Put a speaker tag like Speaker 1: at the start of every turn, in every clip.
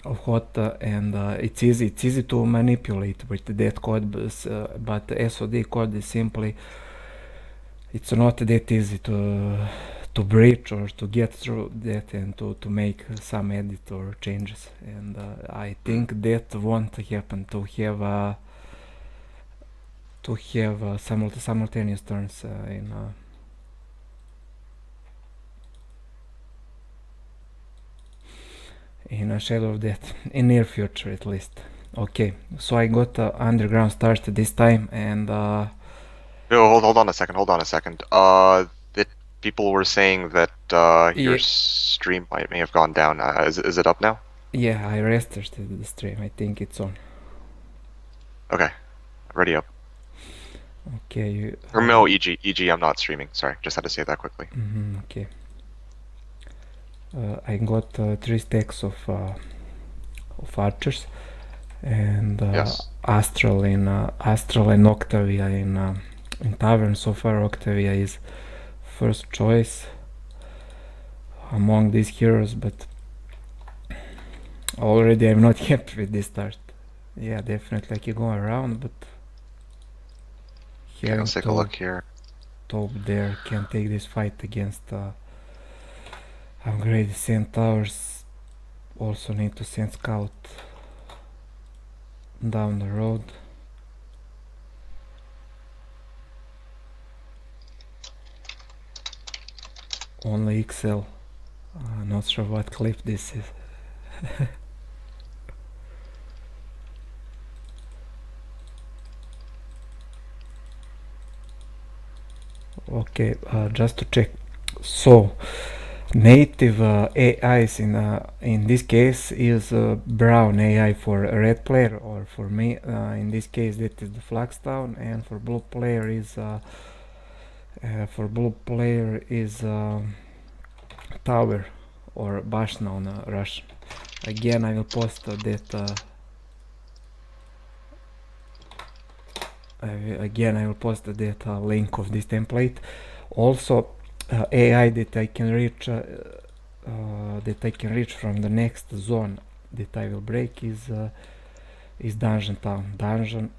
Speaker 1: and it's easy to manipulate with that code, but SOD code is simply, it's not that easy to breach or to get through that and to make some edit or changes. And I think that won't happen, to have simultaneous turns in a shadow of that, in near future at least. Okay, so I got underground start this time, and
Speaker 2: Hold on a second. That people were saying that your
Speaker 1: yeah,
Speaker 2: stream may have gone down. Is it up now?
Speaker 1: yeah, I restarted the stream. I think it's on.
Speaker 2: Okay, ready up.
Speaker 1: Okay.
Speaker 2: Or no, e.g., I'm not streaming. Sorry, just had to say that quickly.
Speaker 1: Okay. I got 3 stacks of archers, and
Speaker 2: Yes.
Speaker 1: Astral and Octavia in Tavern. So far, Octavia is first choice among these heroes, but already I'm not happy with this start. Yeah, definitely I can go around, but
Speaker 2: Okay,
Speaker 1: having
Speaker 2: let's take a look here.
Speaker 1: top there can take this fight against upgraded centaurs. Also need to send scout down the road. Only XL. Not sure what clip this is. Okay, just to check. So native AIs in this case is brown AI for red player, or for me in this case that is the Flagstown, and for blue player is Tower or Bashna on Russian. Again, I will post that link of this template. Also, AI that I can reach from the next zone that I will break is Dungeon Town. Dungeon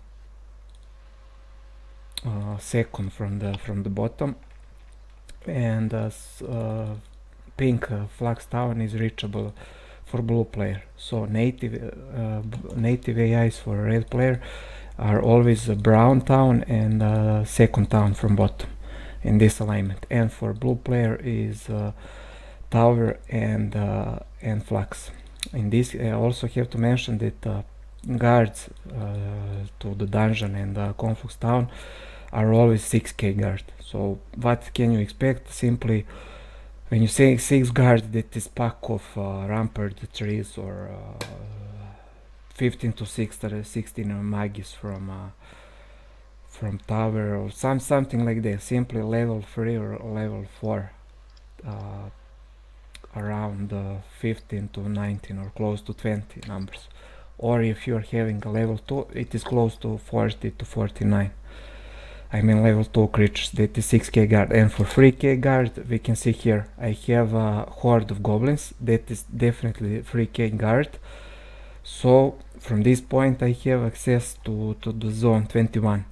Speaker 1: second from the bottom, and pink Flagstown is reachable for blue player. So native AIs for red player are always brown town and second town from bottom in this alignment, and for blue player is tower and flax. In this, I also have to mention that guards to the dungeon and conflux town are always 6k guard. So what can you expect? Simply, when you say 6 guard, that is pack of rampart trees, or 15 to 16 magis from tower, or something like that. Simply level 3 or level 4, around 15 to 19 or close to 20 numbers. Or if you're having a level 2, it is close to 40 to 49. I mean level 2 creatures, that is 6k guard. And for 3k guard, we can see here, I have a horde of goblins, that is definitely 3k guard. So from this point I have access to the zone 21,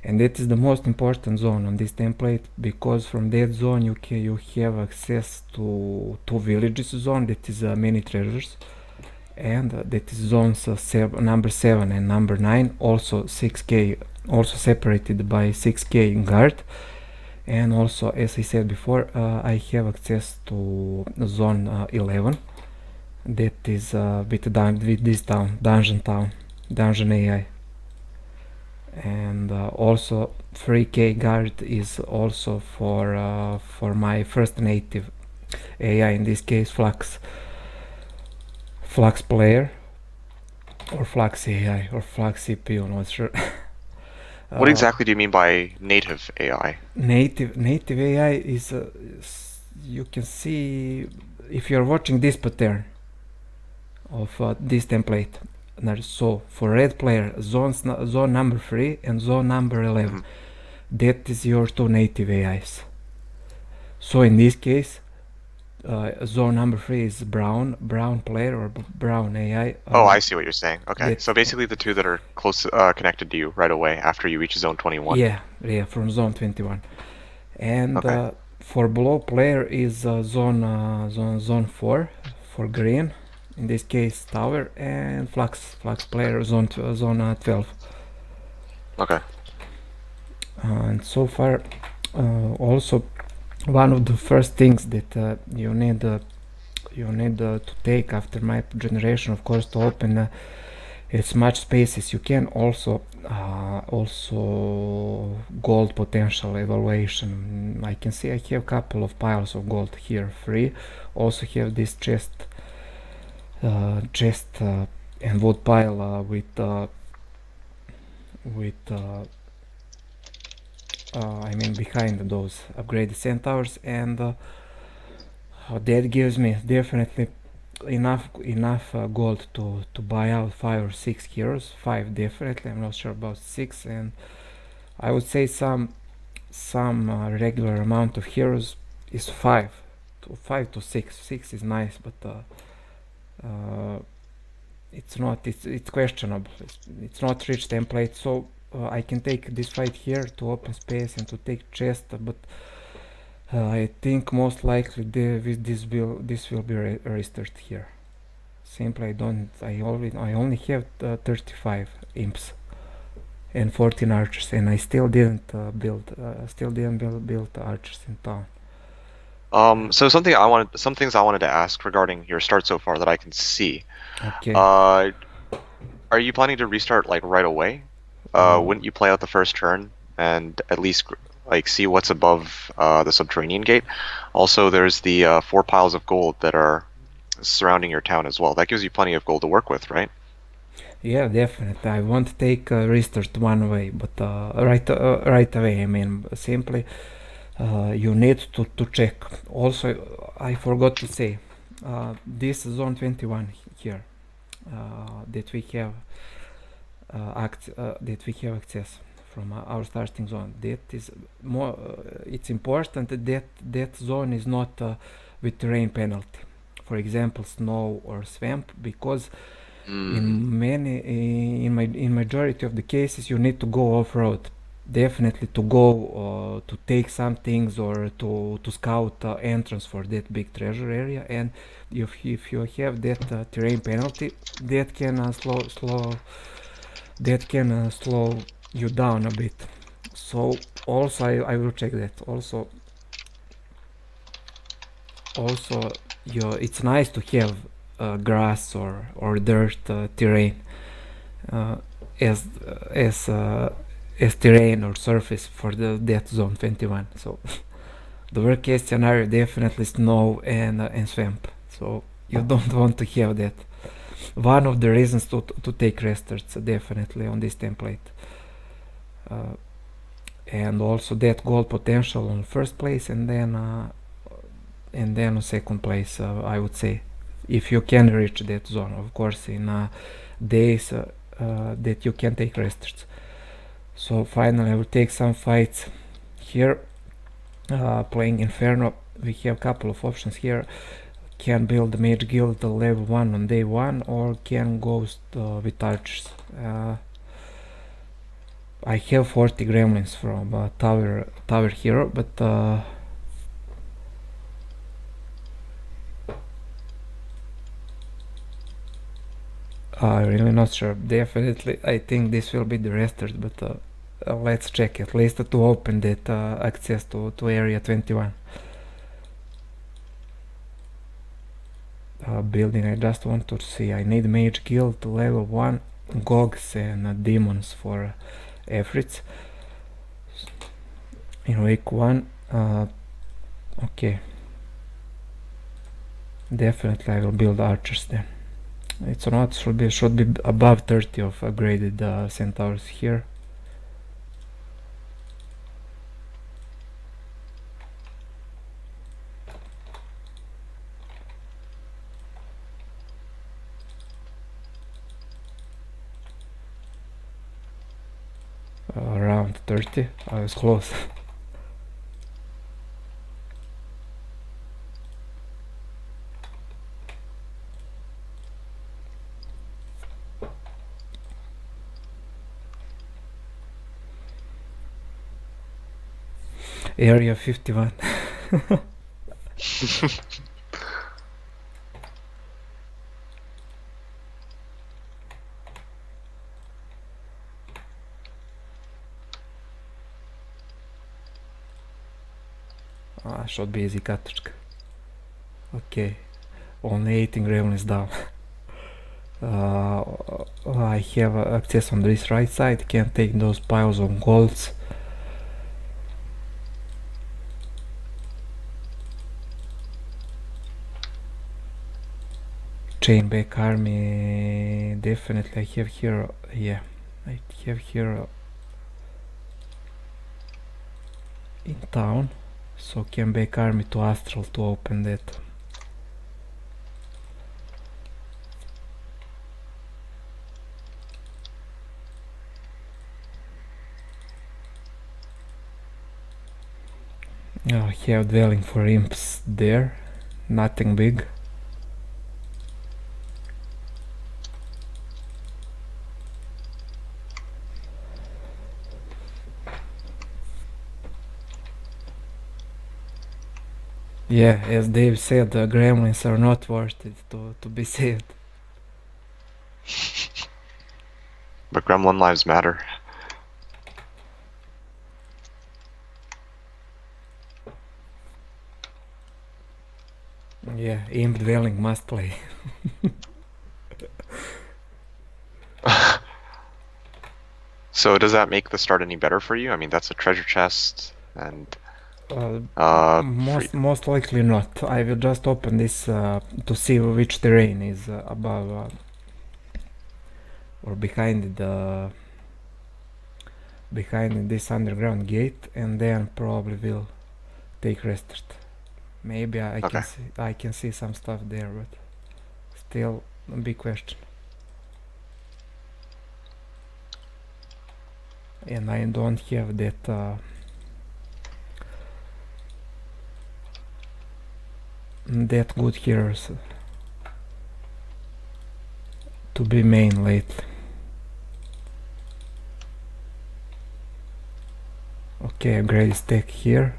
Speaker 1: and that is the most important zone on this template, because from that zone you have access to 2 villages zone, that is many treasures, and that is zones number 7 and number 9, also 6k, also separated by 6k guard. And also, as I said before, I have access to zone 11, that is with this town, dungeon AI. And also 3k guard is also for my first native AI, in this case Flux player, or Flux AI, or Flux CPU, not sure.
Speaker 2: What exactly do you mean by native AI?
Speaker 1: Native AI is you can see if you're watching this pattern of this template. So for red player, zone number 3 and zone number 11, that is your 2 native AIs. So in this case, zone number 3 is brown player or brown AI.
Speaker 2: Oh, I see what you're saying. Okay,
Speaker 1: That
Speaker 2: so basically the two that are close connected to you right away after you reach zone 21.
Speaker 1: yeah, from zone 21. And
Speaker 2: Okay.
Speaker 1: for below player is zone 4 for green. In this case, tower, and flux player zone 12.
Speaker 2: Okay.
Speaker 1: And so far, also one of the first things that you need to take after map generation, of course, to open as much space as you can. Also gold potential evaluation. I can see I have couple of piles of gold here free. Also have this chest and wood pile with I mean behind those upgraded centaurs, and that gives me definitely enough gold to buy out 5 or 6 heroes. 5 definitely, I'm not sure about 6, and I would say some regular amount of heroes is 5 to 6. 6 is nice, but it's not, it's questionable. It's not rich template, so I can take this fight here to open space and to take chest, but I think most likely this will be restarted here. Simply I only have 35 imps and 14 archers, and I still didn't build archers in town.
Speaker 2: So some things I wanted to ask regarding your start so far that I can see.
Speaker 1: Okay.
Speaker 2: Are you planning to restart like right away? Wouldn't you play out the first turn and at least like see what's above the subterranean gate? Also, there's the 4 piles of gold that are surrounding your town as well. That gives you plenty of gold to work with, right?
Speaker 1: Yeah, definitely. I won't take restart one way, but right away. I mean, simply you need to check. Also, I forgot to say, this zone 21 here that we have access from our starting zone. That is more. It's important that that zone is not with terrain penalty. For example, snow or swamp, because in majority of the cases you need to go off road, definitely to go to take some things or to scout entrance for that big treasure area, and if you have that terrain penalty, that can slow you down a bit. So also I will check that. Also it's nice to have grass or dirt terrain uh, as as uh, as terrain or surface for the death zone 21. So the worst case scenario definitely snow and swamp. So you don't want to have that. One of the reasons to take restarts definitely on this template. And also that gold potential on first place, and then on second place, I would say, if you can reach that zone, of course, in days that you can take restarts. So finally I will take some fights here. Playing Inferno, we have a couple of options here. Can build Mage Guild level 1 on day 1, or can ghost with archers. I have 40 gremlins from tower hero, but I'm really not sure. Definitely I think this will be the restart, but let's check at least to open that access to area 21. Building, I just want to see. I need Mage Guild level 1, Gogs and Demons for Efrits in week 1. Okay, definitely I will build archers then. It's not, should be above 30 of upgraded centaurs here. Around 30. I was close. Area 51. Should be easy katočka. Okay, only 18 gremlins down. I have access on this right side, can take those piles of golds. Chain back army, definitely I have here, yeah, I have here in town, so can back army to Astral to open that. I have dwelling for imps there, nothing big. Yeah, as Dave said, the gremlins are not worth it to be saved.
Speaker 2: But gremlin lives matter.
Speaker 1: Yeah, imp dwelling must play.
Speaker 2: So does that make the start any better for you? I mean, that's a treasure chest, and
Speaker 1: most likely not. I will just open this to see which terrain is above or behind this underground gate, and then probably will take restart. Maybe I can see some stuff there, but still a big question. And I don't have that that good heroes to be main lately. Okay, great stack here.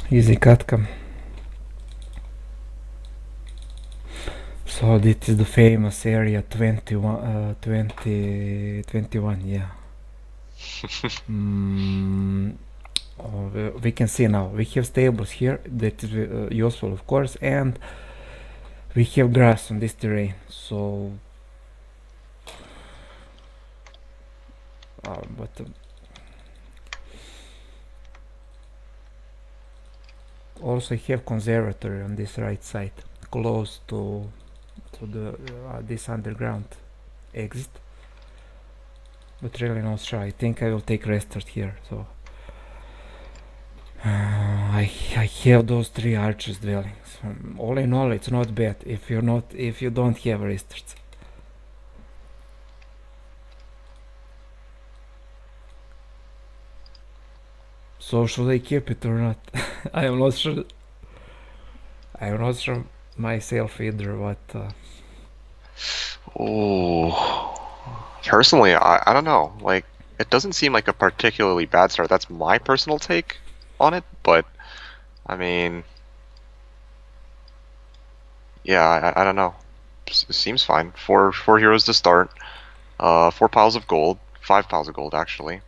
Speaker 1: Easy katka. So this is the famous area 21, 21, yeah. We can see now, we have stables here, that is useful of course, and we have grass on this terrain, so but also I have conservatory on this right side, close to the this underground exit, but really not sure. I think I will take restart here. So I have those 3 archers dwellings. All in all, it's not bad if you don't have restarts. So should I keep it or not? I am not sure. I am not sure myself either. But
Speaker 2: personally, I don't know. Like, it doesn't seem like a particularly bad start. That's my personal take on it. But I mean, yeah, I don't know. Seems fine. Four heroes to start. 4 piles of gold. 5 piles of gold actually.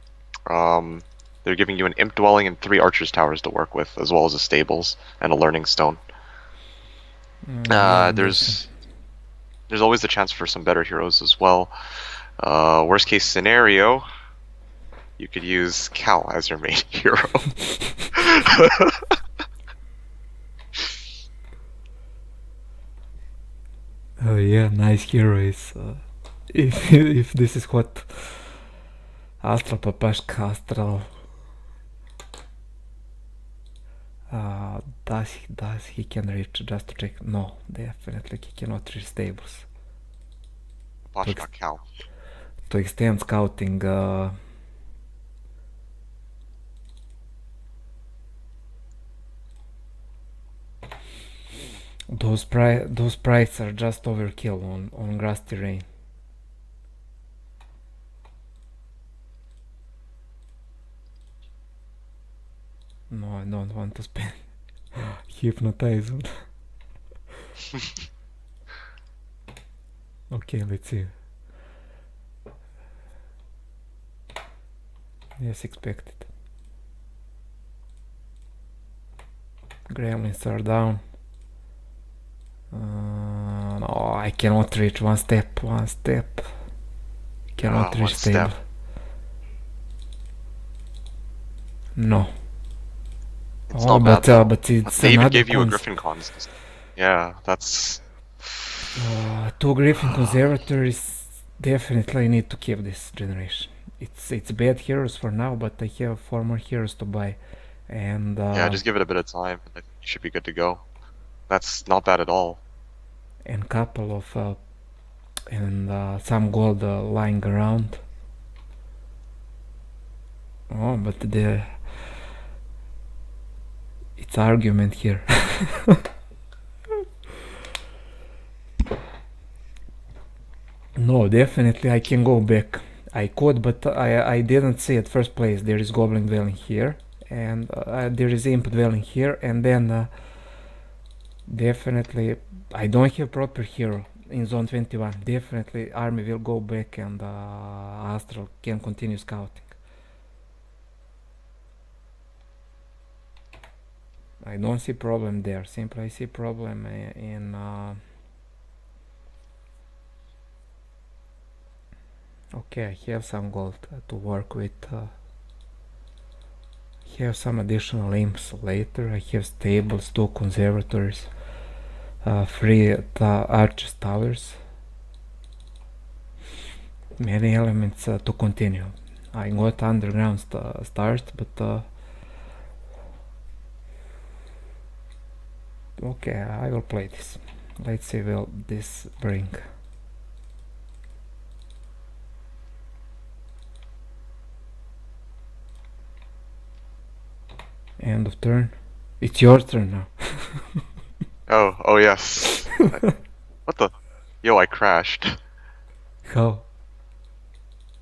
Speaker 2: They're giving you an imp dwelling and 3 archers towers to work with, as well as the stables and a learning stone. There's always the chance for some better heroes as well. Worst case scenario, you could use Cal as your main hero.
Speaker 1: oh yeah, nice hero is if this is what Astral Papashka Astral does he can reach, just to check. No, definitely he cannot reach stables.
Speaker 2: Papashka cow.
Speaker 1: To extend scouting, those sprites are just overkill on grass terrain. No, I don't want to spend hypnotize on. Okay, let's see. Yes, expected. Gremlins are down. No, I cannot reach one step. Cannot reach stable. No.
Speaker 2: It's not bad,
Speaker 1: but it's
Speaker 2: they even
Speaker 1: another
Speaker 2: gave you a Griffin cons. Yeah, that's...
Speaker 1: 2 Griffin Conservatories. Definitely need to keep this generation. It's bad heroes for now, but I have 4 more heroes to buy. And
Speaker 2: yeah, just give it a bit of time, and you should be good to go. That's not bad at all.
Speaker 1: And couple of and some gold lying around. Oh, but it's argument here. No, definitely I can go back. I could, but I didn't see at first place. There is Goblin Dwelling here, and there is Imp Dwelling here, and then definitely I don't have proper hero in zone 21. Definitely army will go back, and Astral can continue scouting. I don't see problem there. Simply I see problem in okay, I have some gold to work with. Have some additional imps later. I have stables, 2 conservatories, 3 arches towers, many elements to continue. I got underground start, but okay, I will play this. Let's see what this bring. End of turn. It's your turn now.
Speaker 2: Oh yes. What the? Yo, I crashed.
Speaker 1: How?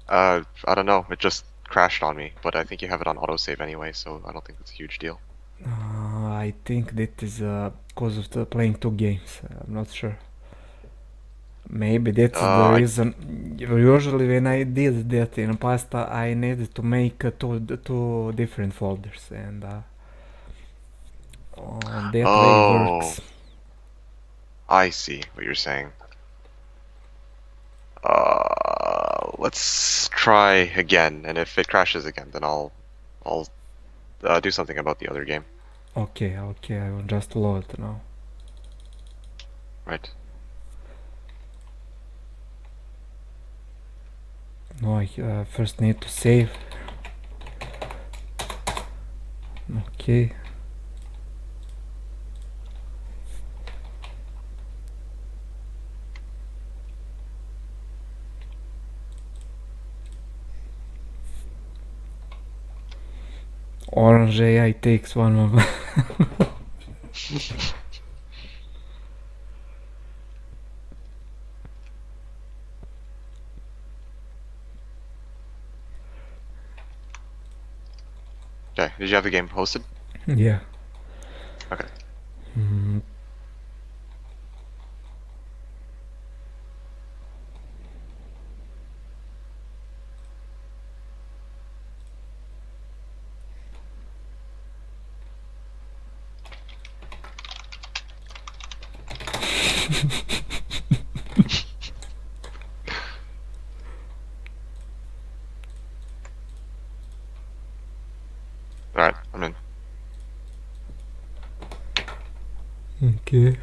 Speaker 2: I don't know. It just crashed on me, but I think you have it on autosave anyway, so I don't think it's a huge deal.
Speaker 1: I think that is because of the playing 2 games. I'm not sure. Maybe that's the reason. Usually when I did that in past, I needed to make two different folders, and that way works.
Speaker 2: I see what you're saying. Let's try again, and if it crashes again, then I'll do something about the other game.
Speaker 1: Okay, I will just load now.
Speaker 2: Right.
Speaker 1: No, I first need to save. Okay. Orange AI takes one of
Speaker 2: Okay, did you have the game hosted?
Speaker 1: Yeah.
Speaker 2: Okay. Alright, I'm in.
Speaker 1: Okay.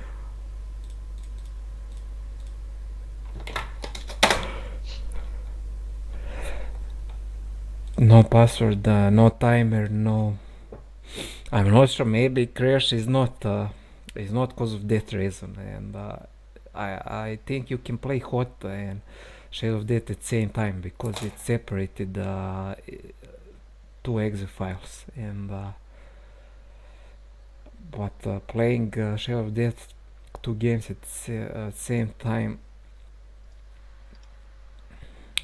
Speaker 1: No password, no timer, no. I'm not sure. Maybe crash is not cause of that reason, and I think you can play hot and Shadow of Death at the same time because it's separated two exe files, and but playing Shadow of Death two games at the same time.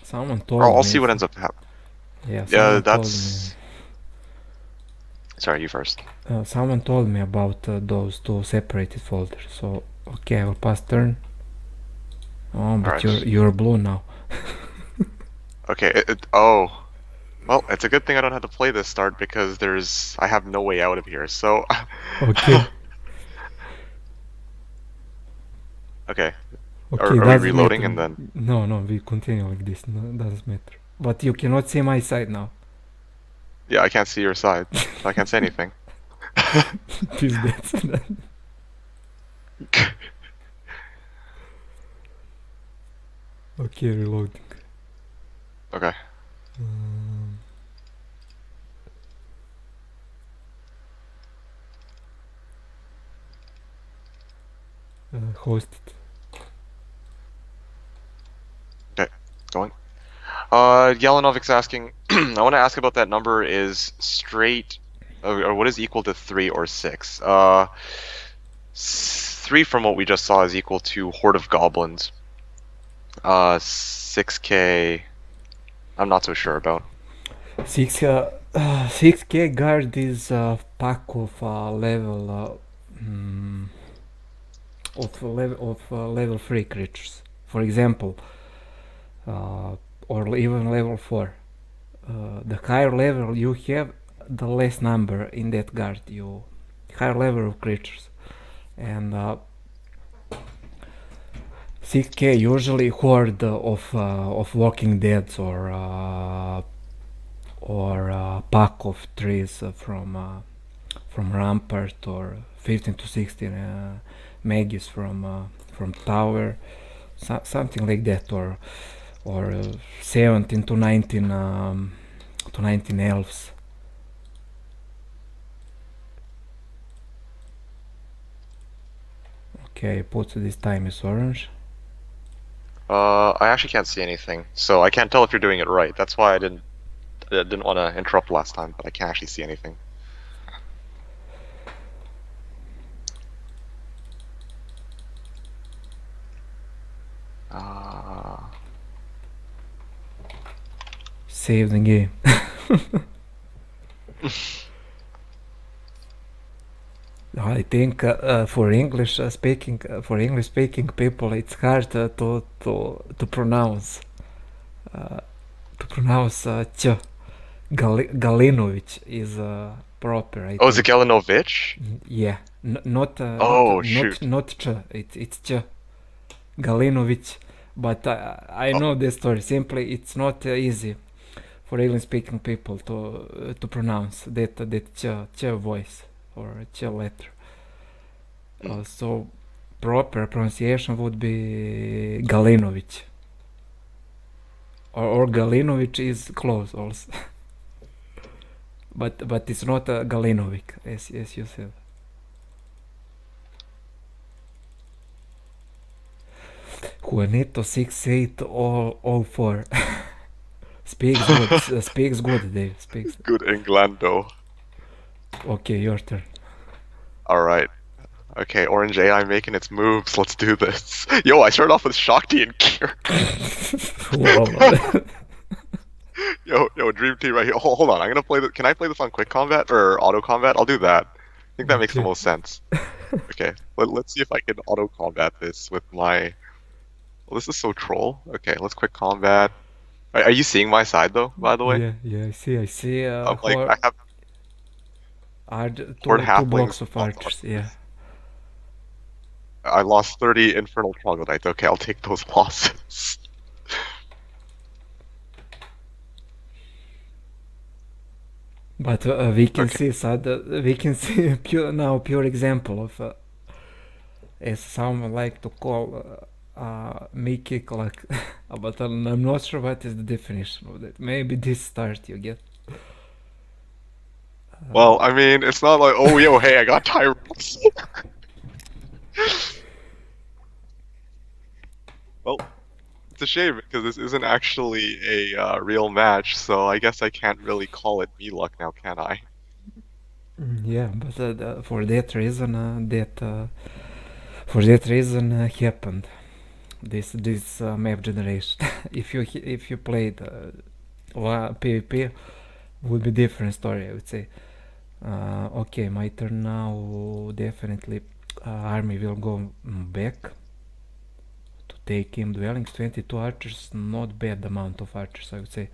Speaker 1: Someone told
Speaker 2: I'll
Speaker 1: me.
Speaker 2: see what ends up happening.
Speaker 1: Yeah,
Speaker 2: Yeah,
Speaker 1: someone told me.
Speaker 2: that's. Sorry, you first.
Speaker 1: Someone told me about those two separated folders. So okay, I will pass turn. Oh, but
Speaker 2: Alright.
Speaker 1: you're blue now.
Speaker 2: Okay, oh. Well, it's a good thing I don't have to play this start because I have no way out of here, so...
Speaker 1: Okay.
Speaker 2: Okay.
Speaker 1: Okay,
Speaker 2: Are we
Speaker 1: doesn't
Speaker 2: reloading
Speaker 1: matter.
Speaker 2: and then...
Speaker 1: No, we continue like this. No, doesn't matter. But you cannot see my side now.
Speaker 2: Yeah, I can't see your side, so I can't say anything.
Speaker 1: This that. Okay, reloading.
Speaker 2: Okay.
Speaker 1: Hosted.
Speaker 2: Okay, going. Yelenovic's asking, I want to ask about that number is straight, or what is equal to 3 or 6? 3 from what we just saw is equal to Horde of Goblins. 6k, I'm not so sure about.
Speaker 1: 6k guard is a pack of level level 3 creatures. For example, or even level 4. The higher level you have, the less number in that guard. You higher level of creatures, and 6k usually horde of Walking Deads or pack of trees from Rampart, or 15 to 16 Magis from Tower, something like that, or 17 to 19 elves. Okay, put this time is orange.
Speaker 2: I actually can't see anything, so I can't tell if you're doing it right. That's why I didn't want to interrupt last time, but I can't actually see anything.
Speaker 1: Save the game. I think for English speaking people, it's hard to pronounce ch. Galinovic is proper. I
Speaker 2: Oh, is it
Speaker 1: think.
Speaker 2: Galenovich?
Speaker 1: Yeah,
Speaker 2: Oh, shoot.
Speaker 1: not ch. It's ch. Galinovic, but I know the story. Simply, it's not easy for English-speaking people to pronounce that ch voice or ch letter. So proper pronunciation would be Galinovic, or Galinovic is close also, but it's not Galinovic as you said. Juanito 68 all 4. Speaks good. Speaks good, Dave. Speaks.
Speaker 2: Good Englando.
Speaker 1: Okay, your turn.
Speaker 2: Alright. Okay, Orange AI making its moves. Let's do this. Yo, I started off with Shakti and Kier. Yo, Dream Team right here. Hold on, I'm gonna play this. Can I play this on Quick Combat or Auto Combat? I'll do that. I think that makes the most sense. Okay, let's see if I can Auto Combat this with my... Well, this is so troll. Okay, let's Quick Combat. Are you seeing my side though, by the way?
Speaker 1: Yeah, I see.
Speaker 2: Like, I have Horde
Speaker 1: two
Speaker 2: Halflings.
Speaker 1: blocks of archers, yeah.
Speaker 2: I lost 30 Infernal Troglodytes. Okay, I'll take those losses.
Speaker 1: But we can see pure example of as someone like to call MeKick, like, but I'm not sure what is the definition of that. Maybe this start you get.
Speaker 2: Well, I mean, it's not like, oh, yo, hey, I got Tyrants. Well, it's a shame because this isn't actually a real match, so I guess I can't really call it me luck now, can I?
Speaker 1: Yeah, but for that reason, happened this map generation. If you played PvP, would be different story, I would say. Okay, my turn now. Definitely, army will go back to take him dwellings. 22 archers, not bad amount of archers, I would say.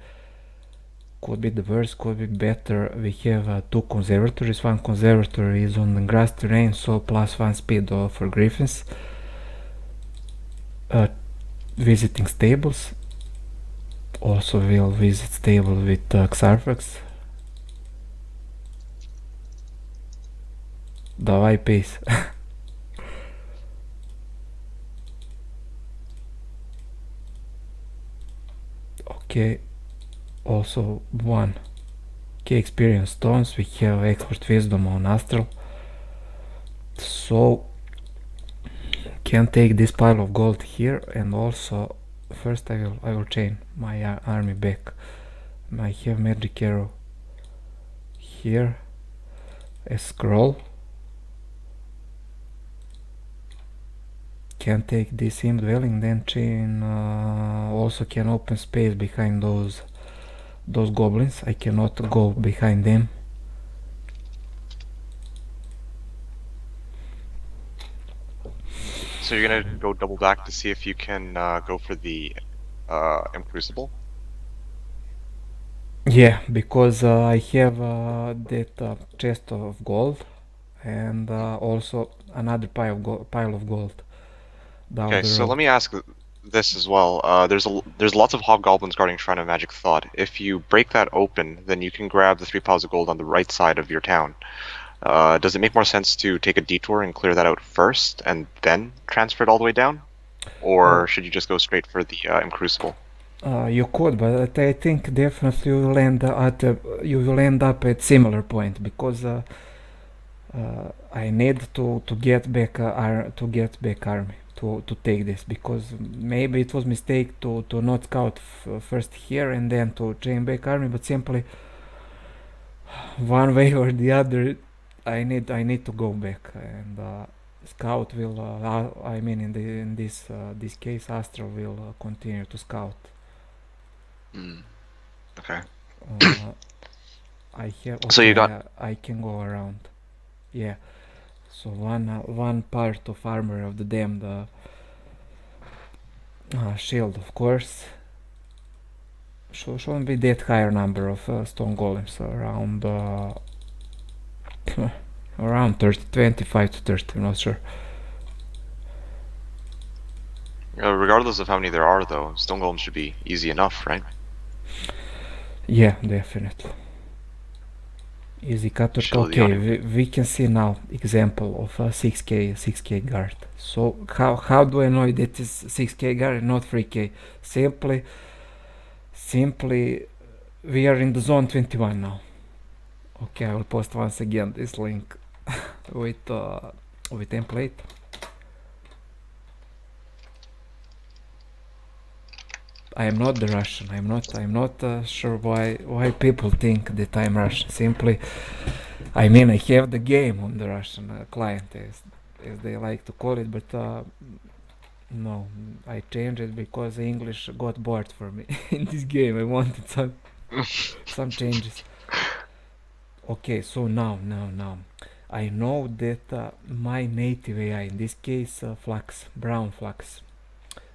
Speaker 1: Could be the worst, could be better. We have two conservatories. One conservatory is on the grass terrain, so +1 speed for griffins. Visiting stables. Also will visit stable with Xarfax. Давай, peace. Okay, also one. Okay, experience stones. We have expert wisdom on astral, so can take this pile of gold here. And also first I will chain my army back. I have magic arrow here, a scroll. Can take this in dwelling, then chain. Also can open space behind those goblins. I cannot go behind them.
Speaker 2: So you're gonna go double back to see if you can go for the Crucible?
Speaker 1: Yeah, because I have that chest of gold and also another pile of gold down
Speaker 2: Okay,
Speaker 1: the
Speaker 2: so
Speaker 1: road.
Speaker 2: let me ask this as well. There's lots of hobgoblins guarding Shrine of Magic Thought. If you break that open, then you can grab the 3 piles of gold on the right side of your town. Does it make more sense to take a detour and clear that out first, and then transfer it all the way down? Or
Speaker 1: Oh,
Speaker 2: should you just go straight for the Crucible?
Speaker 1: you could, but I think definitely you will end up at similar point because I need to get back army to take this, because maybe it was mistake to not scout first here and then to chain back army, but simply one way or the other I need to go back and scout will I mean in this case Astral will continue to scout.
Speaker 2: Hmm. Okay.
Speaker 1: uh, I have
Speaker 2: So you
Speaker 1: okay,
Speaker 2: got
Speaker 1: I can go around. Yeah, so one part of armor of the damned shield, of course. Shouldn't be that higher number of stone golems, around around 30, 25 to 30, I'm not sure.
Speaker 2: regardless of how many there are, though, stone golems should be easy enough, right?
Speaker 1: Yeah, definitely. Easy cutter.
Speaker 2: Shield the
Speaker 1: Okay,
Speaker 2: audio.
Speaker 1: we can see now example of a 6k guard. So how do I know that is 6k guard and not 3k? Simply we are in the zone 21 now. Okay, I will post once again this link with template. I am not the Russian. I'm not sure why people think that I'm Russian. Simply, I mean, I have the game on the Russian client, as they like to call it, but no, I changed it because English got bored for me in this game. I wanted some changes. Okay, so now, I know that my native AI, in this case, Flux, Brown Flux,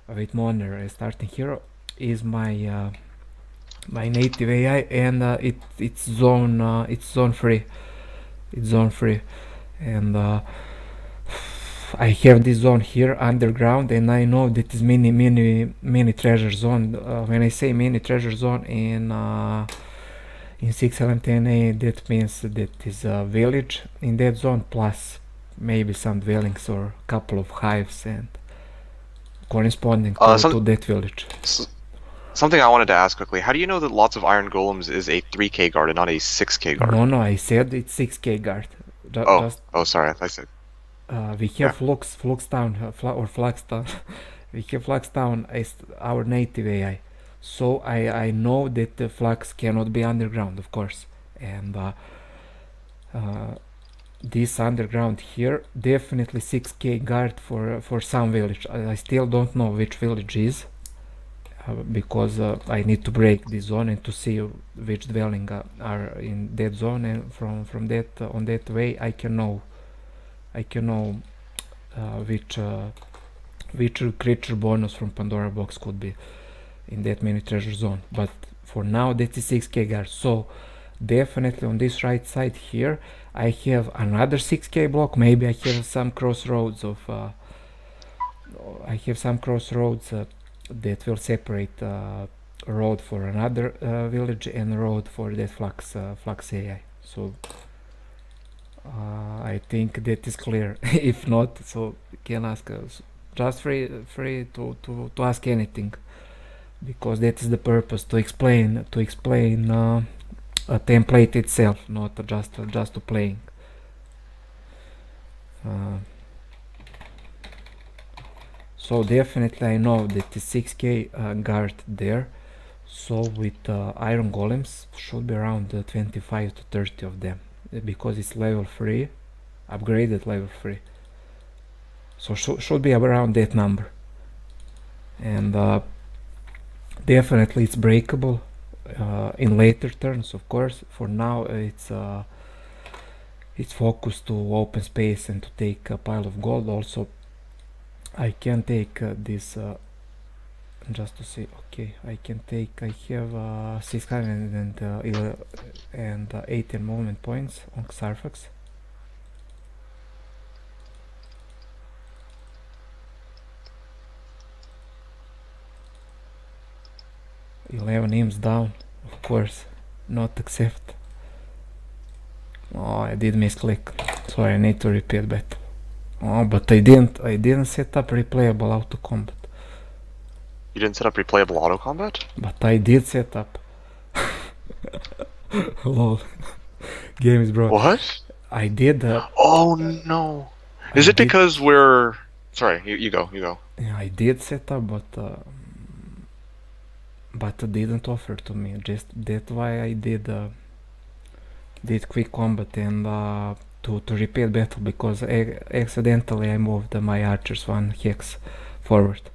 Speaker 1: with Moner as starting hero, is my native AI, and it's zone free. It's zone free, and I have this zone here underground, and I know that is mini treasure zone. When I say mini treasure zone in 6lm10a, that means that is a village in that zone, plus maybe some dwellings or couple of hives and corresponding
Speaker 2: Uh,
Speaker 1: to
Speaker 2: some
Speaker 1: that village.
Speaker 2: something I wanted to ask quickly. How do you know that lots of iron golems is a 3k guard and not a 6k guard?
Speaker 1: No, I said it's 6k guard.
Speaker 2: Oh,
Speaker 1: Just
Speaker 2: oh, sorry. I said,
Speaker 1: we have
Speaker 2: yeah.
Speaker 1: Flux Town or Flux Town. We have Flux Town as our native AI. So I know that the Flux cannot be underground, of course, and uh, this underground here definitely 6k guard for some village. I still don't know which village is. Because I need to break this zone and to see which dwelling are in that zone, and from that on that way I can know which creature bonus from Pandora box could be in that mini treasure zone. But for now that is 6k guard, so definitely on this right side here I have another 6k block. Maybe I have some crossroads that will separate road for another village and road for that flux AI. So I think that is clear. If not, so you can ask us. Just free to ask anything, because that is the purpose, to explain a template itself, not just to playing. So definitely I know that the 6k guard there. So with iron golems should be around 25 to 30 of them, because it's level 3, upgraded level 3. So should be around that number, and definitely it's breakable in later turns, of course. For now it's focused to open space and to take a pile of gold. Also I can take this just to see. Okay, I have 618 movement points on Xarfax. 11 imps down, of course, not accept. Oh, I did misclick, so I need to repeat battle. Oh, but I didn't set up replayable auto combat.
Speaker 2: You didn't set up replayable auto combat?
Speaker 1: But I did set up. Lol. Game is broke.
Speaker 2: What?
Speaker 1: I did.
Speaker 2: Oh no. Is it because we're... Sorry, you go.
Speaker 1: I did set up, but it didn't offer to me. Just that's why I did quick combat and to repeat battle, because accidentally I moved my archers one hex forward.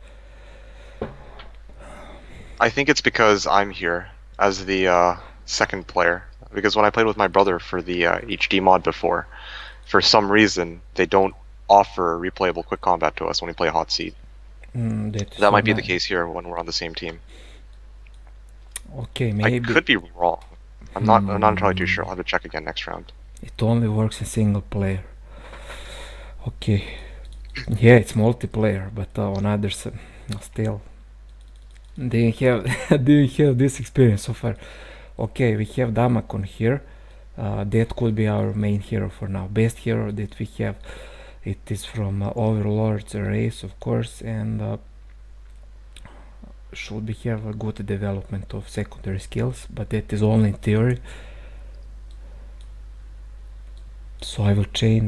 Speaker 2: I think it's because I'm here as the second player. Because when I played with my brother for the HD mod before, for some reason they don't offer replayable quick combat to us when we play Hot Seat. That might be the case here when we're on the same team.
Speaker 1: Okay, maybe.
Speaker 2: I could be wrong. I'm not entirely too sure. I'll have to check again next round.
Speaker 1: It only works in single player. Okay. Yeah, it's multiplayer, but on others still didn't have this experience so far. Okay, we have Damakon here. That could be our main hero for now. Best hero that we have. It is from Overlord's race, of course, and should have a good development of secondary skills, but that is only in theory. So I will chain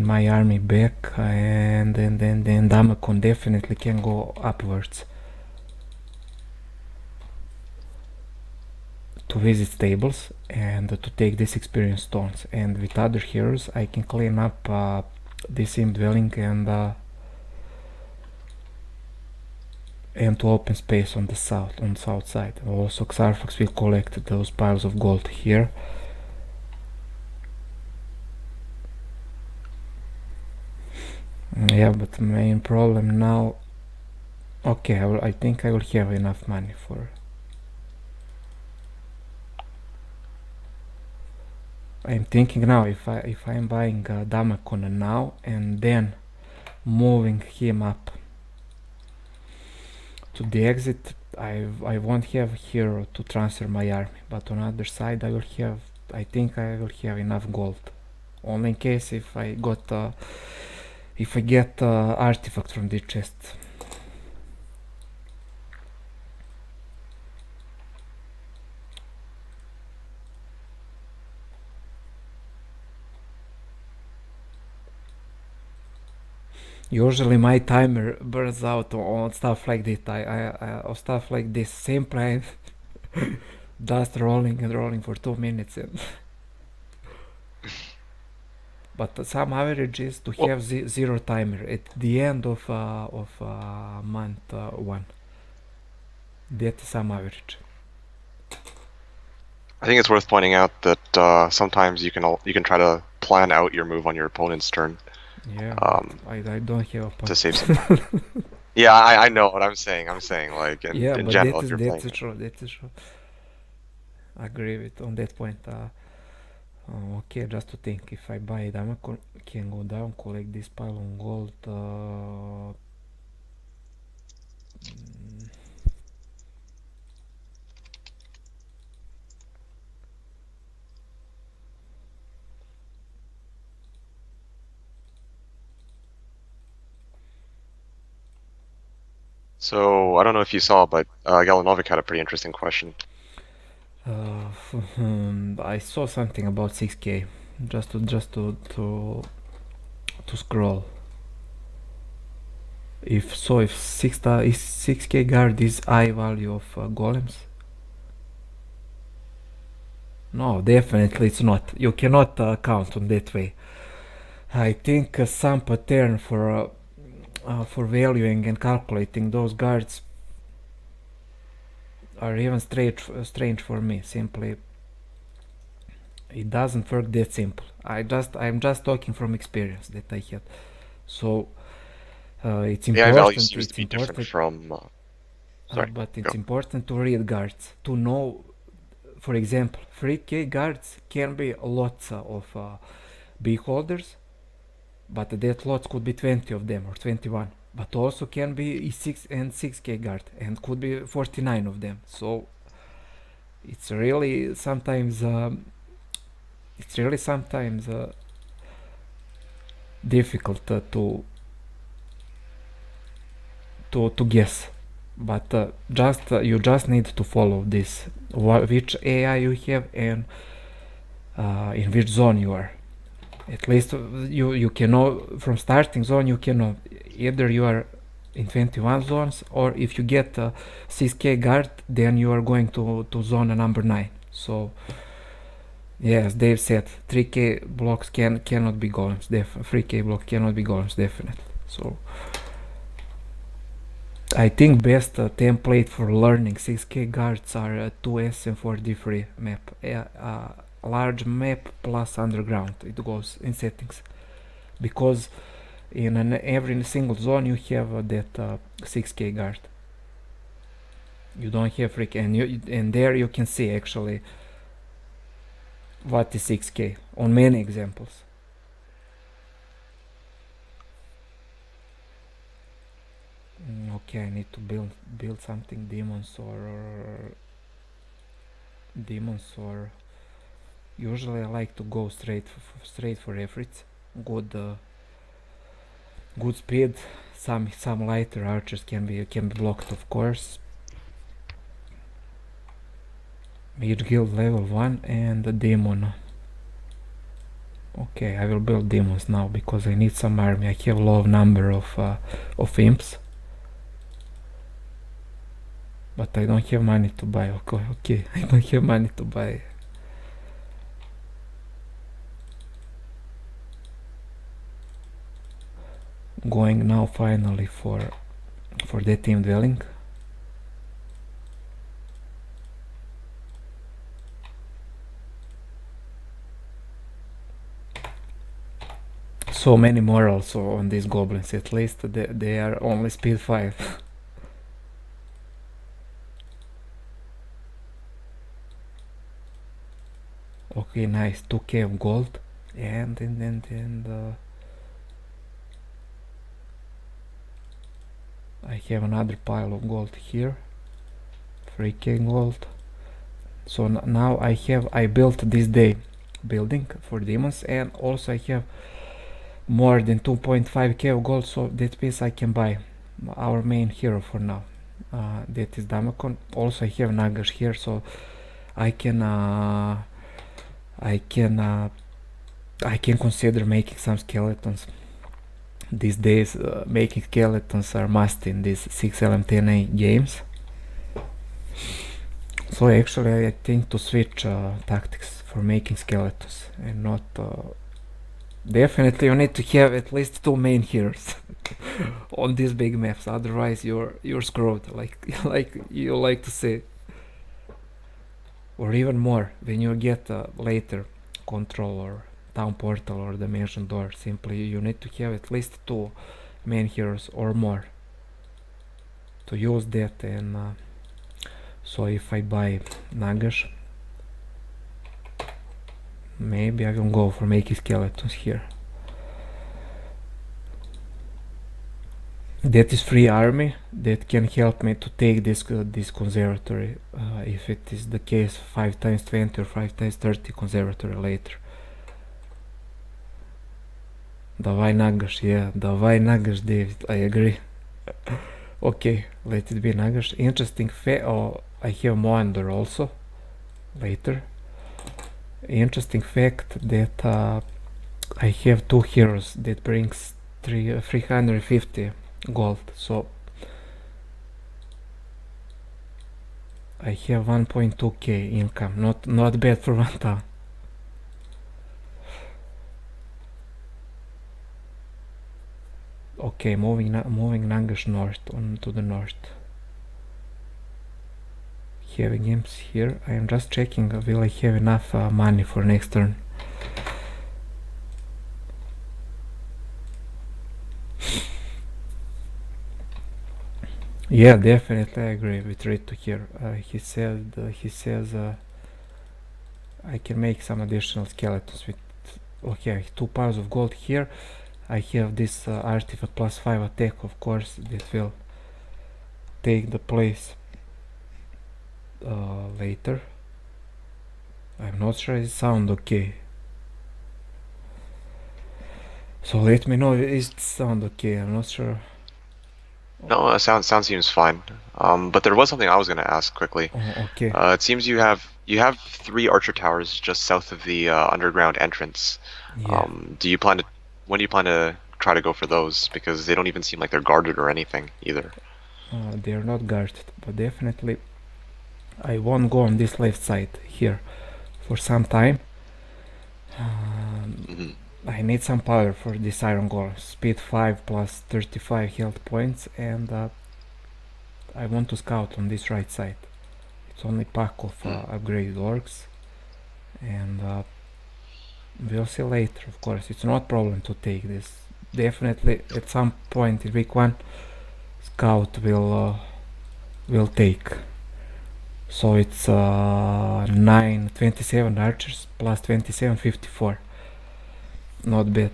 Speaker 1: my army back, and then Damakon definitely can go upwards to visit stables and to take these experience stones. And with other heroes I can clean up this imp dwelling and to open space on the south side. Also Xarfax will collect those piles of gold here. Yeah, but the main problem now... Okay, I think I will have enough money for... I'm thinking now, if I'm buying Damakon now and then moving him up to the exit, I won't have a hero to transfer my army, but on the other side I think I will have enough gold, only in case if I get artifact from this chest. Usually my timer burns out on stuff like this. On stuff like this, simply I'm just rolling and rolling for 2 minutes. But some average is to
Speaker 2: Well,
Speaker 1: have zero timer at the end of month one. That is some average.
Speaker 2: I think it's worth pointing out that sometimes you can try to plan out your move on your opponent's turn
Speaker 1: Yeah,
Speaker 2: um,
Speaker 1: but I don't have a
Speaker 2: to
Speaker 1: point.
Speaker 2: save some time. Yeah, I know what I'm saying. I'm saying like
Speaker 1: Yeah,
Speaker 2: in
Speaker 1: but
Speaker 2: general, if you're
Speaker 1: that's
Speaker 2: playing it.
Speaker 1: true. That's true. I agree with on that point. Okay, just to think, if I buy diamond, can go down, collect this pile on gold.
Speaker 2: So I don't know if you saw, but Galanovic had a pretty interesting question.
Speaker 1: I saw something about 6k, to scroll. If 6k guard is high value of golems. No, definitely it's not. You cannot count on that way. I think some pattern for valuing and calculating those guards are even strange for me. Simply, it doesn't work that simple. I'm just talking from experience that I had. So it's
Speaker 2: AI values
Speaker 1: important.
Speaker 2: seems to
Speaker 1: It's
Speaker 2: be different
Speaker 1: important.
Speaker 2: from. Sorry,
Speaker 1: But it's
Speaker 2: go.
Speaker 1: important to read guards to know. For example, 3k guards can be lots of beholders, but that lots could be 20 of them or 21. But also can be 6 and 6k guard and could be 49 of them. So it's really sometimes difficult to guess. But just you just need to follow this, which AI you have and in which zone you are. At least you can know from starting zone. You can know either you are in 21 zones, or if you get 6k guard, then you are going to zone number 9. So yes, Dave said 3k blocks cannot be golems. 3k block cannot be golems, definitely. So I think best template for learning 6k guards are 2S and 4D3 map. Large map plus underground. It goes in settings, because in every single zone you have that 6k guard. You don't have freak, and there you can see actually what is 6k on many examples. Okay, I need to build something demons or usually I like to go straight for efforts. Good speed. Some lighter archers can be blocked, of course. Mage guild level 1 and a demon. Okay, I will build demons now because I need some army. I have low number of imps, but I don't have money to buy. Okay, I don't have money to buy. Going now finally for the team dwelling. So many morals on these goblins. At least they are only speed 5. Okay, nice. 2k of gold, and I have another pile of gold here. 3k gold. So now I built this day building for demons, and also I have more than 2.5k of gold, so that means I can buy our main hero for now. That is Damakon. Also I have Nagash here, so I can I can consider making some skeletons these days making skeletons are must in these 6lm10a games. So actually I think to switch tactics for making skeletons and not definitely you need to have at least 2 main heroes on these big maps, otherwise you're screwed, like you like to say. Or even more when you get later control or town portal or dimension door, simply you need to have at least 2 main heroes or more to use that. And so if I buy Nagash, maybe I will go for making skeletons here. That is free army that can help me to take this conservatory if it is the case 5 times 20 or 5 times 30 conservatory later. Давай Nagash, yeah, давай Nagash, David, I agree. Okay, let it be Nagash. Interesting fact, I have Moandor also later. Interesting fact that I have 2 heroes that brings 350 gold, so I have 1.2k income, not bad for one town. Okay, moving Nagash north, on to the north. Having imps here, I am just checking will I have enough money for next turn. Yeah, definitely I agree with Rito here. He says I can make some additional skeletons with, okay, 2 piles of gold here. I have this artifact plus 5 attack, of course, that will take the place later. I'm not sure it sound okay. So let me know if it sound okay, I'm not sure.
Speaker 2: No, sound seems fine. But there was something I was going to ask quickly.
Speaker 1: Oh, okay.
Speaker 2: It seems you have 3 archer towers just south of the underground entrance.
Speaker 1: Yeah.
Speaker 2: When do you plan to try to go for those? Because they don't even seem like they're guarded or anything either.
Speaker 1: They're not guarded, but definitely I won't go on this left side here for some time. I need some power for this iron golem. Speed 5 plus 35 health points, and I want to scout on this right side. It's only pack of upgraded orcs, and we'll see later, of course. It's not problem to take this. Definitely at some point in week 1 scout will take. So it's 27 archers plus 27, 54. Not bad.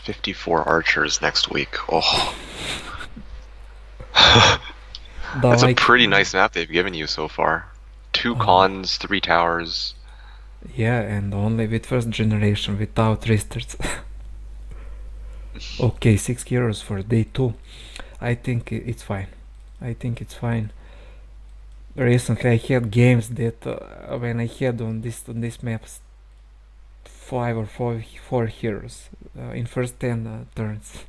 Speaker 2: 54 archers next week. Oh. That's a pretty nice map they've given you so far. 2 cons, 3 towers.
Speaker 1: Yeah, and only with first generation, without restarts. Okay, 6 heroes for day 2. I think it's fine. Recently I had games that when I had on this maps 5 or 4 heroes in first 10 turns.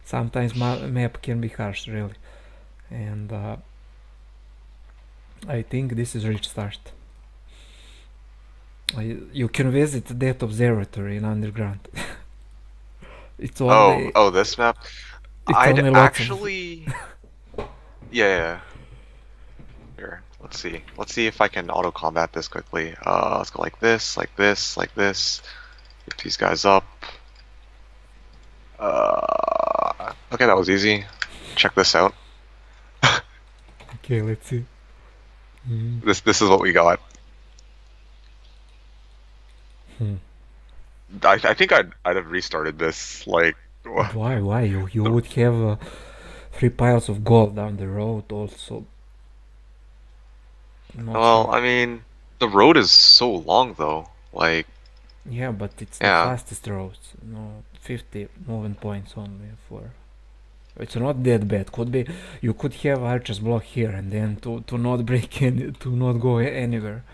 Speaker 1: Sometimes map can be harsh, really, and I think this is rich start. You can visit that observatory in underground. It's only
Speaker 2: this map.
Speaker 1: it's
Speaker 2: I'd
Speaker 1: only
Speaker 2: actually yeah. Here, let's see if I can auto combat this quickly. Let's go like this, like this, like this. Get these guys up. Okay, that was easy. Check this out.
Speaker 1: Okay, let's see.
Speaker 2: This is what we got. I think I'd have restarted this, like...
Speaker 1: Why? You would have 3 piles of gold down the road also.
Speaker 2: Well, I mean, the road is so long though, like...
Speaker 1: Yeah, but it's the fastest road. 50 moving points only for... It's not that bad. Could be you could have archers block here and then to not break in, to not go anywhere.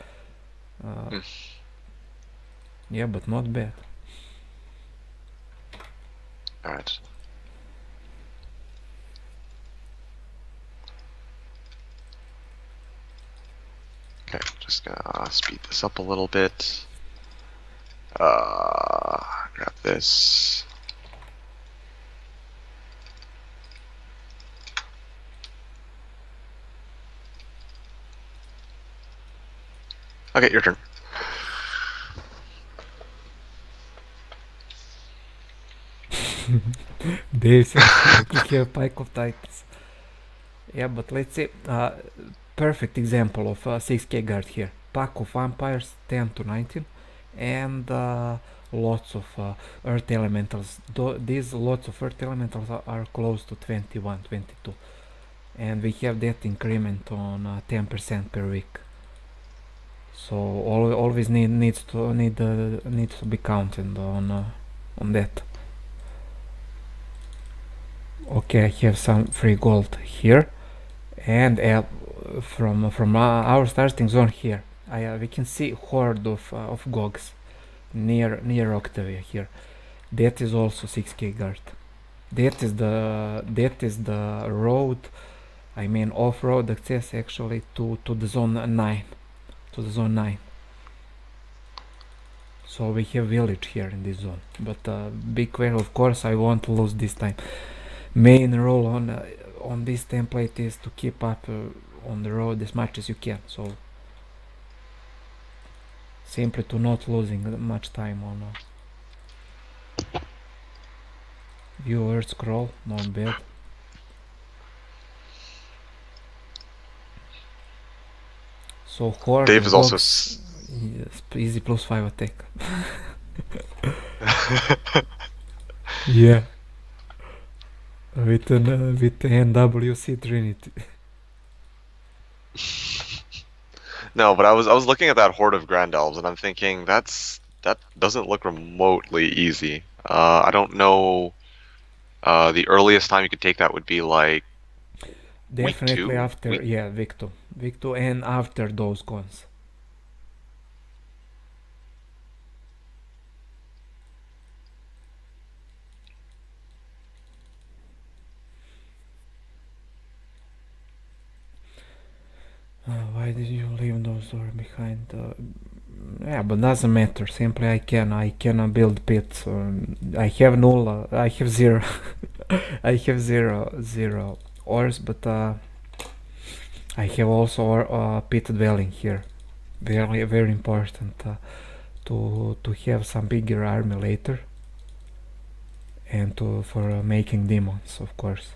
Speaker 1: Yeah, but not bad.
Speaker 2: Alright. Okay, just gonna speed this up a little bit. Grab this. Okay, your turn.
Speaker 1: Dave says he have Pike of Titans. Yeah, but let's say perfect example of 6k guard here. Pack of vampires 10 to 19 and lots of earth elementals. These lots of earth elementals are close to 21, 22. And we have that increment on 10% per week. So always needs to be counted on that. Okay, I have some free gold here, and from our starting zone here, we can see horde of gogs near Octavia here. That is also 6k guard. That is the road. I mean off-road access actually to the zone 9, to the zone 9. So we have village here in this zone, but big question, of course, I won't lose this time. Main rule on this template is to keep up on the road as much as you can. So simply to not losing much time on viewer scroll, not bad. So horde
Speaker 2: Dave
Speaker 1: of
Speaker 2: is also.
Speaker 1: gogs, yes, easy +5 attack. Yeah, with NWC Trinity.
Speaker 2: No, but I was looking at that horde of Grand Elves, and I'm thinking that doesn't look remotely easy. I don't know. The earliest time you could take that would be like week
Speaker 1: Definitely
Speaker 2: 2,
Speaker 1: after, yeah, Victo, and after those cons. Why did you leave those doors behind? Yeah, but doesn't matter. Simply I can build pits. I have null. I have zero. I have zero ores, but I have also pit dwelling here. Very important to have some bigger army later, and for making demons, of course.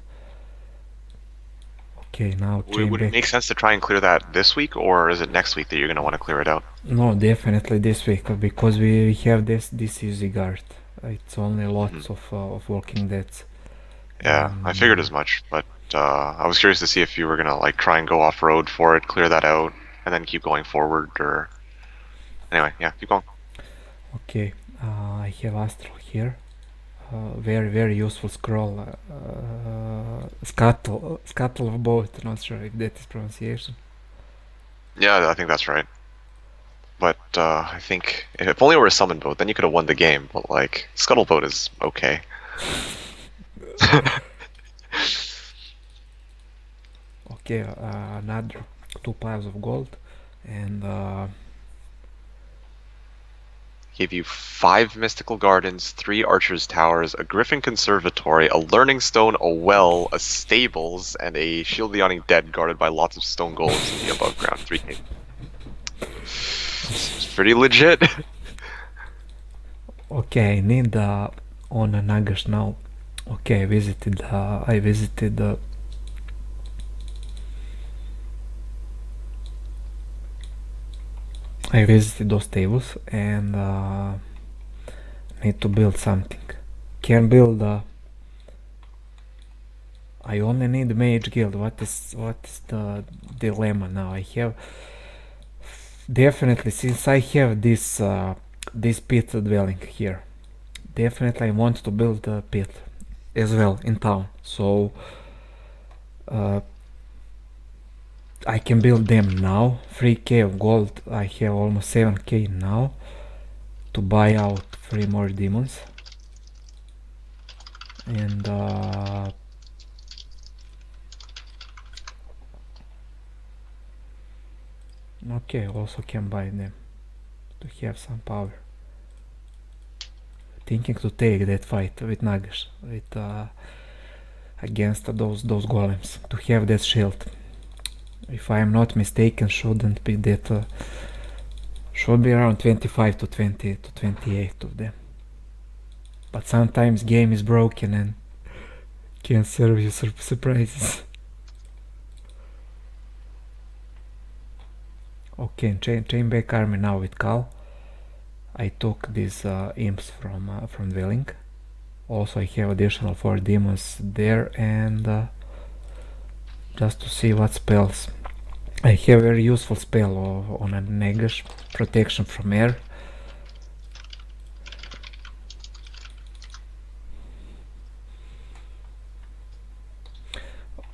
Speaker 1: Okay, now chain
Speaker 2: would it make
Speaker 1: back.
Speaker 2: sense to try and clear that this week, or is it next week that you're gonna want to clear it out?
Speaker 1: No, definitely this week because we have this easy guard. It's only
Speaker 2: Hmm.
Speaker 1: lots of walking deads.
Speaker 2: Yeah, I
Speaker 1: And
Speaker 2: figured as much, but I was curious to see if you were gonna like try and go off road for it, clear that out, and then keep going forward, or anyway, yeah, keep going.
Speaker 1: okay, I have astral here. Very useful scroll. Scuttle of boat. Not sure if that is pronunciation.
Speaker 2: Yeah, I think that's right. But I think if only it were a summon boat, then you could have won the game. But like scuttle boat is okay.
Speaker 1: Okay, another 2 piles of gold, and
Speaker 2: Gave you 5 mystical gardens, 3 archers' towers, a griffin conservatory, a learning stone, a well, a stables, and a shield of the yawning dead guarded by lots of stone golems in the above ground 3K. Seems pretty legit.
Speaker 1: okay, I need on Nagash now. Okay, I visited those tables and need to build something. Can build. I only need mage guild. What is the dilemma now? I have definitely, since I have this pit dwelling here. Definitely, I want to build a pit as well in town. So uh, I can build them now. 3k of gold. I have almost 7k now. to buy out 3 more demons. And okay, also can buy them to have some power. Thinking to take that fight with Nagash, with against those golems, to have that shield. If I am not mistaken, shouldn't be that. Should be around 25 to 20 to 28 of them. But sometimes game is broken and can serve you surprises. Okay, chain back army now with Cal. I took these imps from Dwelling. Also I have additional 4 demons there, and just to see what spells. I have a very useful spell on a Nagash, protection from air.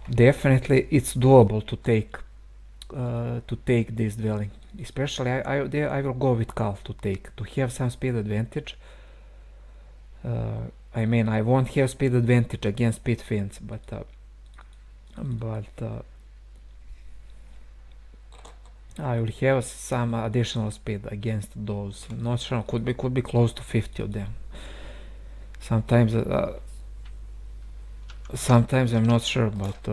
Speaker 1: Definitely it's doable to take this Dwelling. Especially I will go with Cal to have some speed advantage. I mean, I won't have speed advantage against Pit Fiends, but I will have some additional speed against those. Not sure, could be close to 50 of them. Sometimes I'm not sure about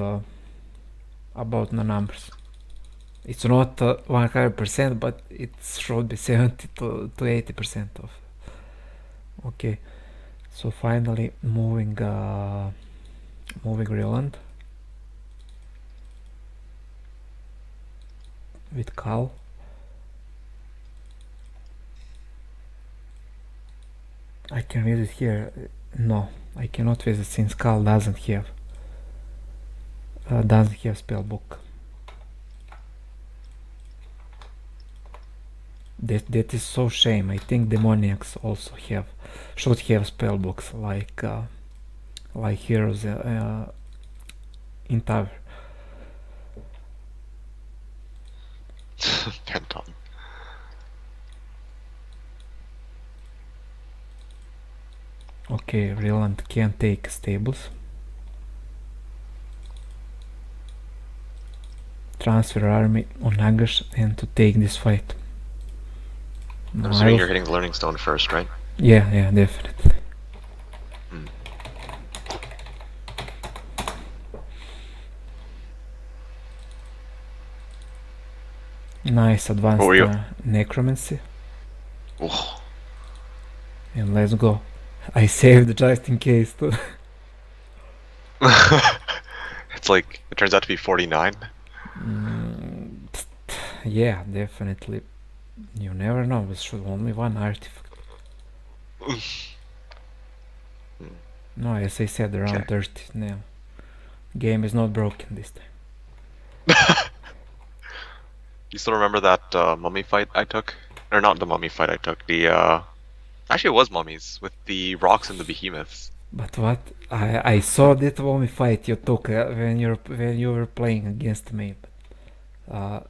Speaker 1: the numbers. It's not 100%, but it should be 70 to 80% of. Okay, so finally moving Ryland with Cal. I can visit here. No, I cannot visit since Cal doesn't have spellbook. That is so shame. I think demoniacs also should have spellbooks like heroes in tower.
Speaker 2: Penton.
Speaker 1: Okay, Ryland can take stables. Transfer army on Nagash and to take this fight.
Speaker 2: I'm assuming you're hitting the learning stone first, right?
Speaker 1: Yeah, definitely. Nice advanced necromancy.
Speaker 2: Oh.
Speaker 1: And let's go. I saved just in case too.
Speaker 2: It's like, it turns out to be 49.
Speaker 1: Yeah, definitely. You never know, it should only one artifact. No, as I said, around 30 now. Game is not broken this time.
Speaker 2: You still remember that mummy fight I took? Or not the mummy fight I took, the actually it was mummies, with the rocks and the behemoths.
Speaker 1: But what? I saw that mummy fight you took when you were playing against me. But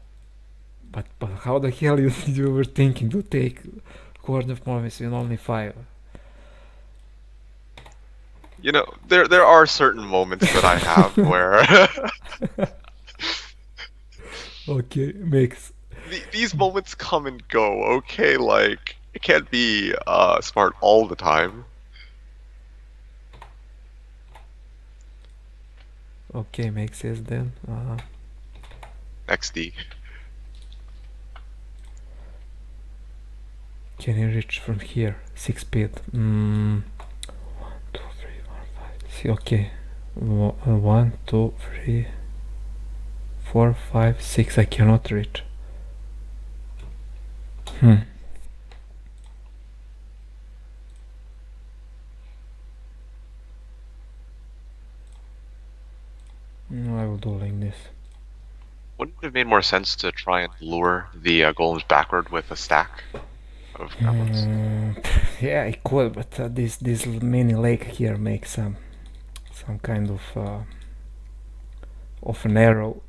Speaker 1: how the hell you were thinking to take Horde of Mummies in only 5?
Speaker 2: You know, there are certain moments that I have where
Speaker 1: Okay, makes
Speaker 2: these moments come and go, okay? Like, it can't be smart all the time.
Speaker 1: Okay, makes sense then.
Speaker 2: XD.
Speaker 1: Can you reach from here? 6 speed. 1, 2, 3, 4, 5. See, okay. 1, 2, 3, 4, 5, 6. I cannot reach. No, I will do like this.
Speaker 2: Wouldn't it have made more sense to try and lure the golems backward with a stack of goblins?
Speaker 1: Yeah, I could, but this mini lake here makes some kind of an arrow.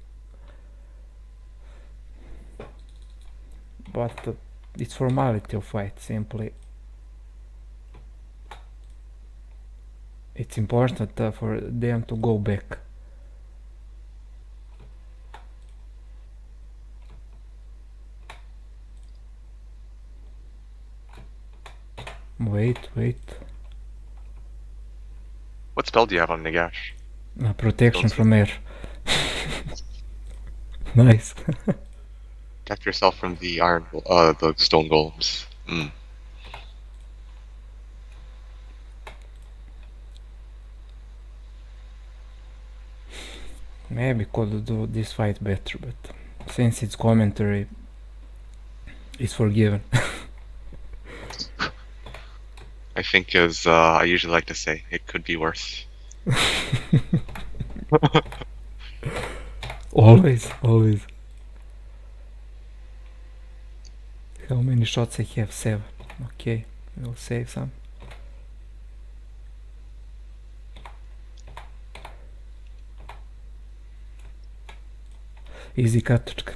Speaker 1: But it's formality of fight, simply It's important for them to go back. Wait.
Speaker 2: What spell do you have on Nagash?
Speaker 1: Protection from air. Nice.
Speaker 2: Protect yourself from the the stone golems.
Speaker 1: Maybe could do this fight better, but since it's commentary, it's forgiven.
Speaker 2: I think, as I usually like to say, it could be worse.
Speaker 1: Always. How many shots I have? 7. Okay, we'll save some. Easy katočka.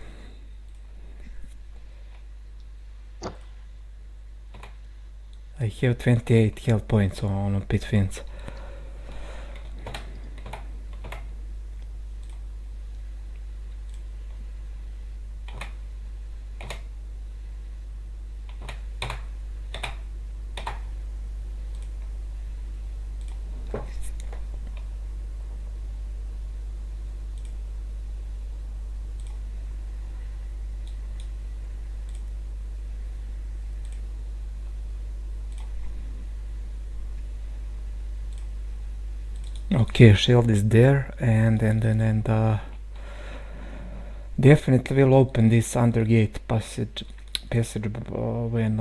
Speaker 1: I have 28 health points on pit fins. Okay, shield is there, and definitely will open this undergate passage when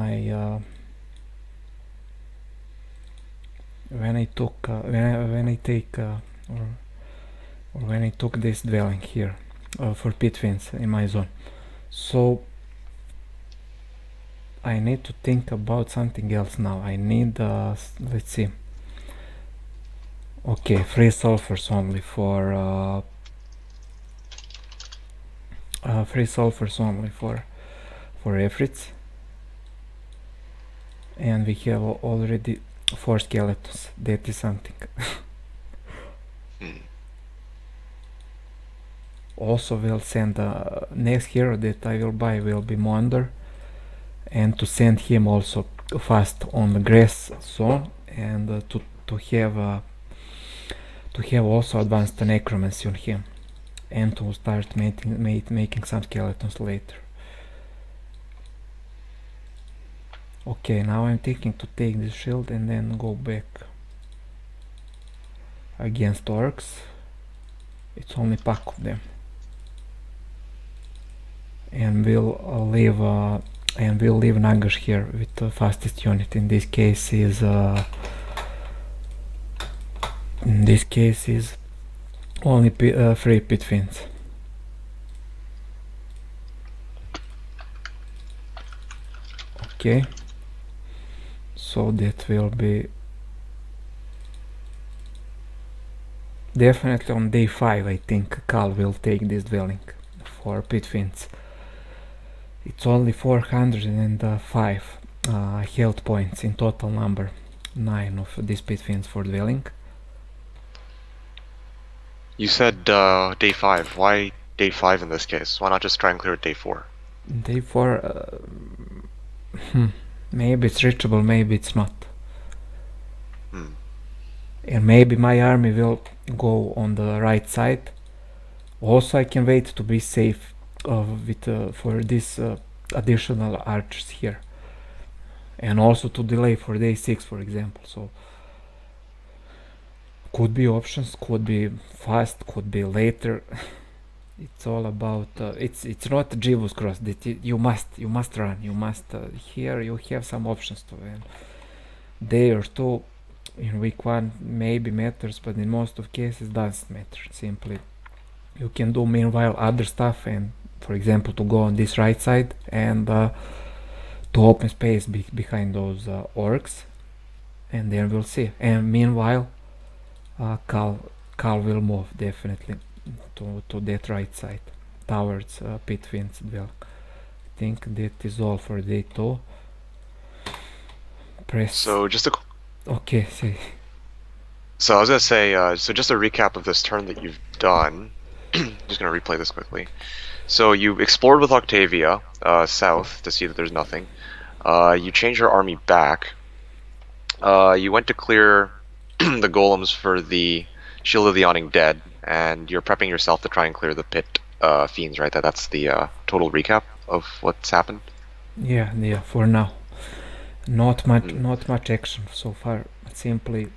Speaker 1: I took this dwelling here for pit fins in my zone. So I need to think about something else now. I need let's see. Okay, 3 sulfurs only for 3 sulfurs only for efrits, and we have already 4 skeletons. That is something. Also will send next hero that I will buy will be Monder, and to send him also fast on the grass zone, and to have also advanced necromancy on him, and to start making some skeletons later. Okay, now I'm thinking to take this shield and then go back against orcs. It's only pack of them, and we'll leave Nagash here with the fastest unit. In this case is only 3 pit fins. Okay, so that will be definitely on day 5. I think Cal will take this dwelling for pit fins. It's only 405 health points in total number. 9 of these pit fins for dwelling.
Speaker 2: You said day 5. Why day 5 in this case? Why not just try and clear it day 4?
Speaker 1: Day 4, maybe it's reachable, maybe it's not. And maybe my army will go on the right side. Also, I can wait to be safe for this additional archers here, and also to delay for day 6, for example. So could be options, could be fast, could be later. It's all about it's not Jeebus cross that you must run, you must here you have some options to win. Day or 2 in week 1 maybe matters, but in most of cases doesn't matter. Simply you can do meanwhile other stuff, and for example to go on this right side and to open space behind those orcs, and then we'll see. And meanwhile Cal will move definitely to that right side towards pit fins dwell. I think that is all for day 2. Press.
Speaker 2: So just to
Speaker 1: Okay, see.
Speaker 2: So I was gonna say, so just a recap of this turn that you've done. Just gonna replay this quickly. So you explored with Octavia south to see that there's nothing. You changed your army back. You went to clear the golems for the Shield of the Yawning Dead, and you're prepping yourself to try and clear the pit fiends, right? That's the total recap of what's happened.
Speaker 1: Yeah, for now. Not much,
Speaker 2: Mm.
Speaker 1: not much action so far. Simply,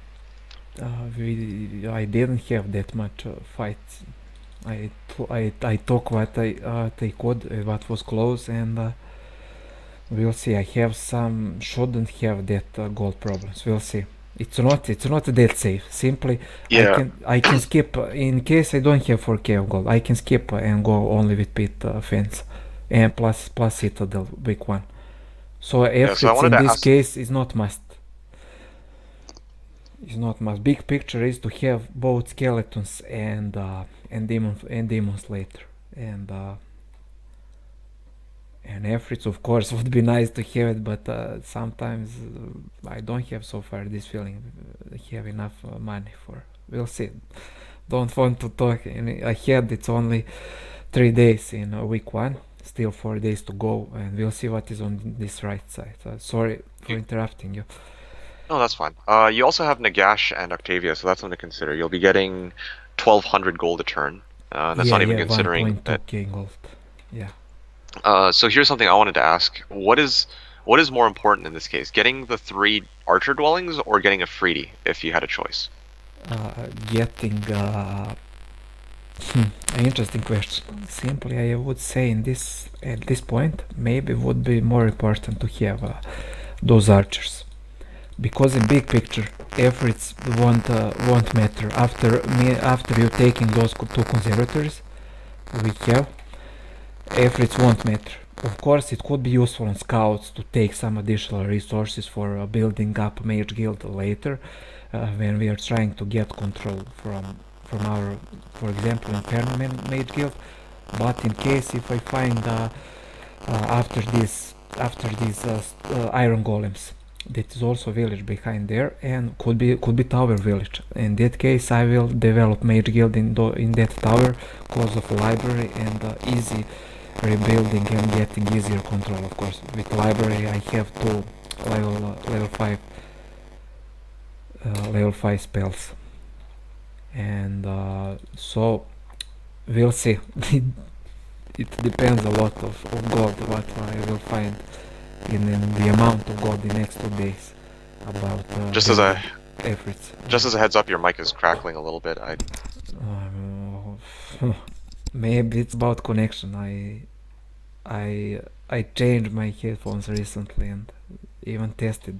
Speaker 1: I didn't have that much fights. I took what I could, what was close, and we'll see. I have some, shouldn't have that gold problems. We'll see. It's not that safe. Simply,
Speaker 2: Yeah.
Speaker 1: I can skip in case I don't have 4k of gold. I can skip and go only with pit fence, and plus citadel week one. So
Speaker 2: Yeah. So I
Speaker 1: efforts
Speaker 2: wanted
Speaker 1: in
Speaker 2: to
Speaker 1: this
Speaker 2: ask.
Speaker 1: case is not must. Is not must. Big picture is to have both skeletons and demons later, and uh, and efforts of course would be nice to have it, but sometimes I don't have so far this feeling have enough money for. We'll see. Don't want to talk ahead. It's only 3 days in week one. Still 4 days to go, and we'll see what is on this right side. Sorry for
Speaker 2: You,
Speaker 1: interrupting you.
Speaker 2: no, that's fine. You also have Nagash and Octavia, so that's something to consider. You'll be getting 1,200 gold a turn. And that's not even
Speaker 1: Yeah,
Speaker 2: considering that.
Speaker 1: 1.2k gold. Yeah.
Speaker 2: So here's something I wanted to ask: what is more important in this case, getting the three archer dwellings or getting a freebie if you had a choice?
Speaker 1: Getting an interesting question. Simply, I would say in this at this point, maybe would be more important to have those archers, because in big picture, efforts won't matter after you taking those two conservatories we have. Efforts won't matter. Of course, it could be useful on scouts to take some additional resources for building up Mage Guild later, when we are trying to get control from our, for example, Inferno Mage Guild. But in case if I find after these iron golems, that is also village behind there, and could be tower village. In that case, I will develop Mage Guild in that tower, close of a library, and easy rebuilding and getting easier control. Of course, with library I have two level 5 spells, and so we'll see. It depends a lot of gold what I will find in the amount of gold the next 2 days about
Speaker 2: Just as a
Speaker 1: building efforts.
Speaker 2: just as a heads up, your mic is crackling a little bit. I
Speaker 1: Maybe it's about connection. I changed my headphones recently and even tested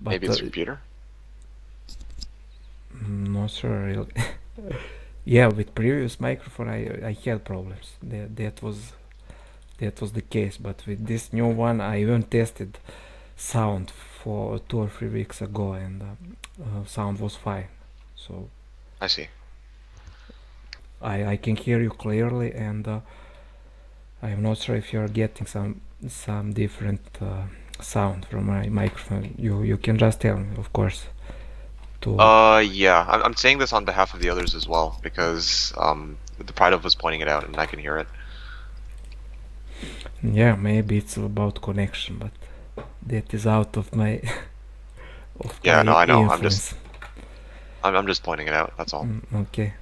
Speaker 1: but
Speaker 2: maybe it's your computer.
Speaker 1: not sure really. Yeah, with previous microphone I had problems. That was the case, but with this new one I even tested sound for 2 or 3 weeks ago, and sound was fine. So
Speaker 2: I see.
Speaker 1: I can hear you clearly, and I'm not sure if you're getting some different sound from my microphone. You can just tell me, of course. To
Speaker 2: Yeah, I'm saying this on behalf of the others as well because the Pride of was pointing it out and I can hear it.
Speaker 1: Yeah, maybe it's about connection, but that is out of my of
Speaker 2: Yeah, no,
Speaker 1: my
Speaker 2: I know.
Speaker 1: influence.
Speaker 2: I'm just pointing it out. That's all.
Speaker 1: Okay.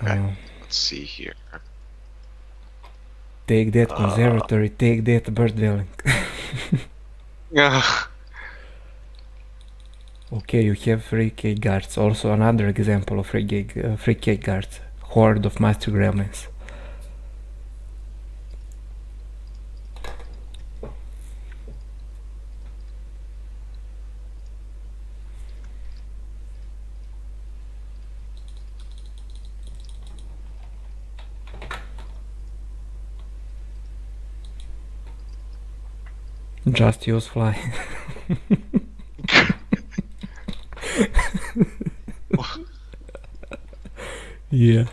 Speaker 2: Okay.
Speaker 1: Uh,
Speaker 2: Let's see here.
Speaker 1: Take that
Speaker 2: Uh,
Speaker 1: conservatory. Take that bird dwelling.
Speaker 2: yeah.
Speaker 1: Okay, you have 3k guards. Also another example of 3k guards. Horde of Master Gremlins. Just use fly. Yeah.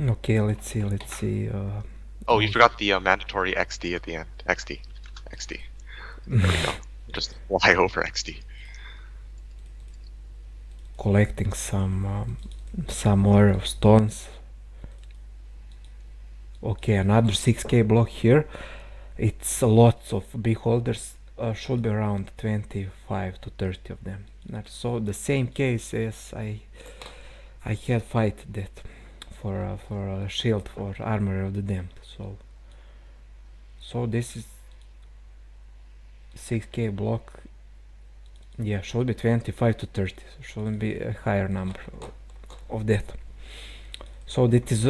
Speaker 1: Okay, let's see.
Speaker 2: Oh, you forgot the mandatory XD at the end. XD. XD. There we go. Just fly over XD.
Speaker 1: Collecting some more of stones. Okay, another 6k block here. It's lots of beholders. Should be around 25 to 30 of them. So the same case as I had fight that for a shield for armor of the damned. So this is 6k block. Yeah, should be 25 to 30. Shouldn't be a higher number of that. So that is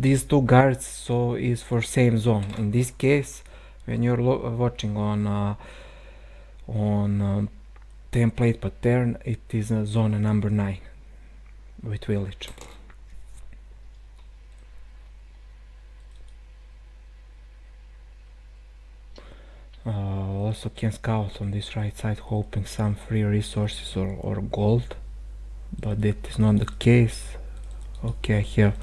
Speaker 1: these two guards. So is for same zone. In this case, when you're watching on template pattern, it is zone number 9 with village. Also can scout on this right side, hoping some free resources or gold, but that is not the case. Okay, I have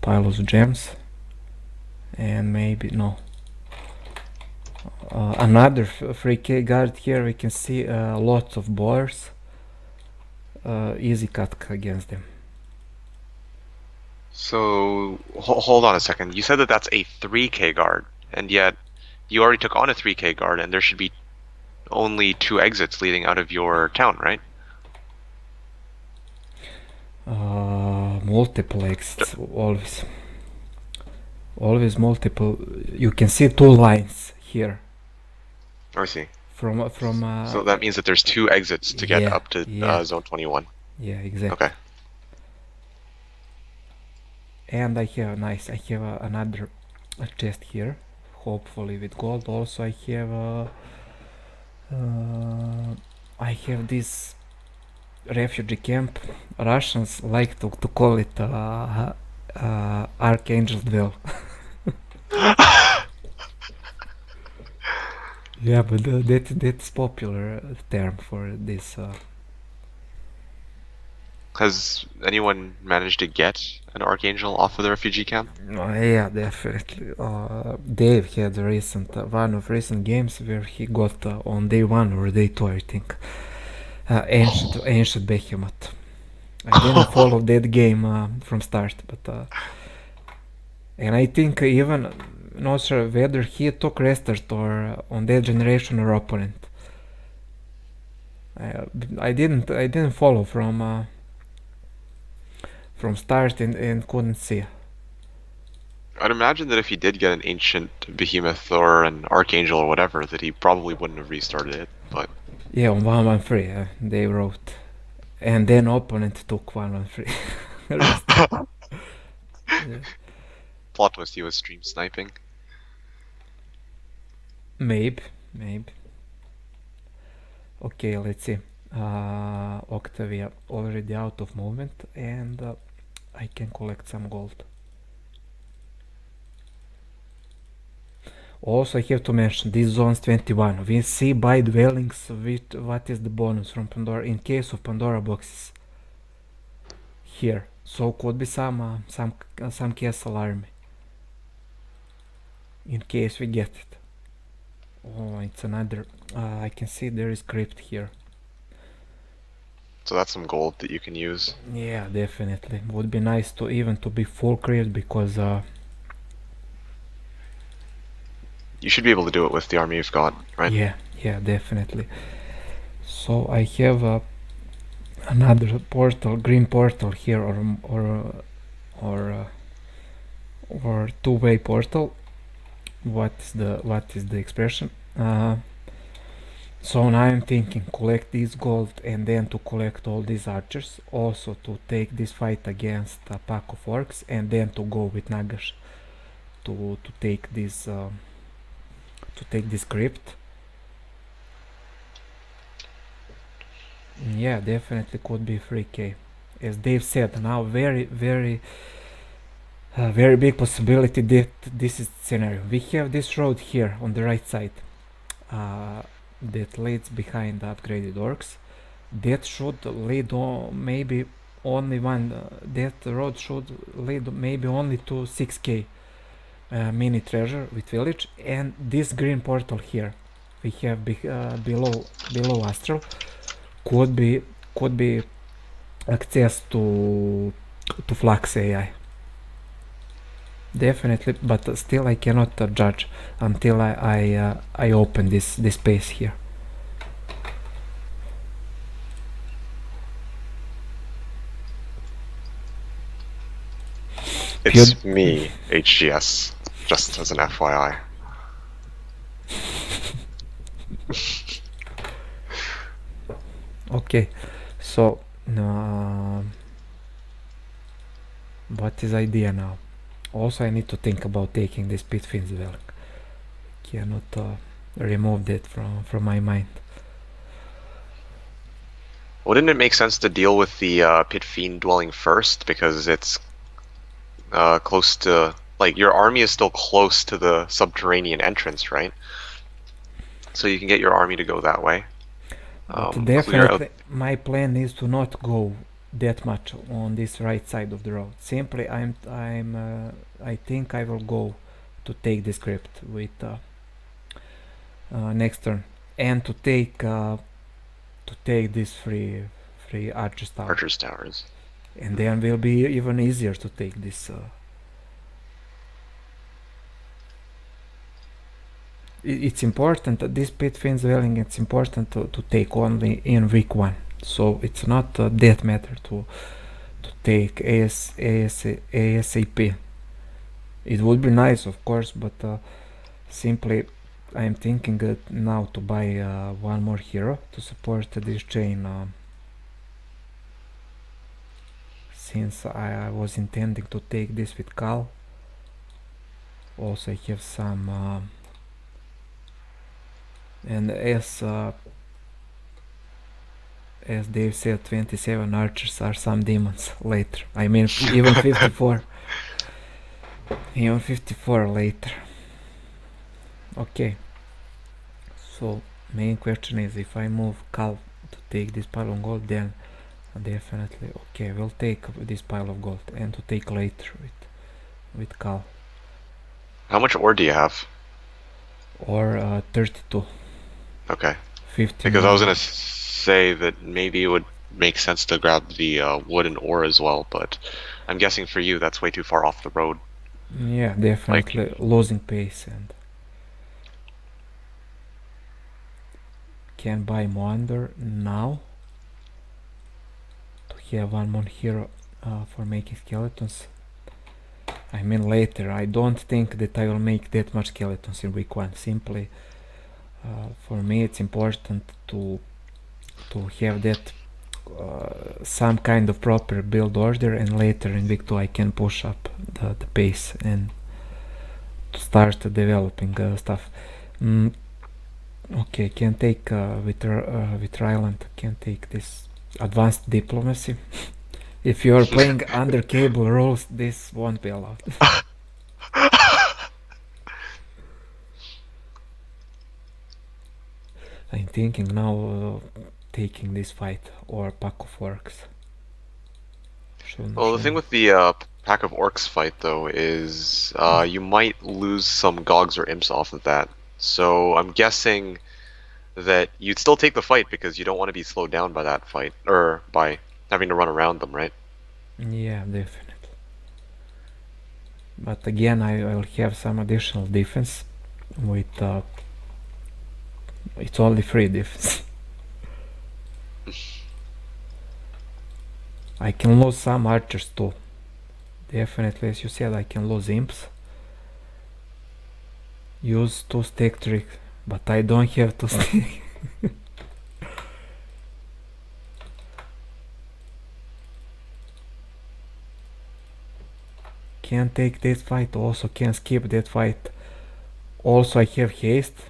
Speaker 1: piles of gems, and maybe no. Another 3k guard here. We can see lots of boars. Easy cut against them.
Speaker 2: So hold on a second. You said that that's a 3k guard, and yet you already took on a 3k guard, and there should be only 2 exits leading out of your town, right?
Speaker 1: Multiple exits, always multiple. You can see 2 lines here.
Speaker 2: I see.
Speaker 1: From
Speaker 2: so that means that there's 2 exits to get up to zone 21.
Speaker 1: Yeah, exactly.
Speaker 2: Okay.
Speaker 1: And I have another chest here, hopefully with gold. Also I have this refugee camp. Russians like to call it Archangel Dwell. Yeah, but that's popular term for this.
Speaker 2: Has anyone managed to get an Archangel off of the refugee camp?
Speaker 1: Yeah, definitely. Dave had one of recent games where he got on day 1 or day 2, I think, ancient behemoth. I didn't follow that game from start, but and I think even not sure whether he took restart or on that generation or opponent. I didn't follow from start and couldn't see.
Speaker 2: I'd imagine that if he did get an ancient behemoth or an archangel or whatever, that he probably wouldn't have restarted it. But
Speaker 1: yeah, on 113 they wrote, and then opponent took 113. Yeah.
Speaker 2: Plot twist: he was stream sniping.
Speaker 1: Maybe. Okay, let's see. Octavia already out of movement, and I can collect some gold. Also, I have to mention this zone's 21. We see by dwellings what is the bonus from Pandora in case of Pandora boxes here. So could be some castle army in case we get it. Oh, it's another. I can see there is crypt here.
Speaker 2: So that's some gold that you can use.
Speaker 1: Yeah, definitely. Would be nice to even to be full crypt because
Speaker 2: you should be able to do it with the army you've got, right?
Speaker 1: Yeah, definitely. So I have another portal, green portal here, or two-way portal. What is the expression? So now I'm thinking collect this gold and then to collect all these archers, also to take this fight against a pack of orcs, and then to go with Nagash to take this crypt. Yeah, definitely could be 3k. As Dave said, now very big possibility that this is the scenario. We have this road here on the right side that leads behind the upgraded orcs. That should lead on maybe only one. That road should lead maybe only to 6k mini treasure with village, and this green portal here we have below astral could be access to Flux AI. Definitely, but still I cannot judge until I open this space here.
Speaker 2: It's me, HGS, just as an FYI.
Speaker 1: Okay, so what is idea now? Also, I need to think about taking this pit fins well. Cannot remove that from my mind.
Speaker 2: Wouldn't it make sense to deal with the pit fiend dwelling first, because it's close to, like, your army is still close to the subterranean entrance, right? So you can get your army to go that way.
Speaker 1: But definitely, my plan is to not go that much on this right side of the road. Simply, I think I will go to take the script with next turn, and to take this free archers tower.
Speaker 2: Archers towers.
Speaker 1: And then will be even easier to take this. It's important that this pit fin dwelling. It's important to take only in week 1. So it's not that matter to take ASAP. It would be nice, of course, but simply I'm thinking now to buy one more hero to support this chain. Since I was intending to take this with Cal. Also I have some and as Dave said, 27 archers are some demons later. I mean, even 54. Even 54 later. Okay. So, main question is, if I move Cal to take this pile of gold, then definitely, okay, we'll take this pile of gold and to take later with Cal.
Speaker 2: How much ore do you have?
Speaker 1: Or 32.
Speaker 2: Okay.
Speaker 1: 50.
Speaker 2: Because I was gonna say that maybe it would make sense to grab the wood and ore as well, but I'm guessing for you that's way too far off the road.
Speaker 1: Yeah, definitely losing pace, and can buy Moander now to have one more hero for making skeletons. I mean later. I don't think that I will make that much skeletons in week 1. Simply for me it's important to have that some kind of proper build order, and later in week 2 I can push up the pace and to start developing stuff. Okay, can take with Ryland, can take this advanced diplomacy. If you are playing under cable rules, this won't be allowed. I'm thinking now taking this fight or pack of orcs.
Speaker 2: Well, the thing with the pack of orcs fight, though, is you might lose some gogs or imps off of that. So I'm guessing that you'd still take the fight because you don't want to be slowed down by that fight, or by having to run around them, right?
Speaker 1: Yeah, definitely. But again, I will have some additional defense with it's only 3 defense. I can lose some archers too. Definitely, as you said, I can lose imps. Use 2 stack trick, but I don't have 2 stack. Can take this fight, also can skip that fight. Also I have haste.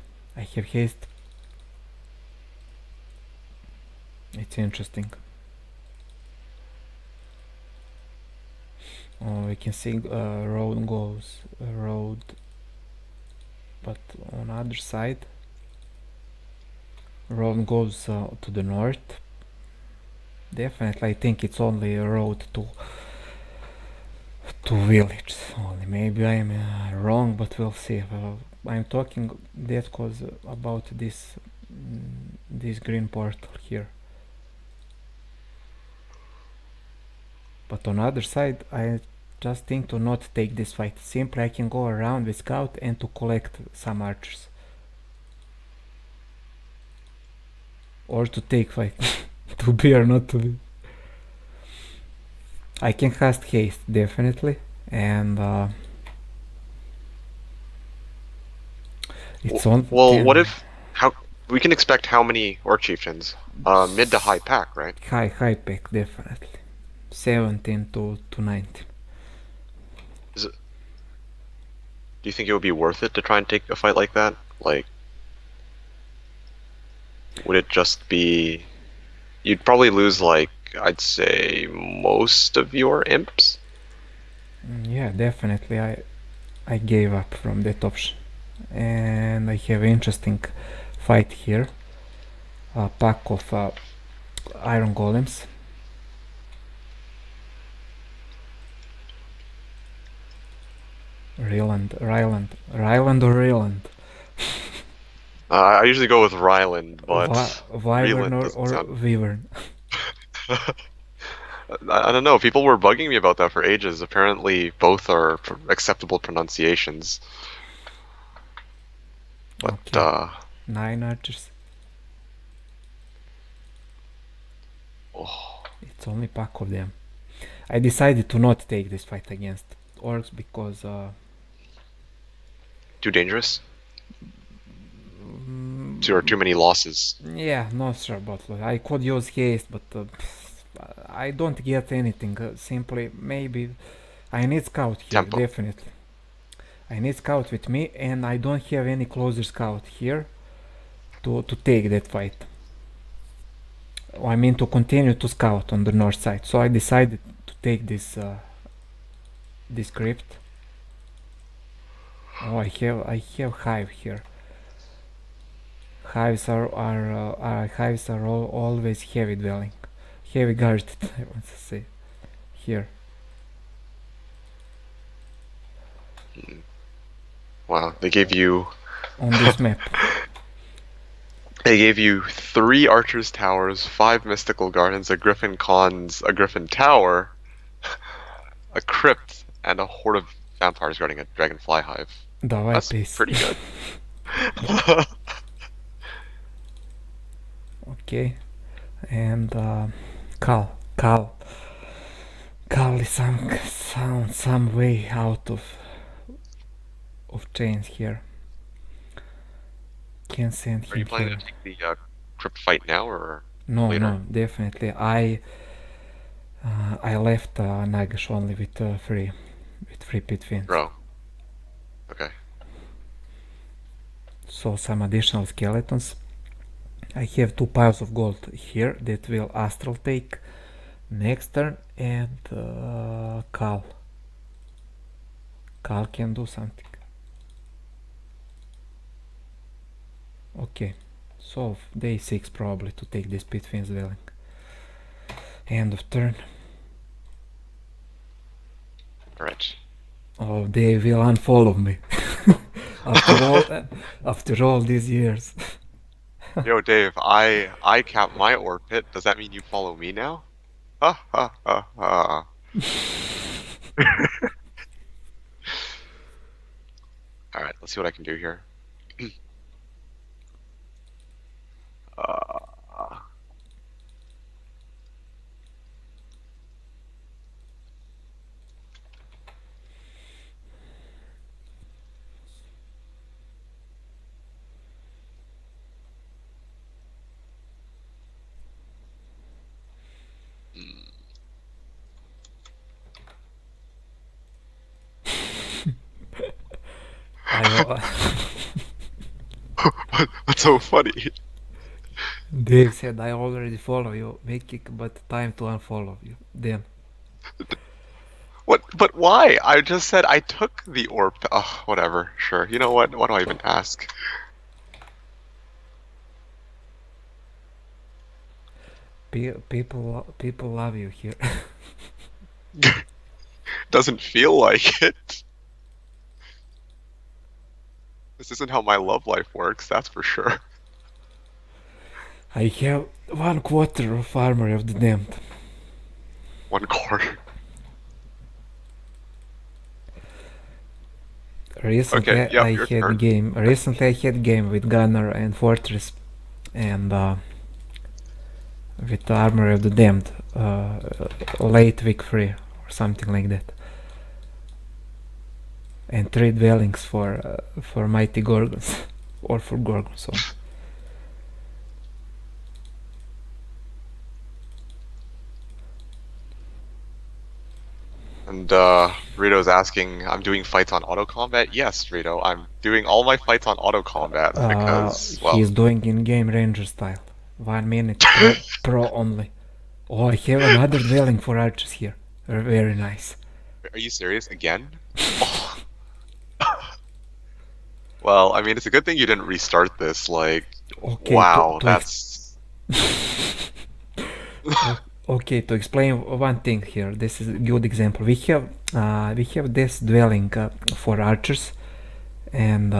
Speaker 1: It's interesting. Oh, we can see road goes road, but on other side road goes to the north. Definitely I think it's only a road to village only. Maybe I'm wrong, but we'll see. I'm talking that cause about this green portal here. But on other side, I just think to not take this fight. Simply I can go around with scout and to collect some archers. Or to take fight. To be or not to be. I can cast haste, definitely. And it's on
Speaker 2: Well,
Speaker 1: 10.
Speaker 2: what if how we can expect how many orc chieftains? Mid to high pack, right?
Speaker 1: High pack, definitely. 17 to 19.
Speaker 2: Is it, do you think it would be worth it to try and take a fight like that? Like, would it just be? You'd probably lose like I'd say most of your imps.
Speaker 1: Yeah, definitely. I gave up from that option. And I have interesting fight here. A pack of iron golems. Ryland or Ryland?
Speaker 2: I usually go with Ryland, but
Speaker 1: Wyvern
Speaker 2: Ryland
Speaker 1: or,
Speaker 2: doesn't
Speaker 1: or
Speaker 2: sound.
Speaker 1: Wyvern?
Speaker 2: I don't know. People were bugging me about that for ages. Apparently, both are acceptable pronunciations. But
Speaker 1: Okay. 9 archers.
Speaker 2: oh,
Speaker 1: It's only pack of them. I decided to not take this fight against orcs because
Speaker 2: too dangerous. There are too
Speaker 1: mm,
Speaker 2: many losses.
Speaker 1: yeah, not sure about that. I could use haste, but I don't get anything. Simply, maybe I need scout here,
Speaker 2: Tempo.
Speaker 1: definitely. I need scout with me, and I don't have any closer scout here to take that fight. I mean to continue to scout on the north side. So I decided to take this crypt. Oh, I have hive here. Hives are always heavy dwelling, heavy guarded. I want to say here.
Speaker 2: Wow, they gave you
Speaker 1: On this map.
Speaker 2: they gave you 3 archers towers, 5 mystical gardens, a griffin cons, a griffin tower, a crypt, and a horde of vampires guarding a dragonfly hive.
Speaker 1: Давай
Speaker 2: That's
Speaker 1: pace.
Speaker 2: pretty good.
Speaker 1: Okay, and Cal is some way out of chains here. Can send
Speaker 2: Are you
Speaker 1: him
Speaker 2: planning to
Speaker 1: here.
Speaker 2: take the crypt fight now or
Speaker 1: No,
Speaker 2: later?
Speaker 1: definitely. I left Nagash only with three pit fins.
Speaker 2: Bro. Okay.
Speaker 1: So some additional skeletons. I have 2 piles of gold here that will astral take next turn, and Cal can do something. Okay, so day 6 probably to take this pit fins dwelling. End of turn.
Speaker 2: Alright.
Speaker 1: Oh, they will unfollow me. After all these years.
Speaker 2: Yo, Dave, I cap my ore pit. Does that mean you follow me now? Ha ha ha ha. Alright, let's see what I can do here. uh, What's so funny?
Speaker 1: Dave said I already follow you, MeKick, but time to unfollow you. Then
Speaker 2: What? But why? I just said I took the orb. Oh, whatever. Sure. You know what? Why do I even ask?
Speaker 1: people love you here.
Speaker 2: Doesn't feel like it. This isn't how my love life works, that's for sure.
Speaker 1: I have 1/4 of Armory of the Damned.
Speaker 2: 1/4.
Speaker 1: Recently
Speaker 2: Okay, yep,
Speaker 1: I
Speaker 2: your
Speaker 1: had
Speaker 2: turn.
Speaker 1: game with Gunner and Fortress and with Armory of the Damned, late week 3 or something like that. And 3 dwellings for Mighty Gorgons or for Gorgons.
Speaker 2: And Rito's asking, I'm doing fights on auto combat? Yes, Rito, I'm doing all my fights on auto combat because, well,
Speaker 1: He's doing in-game ranger style. 1 minute pro only. Oh, I have another dwelling for archers here. Very nice.
Speaker 2: are you serious again? Oh. Well, I mean, it's a good thing you didn't restart this. Like,
Speaker 1: Okay,
Speaker 2: wow, that's.
Speaker 1: okay, to explain one thing here, this is a good example. We have this dwelling for archers, and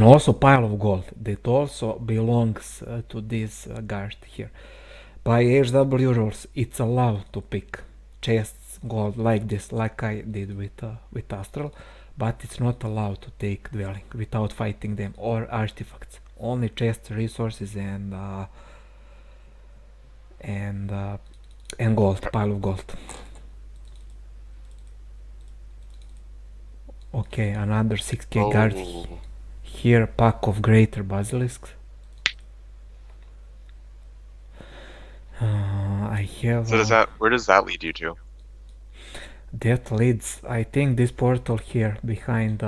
Speaker 1: also pile of gold that also belongs to this guard here. By HW rules, it's allowed to pick chests gold like this, like I did with Astral, but it's not allowed to take dwelling without fighting them or artifacts. Only chests, resources, and gold, pile of gold. Okay, another 6k guard here, pack of greater basilisks. I have.
Speaker 2: So where does that lead you to?
Speaker 1: That leads, I think, this portal here behind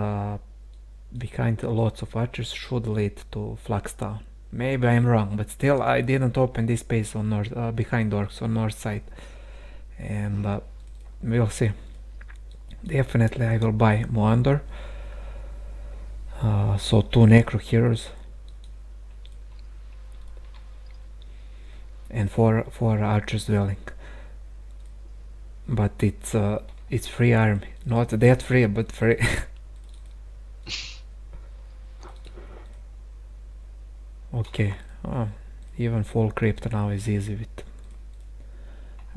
Speaker 1: lots of archers should lead to Flagstown. Maybe I'm wrong, but still I didn't open this space on behind orcs on north side, and we'll see. Definitely I will buy Moandor. So 2 necro heroes and 4 archers dwelling. But it's free army, not that free, but free. Okay, even full crypt now is easy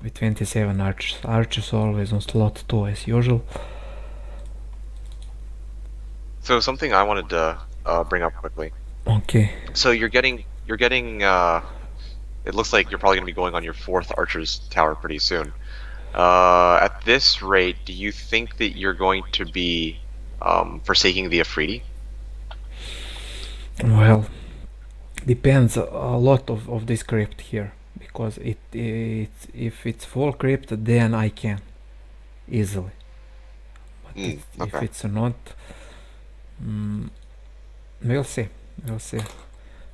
Speaker 1: with 27 archers. Archers always on slot 2 as usual.
Speaker 2: So something I wanted to bring up quickly.
Speaker 1: Okay.
Speaker 2: So you're getting. It looks like you're probably going to be going on your 4th archer's tower pretty soon. At this rate, do you think that you're going to be forsaking the Afridi?
Speaker 1: Well, depends a lot of this crypt here, because if it's full crypt, then I can easily. But
Speaker 2: Okay.
Speaker 1: if it's not, we'll see.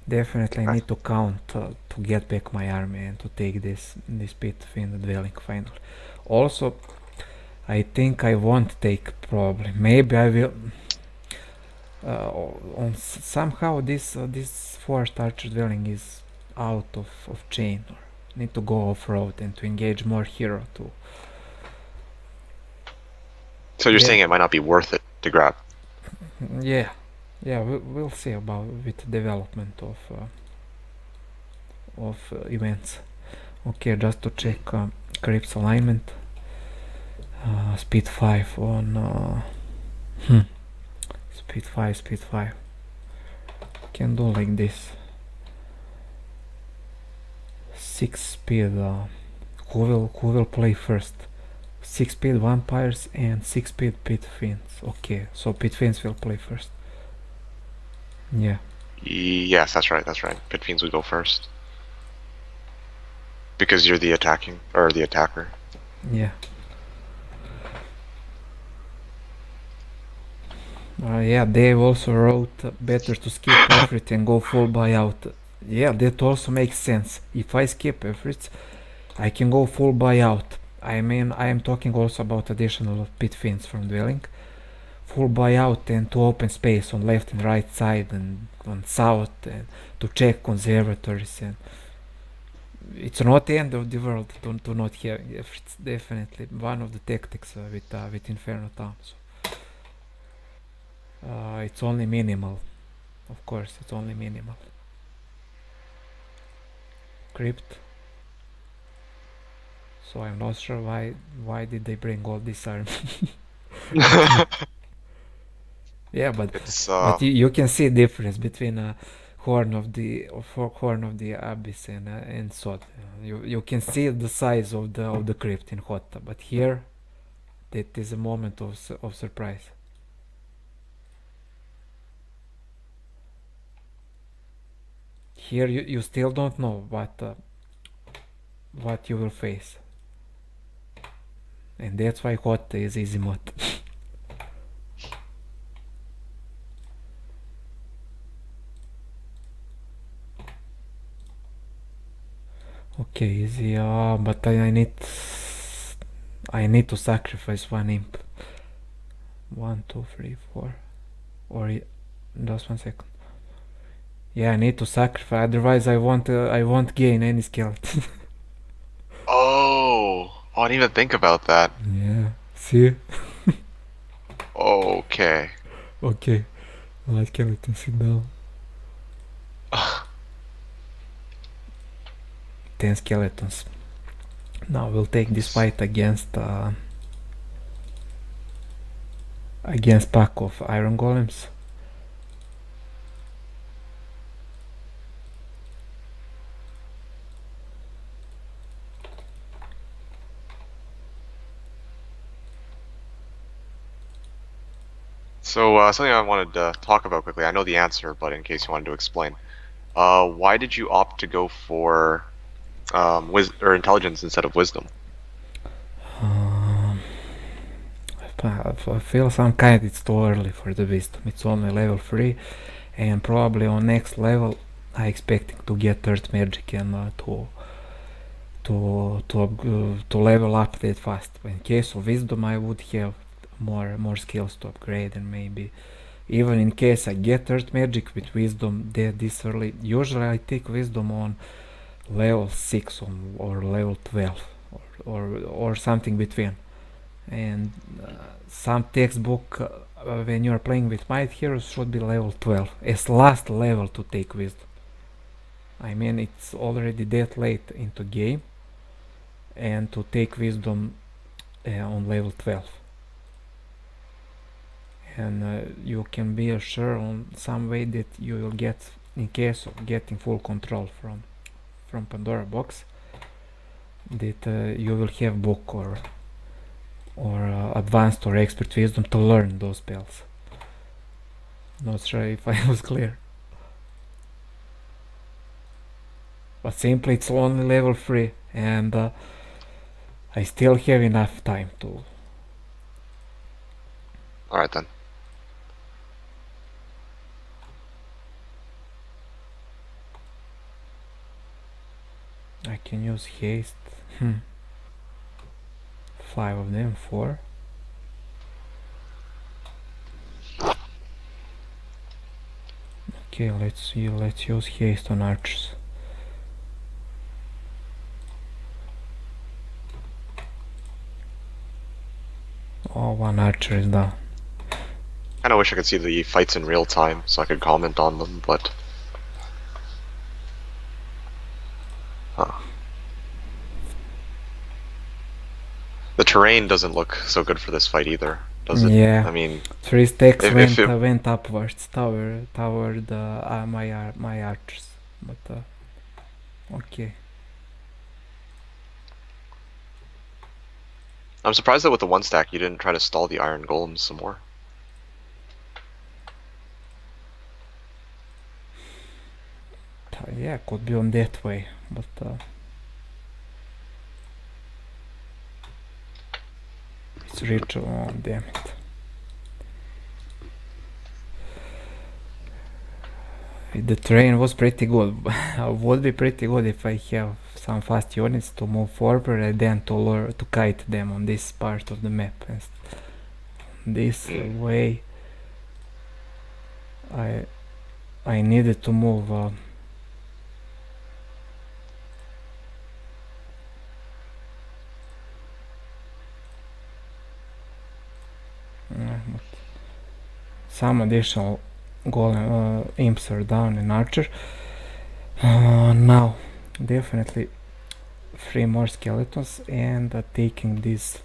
Speaker 1: Definitely, I need to count to get back my army and to take this pit in the dwelling finally. Also, I think I won't take probably. Maybe I will. Somehow this 4th archer dwelling is out of chain, or need to go off road and to engage more hero to.
Speaker 2: So you're saying it might not be worth it to grab?
Speaker 1: Yeah, we'll see about with development of events. Okay, just to check crypt's alignment. Speed 5 on speed 5. Can do like this. 6 speed. Who will play first? 6 speed vampires and 6 speed pit fiends. Okay, so pit fiends will play first. Yeah.
Speaker 2: Yes, that's right. Pit fiends would go first because you're the attacker.
Speaker 1: Yeah. Yeah, Dave also wrote better to skip effort and go full buyout. Yeah, that also makes sense. If I skip efforts, I can go full buyout. I mean, I am talking also about additional pit fiends from dwelling. Full buyout and to open space on left and right side and on south, and to check conservatories, and it's not the end of the world to not have efforts. Definitely one of the tactics with Inferno Town. So. It's only minimal. Of course, it's only minimal. Crypt. So I'm not sure why did they bring all this army. Yeah,
Speaker 2: It's
Speaker 1: but you can see difference between Horn of the Abyss and Sod. You can see the size of the crypt in Hotta, but here that is a moment of surprise. Here you still don't know what you will face, and that's why Hotta is easy mod. Okay, easy. But I need to sacrifice one imp. 1, 2, 3, 4, or just 1 second. Yeah, I need to sacrifice. Otherwise, I won't gain any skeleton.
Speaker 2: oh, I didn't even think about that.
Speaker 1: Yeah. See.
Speaker 2: Okay.
Speaker 1: Okay. Let skeleton sit down. 10 skeletons. Now we'll take this fight against pack of iron golems.
Speaker 2: So something I wanted to talk about quickly. I know the answer, but in case you wanted to explain, why did you opt to go for or intelligence instead of wisdom?
Speaker 1: Um, I feel some kind it's too early for the wisdom. It's only level 3, and probably on next level I expecting to get earth magic and to level up that fast. In case of wisdom, I would have more skills to upgrade, and maybe even in case I get earth magic with wisdom this early. Usually I take wisdom on level 6 or level 12 or something between. And some textbook when you are playing with might heroes should be level 12 as last level to take wisdom. I mean, it's already that late into game, and to take wisdom on level 12, and you can be assured on some way that you will get, in case of getting full control from Pandora box, that you will have book or advanced or expert wisdom to learn those spells. Not sure if I was clear, but simply it's only level 3, and I still have enough time to.
Speaker 2: All right then.
Speaker 1: I can use haste. 5 of them, 4. Okay, let's use haste on archers. Oh, one archer is down.
Speaker 2: Kind of wish I could see the fights in real time so I could comment on them, but the terrain doesn't look so good for this fight either, does it?
Speaker 1: Yeah,
Speaker 2: I mean,
Speaker 1: 3 stacks
Speaker 2: if it,
Speaker 1: went upwards toward my archers, but okay.
Speaker 2: I'm surprised that with the one stack you didn't try to stall the iron golems some more.
Speaker 1: Yeah, could be on that way, but it's rich. Oh, damn it. The terrain was pretty good. Would be pretty good if I have some fast units to move forward and then to kite them on this part of the map. And this way, I needed to move. some additional golem imps are down in archer. Now definitely 3 more skeletons, and taking this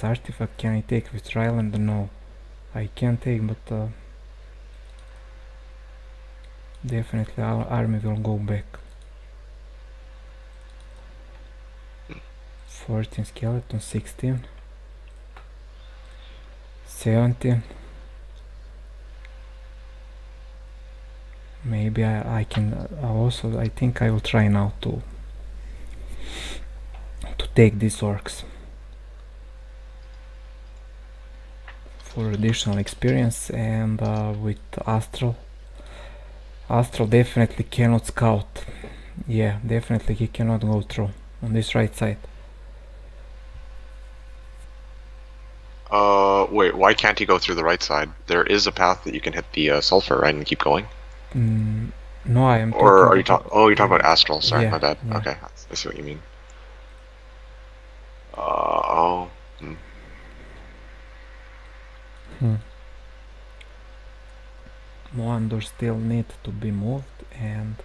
Speaker 1: artifact. Can I take with Ryland? No, I can take, but definitely our army will go back. 14 skeletons, 16, 17. Maybe I can also, I think I will try now to take these orcs for additional experience. And with Astral definitely cannot scout. Yeah, definitely he cannot go through on this right side.
Speaker 2: Wait, why can't he go through the right side? There is a path that you can hit the sulfur, right, and keep going?
Speaker 1: No, I am
Speaker 2: Or
Speaker 1: talking
Speaker 2: are you
Speaker 1: about...
Speaker 2: talking? Oh, you're talking about Astral. Sorry,
Speaker 1: Yeah,
Speaker 2: my bad.
Speaker 1: yeah.
Speaker 2: Okay, I see what you mean. Oh.
Speaker 1: Moandor still need to be moved, and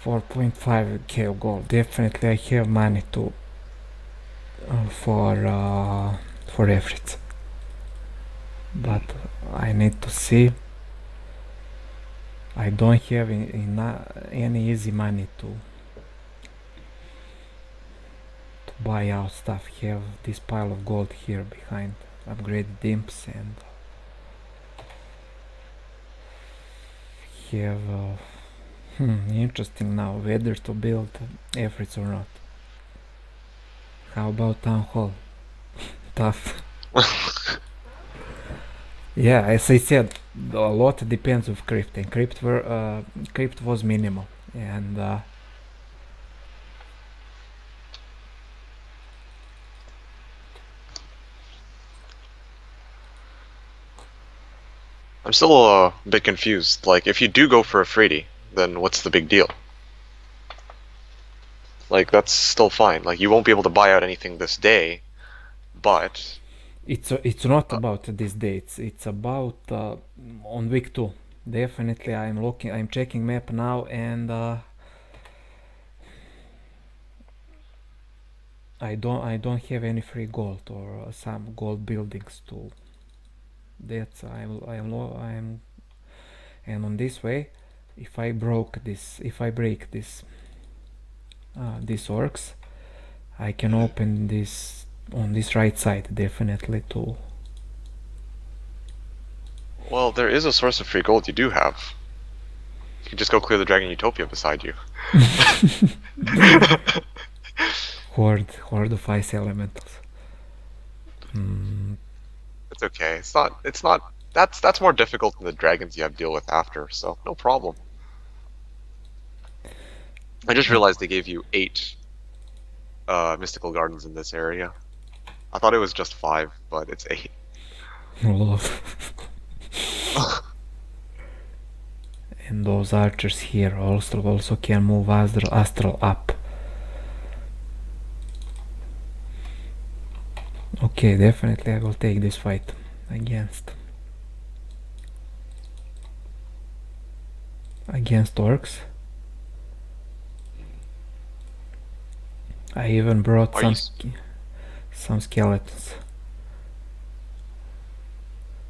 Speaker 1: 4.5k of gold. Definitely I have money to for efforts, but I need to see. I don't have any easy money to buy out stuff. Have this pile of gold here behind upgraded imps, and have interesting now whether to build efforts or not. How about town hall? Tough. Yeah, as I said, a lot depends of crypt, and crypt was minimal, and
Speaker 2: I'm still a bit confused. Like, if you do go for a Freddy, then what's the big deal? Like, that's still fine. Like, you won't be able to buy out anything this day, but
Speaker 1: it's not about these dates. It's about on week 2. Definitely, I'm checking map now, and I don't have any free gold or some gold buildings to. That's I'm and on this way, if I break this these orcs, I can open this on this right side definitely to.
Speaker 2: well, there is a source of free gold you do have. You can just go clear the Dragon Utopia beside you.
Speaker 1: horde of ice elementals.
Speaker 2: It's okay. It's not. It's not. That's more difficult than the dragons you have to deal with after. So no problem. I just realized they gave you 8 mystical gardens in this area. I thought it was just 5, but it's 8.
Speaker 1: And those archers here also can move astral up. Okay, definitely I will take this fight against orcs. I even brought some skeletons.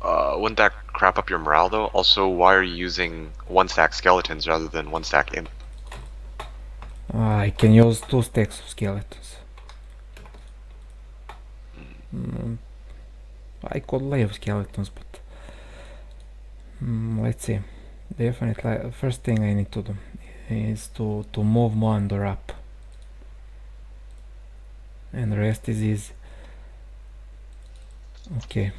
Speaker 2: Wouldn't that crap up your morale though? Also, why are you using 1-stack skeletons rather than 1-stack imp?
Speaker 1: I can use 2 stacks of skeletons. I could leave skeletons, but let's see. Definitely, first thing I need to do is to move Moandor up, and the rest is easy. Okay.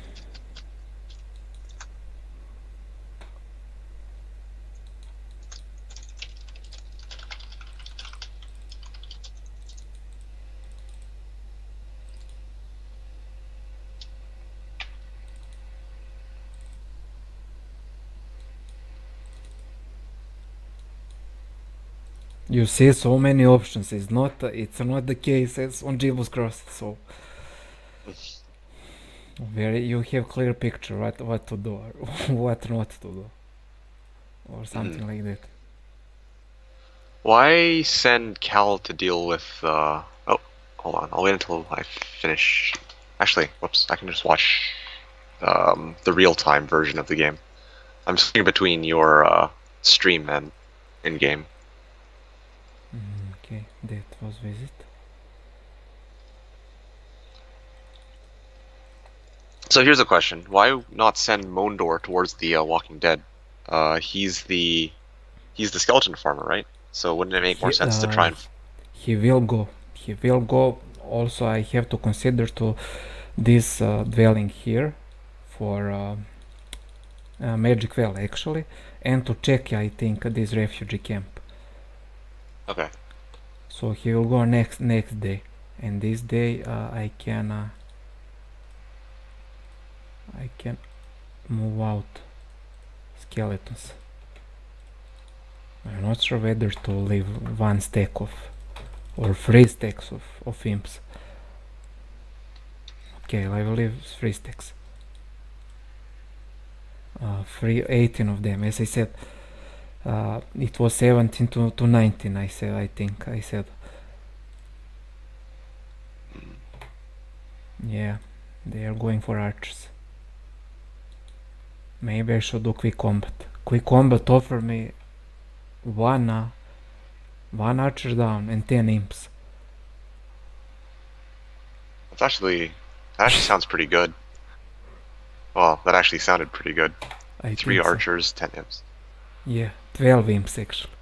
Speaker 1: You see so many options. It's not the case as on Jeebus Cross. So Where you have clear picture what to do or what not to do or
Speaker 2: Mhm.
Speaker 1: something like that.
Speaker 2: Why send Cal to deal with oh, hold on. I'll wait until I finish. Actually, whoops, I can just watch the real-time version of the game. I'm switching between your stream and in-game.
Speaker 1: Okay, that was visit.
Speaker 2: So here's a question: why not send Mondor towards the Walking Dead? He's the skeleton farmer, right? So wouldn't it make more
Speaker 1: He
Speaker 2: sense to try and
Speaker 1: he will go. He will go. Also, I have to consider to this dwelling here for Magic Well actually, and to check I think this refugee camp.
Speaker 2: okay.
Speaker 1: So he will go next day, and this day I can move out skeletons. I'm not sure whether to leave one stack of or 3 stacks of imps. Okay, I will leave 3 stacks. 18 of them. As I said, it was 17 to 19. I think I said. Yeah, they are going for archers. Maybe I should do quick combat. Quick combat offer me one archer down and 10 imps.
Speaker 2: That actually sounds pretty good. Well, that actually sounded pretty good.
Speaker 1: I
Speaker 2: 3
Speaker 1: think so.
Speaker 2: archers, 10 imps.
Speaker 1: Yeah, 12 imps actually.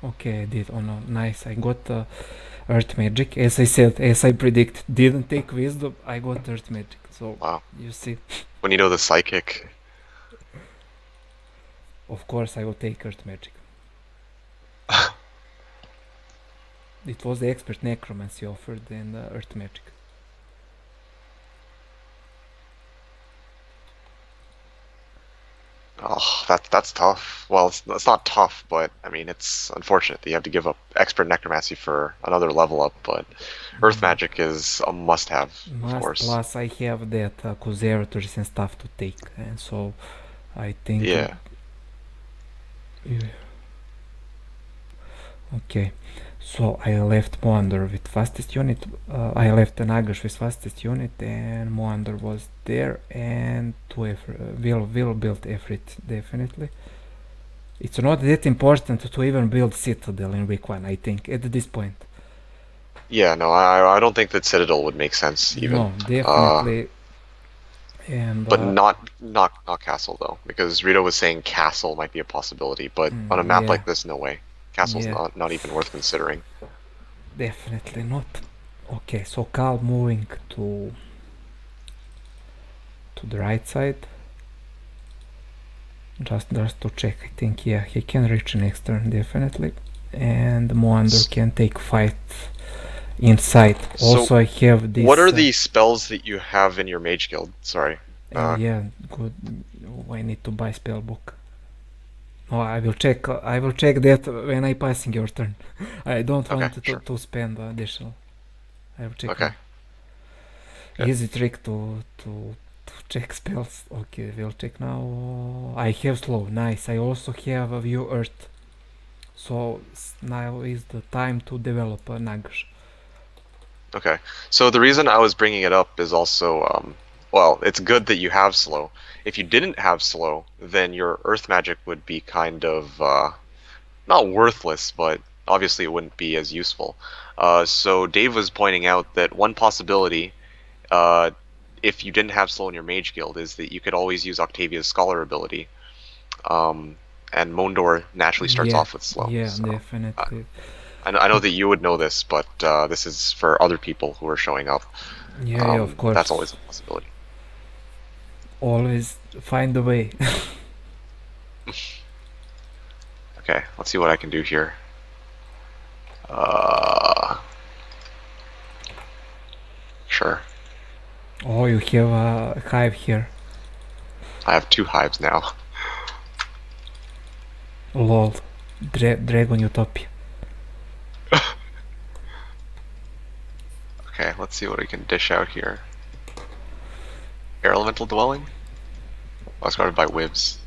Speaker 1: Okay, I did. Oh no, nice. I got Earth Magic. As I said, as I predicted, didn't take Wisdom. I got Earth Magic. So,
Speaker 2: Wow.
Speaker 1: you see,
Speaker 2: When you know the psychic.
Speaker 1: of course I will take Earth Magic. It was the Expert Necromancy offered and Earth Magic.
Speaker 2: Oh, that's tough. Well, it's not tough, but I mean, it's unfortunate that you have to give up expert necromancy for another level up. But earth
Speaker 1: Yeah.
Speaker 2: magic is a must-have, of
Speaker 1: Must,
Speaker 2: course.
Speaker 1: plus I have that conservatories and stuff to take, and so I think.
Speaker 2: Yeah.
Speaker 1: Yeah. Okay, so I left Moander with fastest unit. I left Nagash with fastest unit, and Moander was there, and will build Efrit definitely. It's not that important to even build Citadel in week 1, I think, at this point.
Speaker 2: Yeah, no, I don't think that Citadel would make sense even.
Speaker 1: No, definitely. And
Speaker 2: But not Castle though, because Rito was saying Castle might be a possibility, but on a map
Speaker 1: yeah,
Speaker 2: like this, no way. Castle's
Speaker 1: yeah,
Speaker 2: not even worth considering.
Speaker 1: definitely not. Okay, so Cal moving to the right side. Just to check, I think, yeah, he can reach next turn, definitely. And Moander can take fight inside.
Speaker 2: So,
Speaker 1: Also, I have this...
Speaker 2: what are the spells that you have in your mage guild? Sorry.
Speaker 1: yeah, good. I need to buy spellbook. Oh, I will check. I will check that when I passing your turn. I don't
Speaker 2: Okay,
Speaker 1: want
Speaker 2: sure.
Speaker 1: to spend additional. I will check
Speaker 2: Okay.
Speaker 1: now.
Speaker 2: Good.
Speaker 1: Easy trick to check spells. Okay, we'll check now. I have slow. Nice. I also have a view earth. So now is the time to develop a Nagash.
Speaker 2: Okay. So the reason I was bringing it up is also, well, it's good that you have slow. If you didn't have slow, then your earth magic would be kind of, not worthless, but obviously it wouldn't be as useful. So Dave was pointing out that one possibility, uh, if you didn't have slow in your mage guild, is that you could always use Octavia's scholar ability. Um, and Mondor naturally starts
Speaker 1: Yeah,
Speaker 2: off with slow.
Speaker 1: yeah,
Speaker 2: So
Speaker 1: definitely.
Speaker 2: I know that you would know this, but this is for other people who are showing up.
Speaker 1: Yeah, yeah, of
Speaker 2: That's always
Speaker 1: course.
Speaker 2: a possibility.
Speaker 1: Always find a way.
Speaker 2: Okay, let's see what I can do here. Uh, sure.
Speaker 1: Oh, you have a hive here.
Speaker 2: I have 2 hives now.
Speaker 1: Lol. Dragon Utopia.
Speaker 2: Okay, let's see what we can dish out here. Air elemental dwelling? Oh, it's guarded by whibs.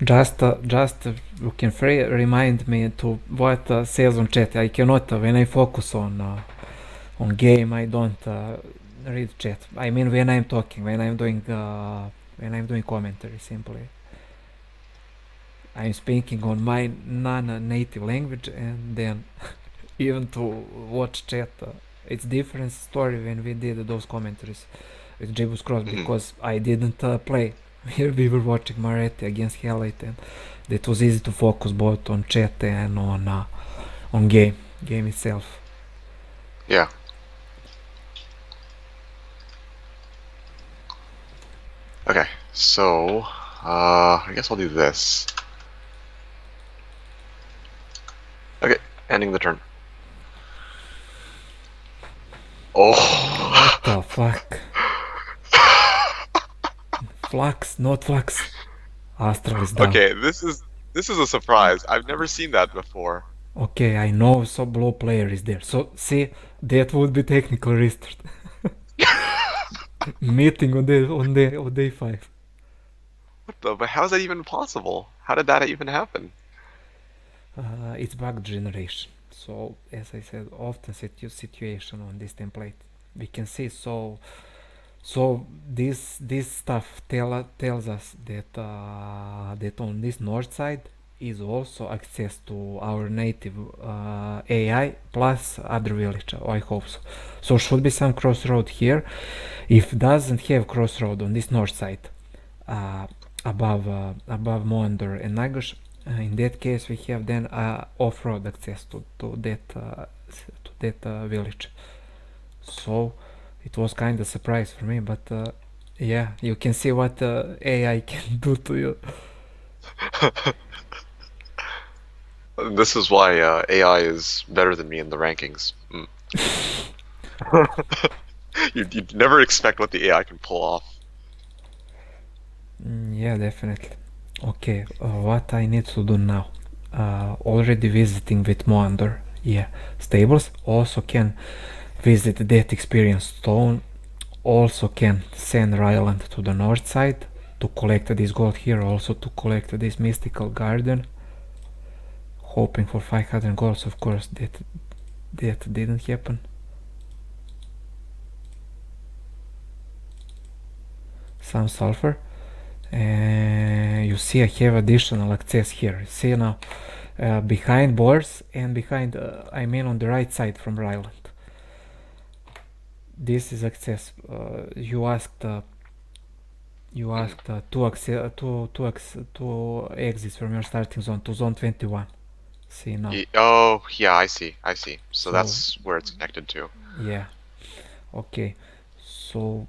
Speaker 1: Just you can remind me to what says on chat. I cannot when I focus on game. I don't read chat. I mean when I'm talking, when I'm doing commentary. Simply, I'm speaking on my non-native language, and then even to watch chat. It's different story when we did those commentaries with Jibus Cross
Speaker 2: Mhm.
Speaker 1: because I didn't play. Here we were watching Maretti against Helite, and it was easy to focus both on chat and on game itself.
Speaker 2: Yeah. Okay, so I guess I'll do this. Okay, ending the turn.
Speaker 1: What
Speaker 2: Oh.
Speaker 1: the fuck? Flux, not flux. Astral is down.
Speaker 2: Okay, this is a surprise. I've never seen that before.
Speaker 1: Okay, I know so blow player is there. So see, that would be technical restart. Meeting on day 5.
Speaker 2: What the? But how is that even possible? How did that even happen?
Speaker 1: It's bug generation. So as I said, often situation on this template. We can see so this stuff tells us that on this north side is also access to our native AI plus other village. I hope so. So should be some crossroad here. If doesn't have crossroad on this north side, uh, above Mondor and Nagosh, in that case we have then off-road access to that village. So it was kind of surprise for me, but yeah, you can see what AI can do to you.
Speaker 2: This is why AI is better than me in the rankings. You'd never expect what the AI can pull off.
Speaker 1: Yeah, definitely. Okay, what I need to do now? Already visiting with Moandor. Yeah, stables also can visit that experience stone. Also can send Ryland to the north side to collect this gold here. Also to collect this mystical garden. Hoping for 500 golds, of course. That didn't happen. Some sulfur. You see I have additional access here. See now, behind Boars and behind, I mean on the right side from Ryland. This is access. You asked two exits from your starting zone to zone 21. See now.
Speaker 2: Oh, yeah, I see. I see. So
Speaker 1: So
Speaker 2: that's where it's connected to.
Speaker 1: yeah, okay. So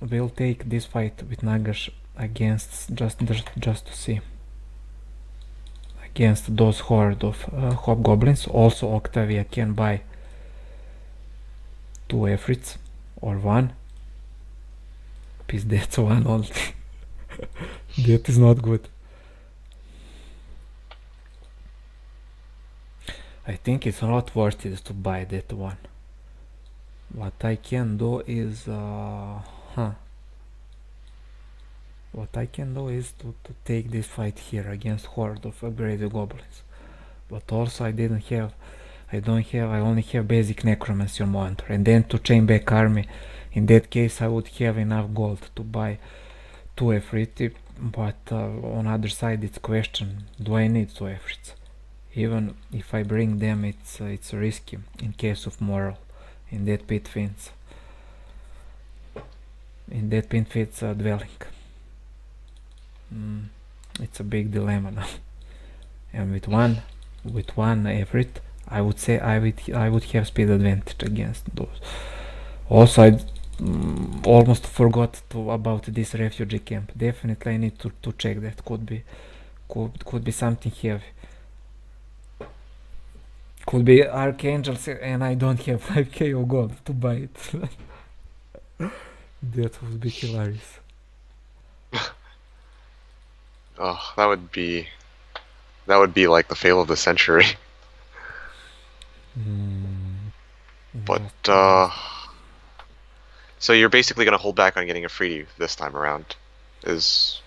Speaker 1: we'll take this fight with Nagash against just to see against those horde of hobgoblins. Also Octavia can buy 2 efforts or 1. Peace, that's 1 only. That is not good. I think it's not worth it to buy that 1. What I can do is what I can do is to take this fight here against horde of upgraded goblins. But also I only have basic necromancy on monitor, and then to chain back army. In that case I would have enough gold to buy 2 efriti, but on other side it's question, do I need 2 efrits? Even if I bring them, it's risky in case of moral. In that pit fits dwelling. It's a big dilemma now. And with one efrit, I would say I would have speed advantage against those. Also, I almost forgot about this refugee camp. Definitely, I need to check that. Could be something heavy. Could be archangels, and I don't have 5k of gold to buy it. That would be hilarious.
Speaker 2: Oh, that would be like the fail of the century. But
Speaker 1: Just
Speaker 2: so you're basically gonna hold back on getting a freebie this time around. Is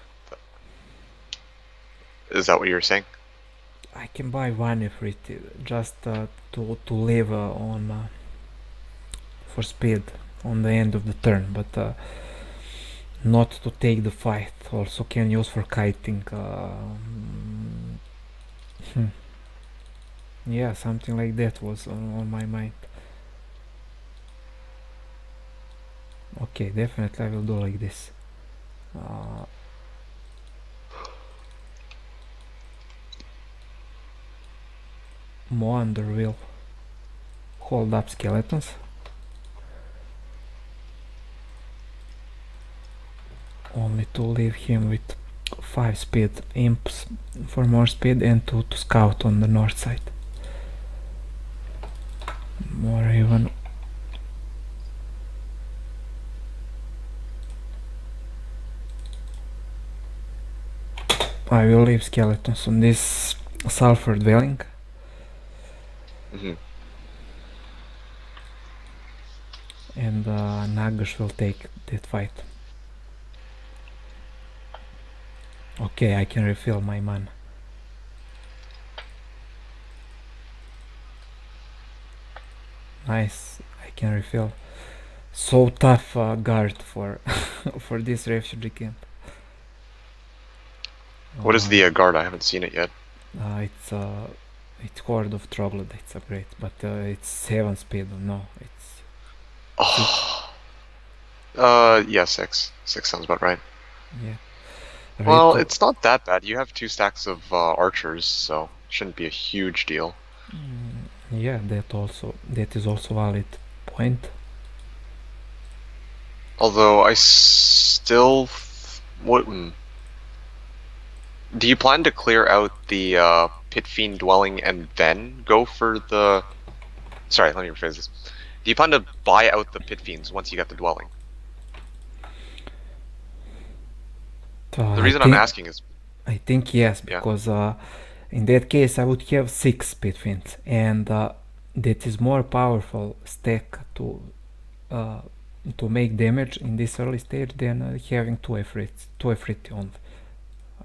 Speaker 2: is that what you were saying?
Speaker 1: I can buy one if it just to live on for speed on the end of the turn, but not to take the fight. Also can use for kiting. Yeah, something like that was on my mind. Okay, definitely I will do like this. Moander will hold up skeletons. Only to leave him with 5 speed imps for more speed and to scout on the north side. Or even I will leave skeletons on this sulfur dwelling. And Nagash will take that fight. Okay, I can refill my mana. Nice, I can refill. So tough guard for for this refugee camp.
Speaker 2: What is the guard? I haven't seen it yet.
Speaker 1: It's Horde of Troglodytes upgrade, but it's 7 speed. No, it's
Speaker 2: Oh. Yeah, 6. 6 sounds about right.
Speaker 1: yeah.
Speaker 2: Well, it's not that bad. You have 2 stacks of archers, so shouldn't be a huge deal.
Speaker 1: Yeah, that is also valid point.
Speaker 2: Although I still do you plan to clear out the Pit Fiend dwelling and then go for the? Sorry, let me rephrase this. Do you plan to buy out the Pit Fiends once you get the dwelling? The reason I'm asking is
Speaker 1: I think yes, because in that case I would have 6 Pit Fiends, and that is more powerful stack to make damage in this early stage than having 2 Efreet on.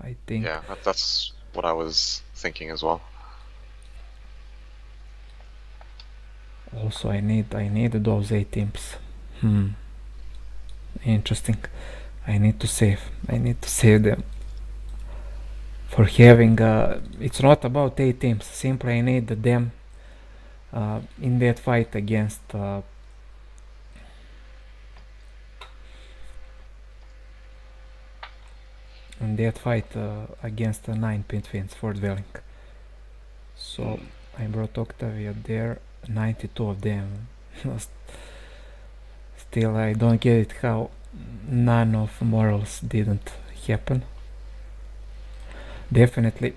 Speaker 1: I think.
Speaker 2: Yeah, that's what I was thinking as well.
Speaker 1: Also, I need those 8 imps. Interesting. I need to save them. For having, it's not about 8 imps. Simply I need them in that fight against. In that fight against the 9 Pit Fiends for dwelling. So I brought Octavia there, 92 of them. Still, I don't get it how none of morals didn't happen. Definitely,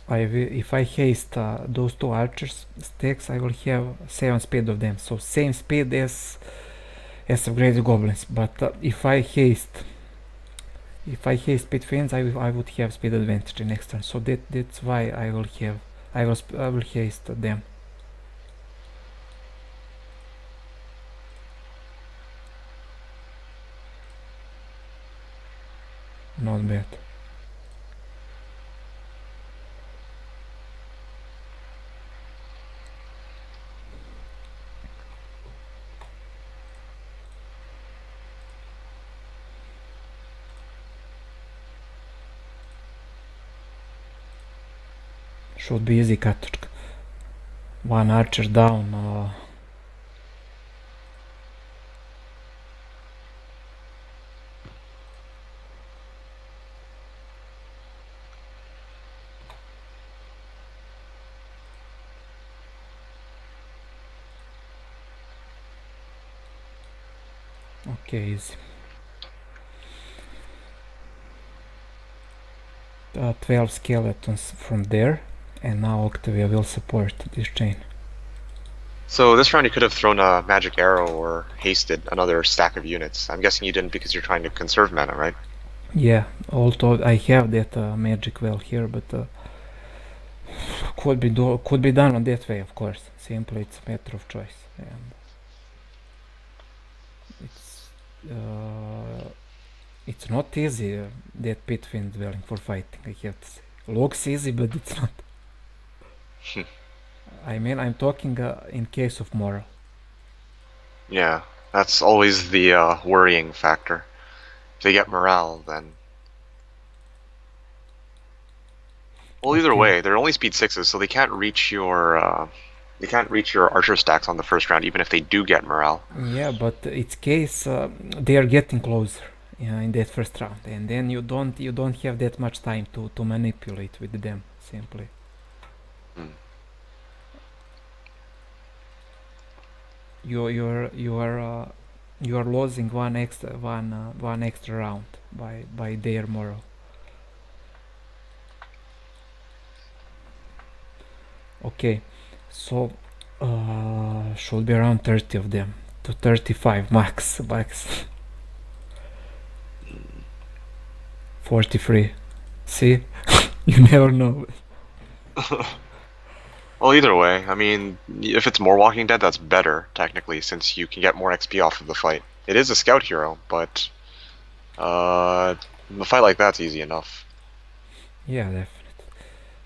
Speaker 1: if I haste those 2 archers stacks, I will have 7 speed of them. So same speed as upgraded goblins. But if I haste Pit Fiends, I would have speed advantage in next turn. So that's why I will haste them. Not bad. Should be easy cut. 1 archer down. Okay, easy. 12 skeletons from there, and now Octavia will support this chain.
Speaker 2: So this round you could have thrown a magic arrow or hasted another stack of units. I'm guessing you didn't because you're trying to conserve mana, right?
Speaker 1: Yeah, although I have that magic well here, but could be done on that way, of course. Simply it's a matter of choice. And it's not easy, that pit fin dwelling for fighting, I have to say. Looks easy, but it's not. I mean, I'm talking in case of moral.
Speaker 2: Yeah, that's always the worrying factor. If they get morale, then. Well, either
Speaker 1: Okay.
Speaker 2: way, they're only speed 6s, so they can't reach your archer stacks on the first round, even if they do get morale.
Speaker 1: Yeah, but it's case they are getting closer, yeah, in that first round, and then you don't have that much time to manipulate with them simply.
Speaker 2: Hmm.
Speaker 1: You are losing one extra round by their moral. Okay, so should be around 30 of them to 35 max 43. See, you never know.
Speaker 2: Well, either way, I mean, if it's more Walking Dead, that's better, technically, since you can get more XP off of the fight. It is a scout hero, but a fight like that's easy enough.
Speaker 1: Yeah, definitely.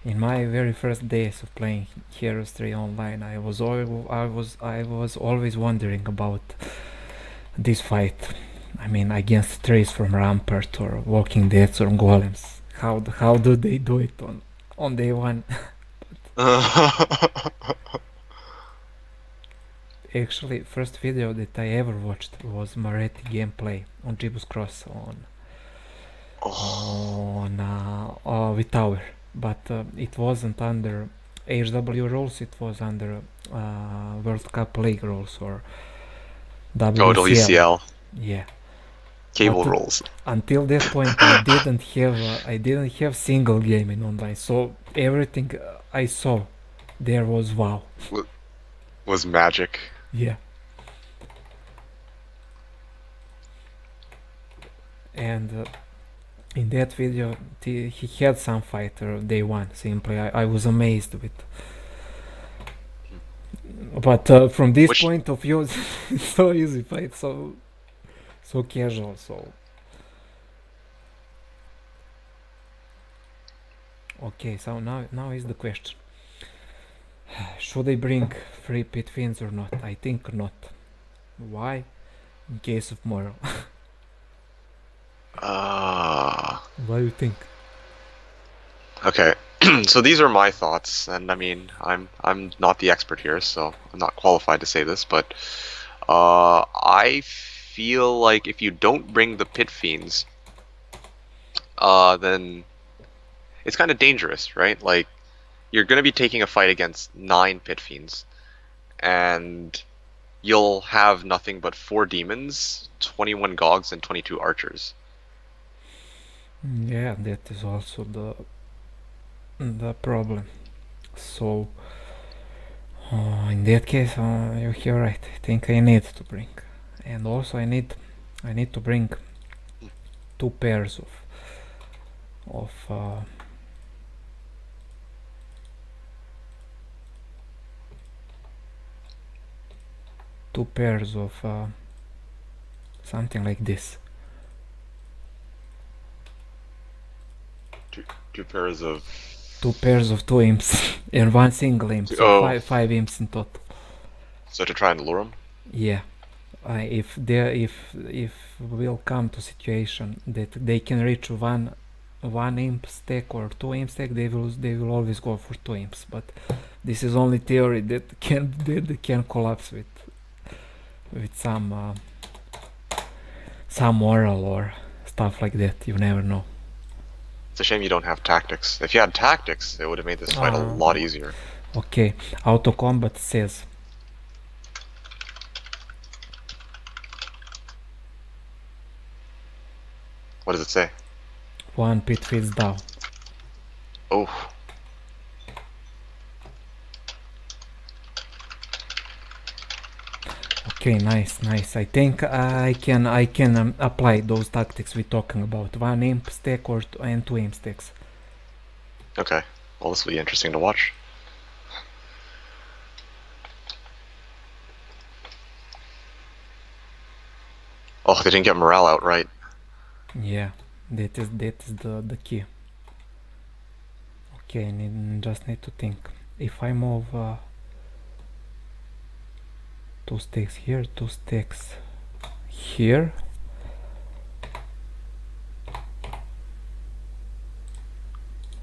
Speaker 1: In my very first days of playing Heroes 3 online, I was always wondering about this fight. I mean, against trees from Rampart or Walking Deads or Golems. How do they do it on day one? Actually, first video that I ever watched was Maretti gameplay on Jibus Cross
Speaker 2: Oh,
Speaker 1: with Tower, but it wasn't under HW rules. It was under World Cup League rules or
Speaker 2: oh,
Speaker 1: WCL.
Speaker 2: WCL.
Speaker 1: Yeah, but
Speaker 2: Cable rolls.
Speaker 1: until that point, I didn't have single game in online. So everything I saw there was wow.
Speaker 2: Was magic.
Speaker 1: Yeah, and in that video he had some fighter day one. Simply, I was amazed with. But from this
Speaker 2: Which,
Speaker 1: point of view, it's so easy fight, so casual. So okay, so now is the question: should I bring free pit fins or not? I think not. Why? In case of moral.
Speaker 2: uh,
Speaker 1: What do you think?
Speaker 2: okay. So these are my thoughts, and I mean, I'm not the expert here, so I'm not qualified to say this, but I feel like if you don't bring the pit fiends, then it's kind of dangerous, right? Like you're gonna be taking a fight against 9 pit fiends, and you'll have nothing but 4 demons, 21 gogs, and 22 archers.
Speaker 1: Yeah, that is also the problem. So in that case, you're right. I think I need to bring, and also I need to bring 2 pairs of 2 pairs of something like this.
Speaker 2: Two pairs of
Speaker 1: 2 pairs of 2 imps and one single imp, so
Speaker 2: oh,
Speaker 1: five imps in total.
Speaker 2: so to try and lure them.
Speaker 1: Yeah, if will come to situation that they can reach one imp stack or 2 imp stack, they will always go for 2 imps. But this is only theory that can collapse with some moral or stuff like that. You never know.
Speaker 2: It's a shame you don't have tactics. If you had tactics, it would have made this fight a
Speaker 1: Uh,
Speaker 2: lot easier.
Speaker 1: okay, auto combat says
Speaker 2: What does it say?
Speaker 1: one pit feeds down.
Speaker 2: Oh,
Speaker 1: Okay, nice. I think I can apply those tactics we're talking about. One imp stack and 2 imp stacks.
Speaker 2: okay. Well, this will be interesting to watch. Oh, they didn't get morale out right.
Speaker 1: Yeah, that is the key. Okay, just need to think. If I move 2 stacks here, 2 stacks here,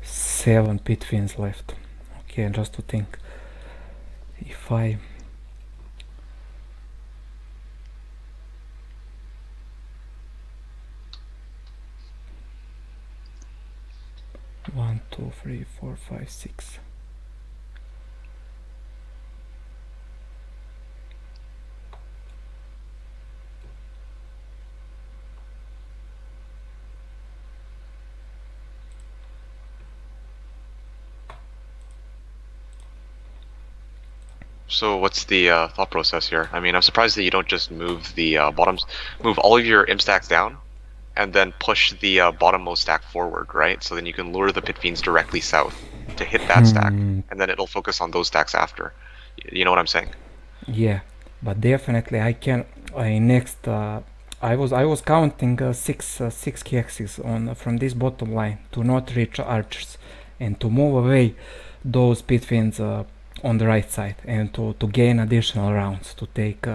Speaker 1: seven pit fins left. Okay, just to think. If I 1, 2, 3, 4, 5, 6.
Speaker 2: So what's the thought process here? I mean, I'm surprised that you don't just move the bottoms, move all of your imp stacks down, and then push the bottommost stack forward, right? So then you can lure the pit fiends directly south to hit that stack, and then it'll focus on those stacks after. You know what I'm saying?
Speaker 1: Yeah, but definitely I can. Next, I was counting six kexes on from this bottom line to not reach archers, and to move away those pit fins on the right side, and to gain additional rounds to take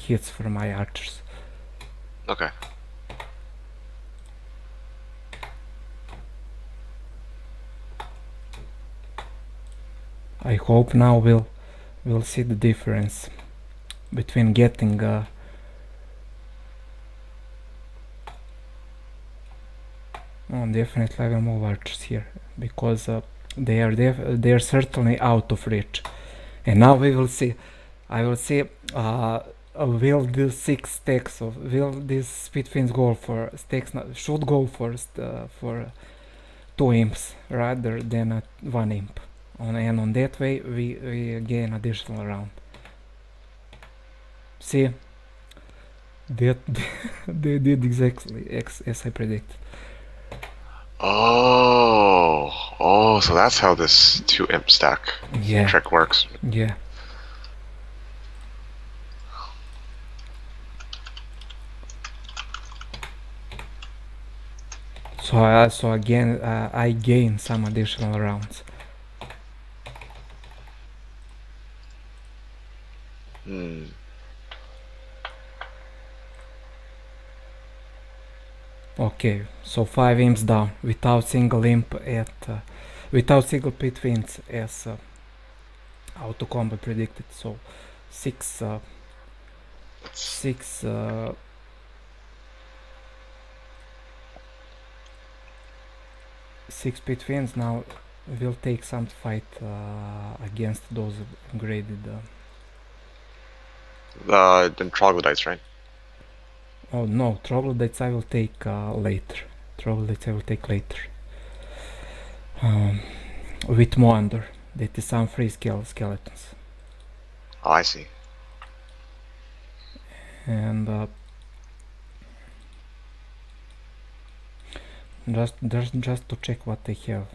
Speaker 1: hits for my archers.
Speaker 2: Okay.
Speaker 1: I hope now we'll see the difference between getting definitely I will move archers here because they are certainly out of reach, and now we will see. I will see. Will these 6 stacks of will these speed fins go for stacks? Should go for 2 imps rather than 1 imp. And on that way we gain additional round. See, that they did exactly as I predicted.
Speaker 2: Oh, so that's how this 2 imp stack trick works.
Speaker 1: Yeah. So again, I gain some additional rounds. Okay, so 5 imps down without single imp without single pit fins as auto combo predicted. So 6 pit fins now will take some fight against those graded.
Speaker 2: Then troglodytes, right?
Speaker 1: Oh no, troglodytes I will take later. Troglodytes I will take later. With Moander, that is some free skeletons.
Speaker 2: Oh, I see.
Speaker 1: And just to check what I have.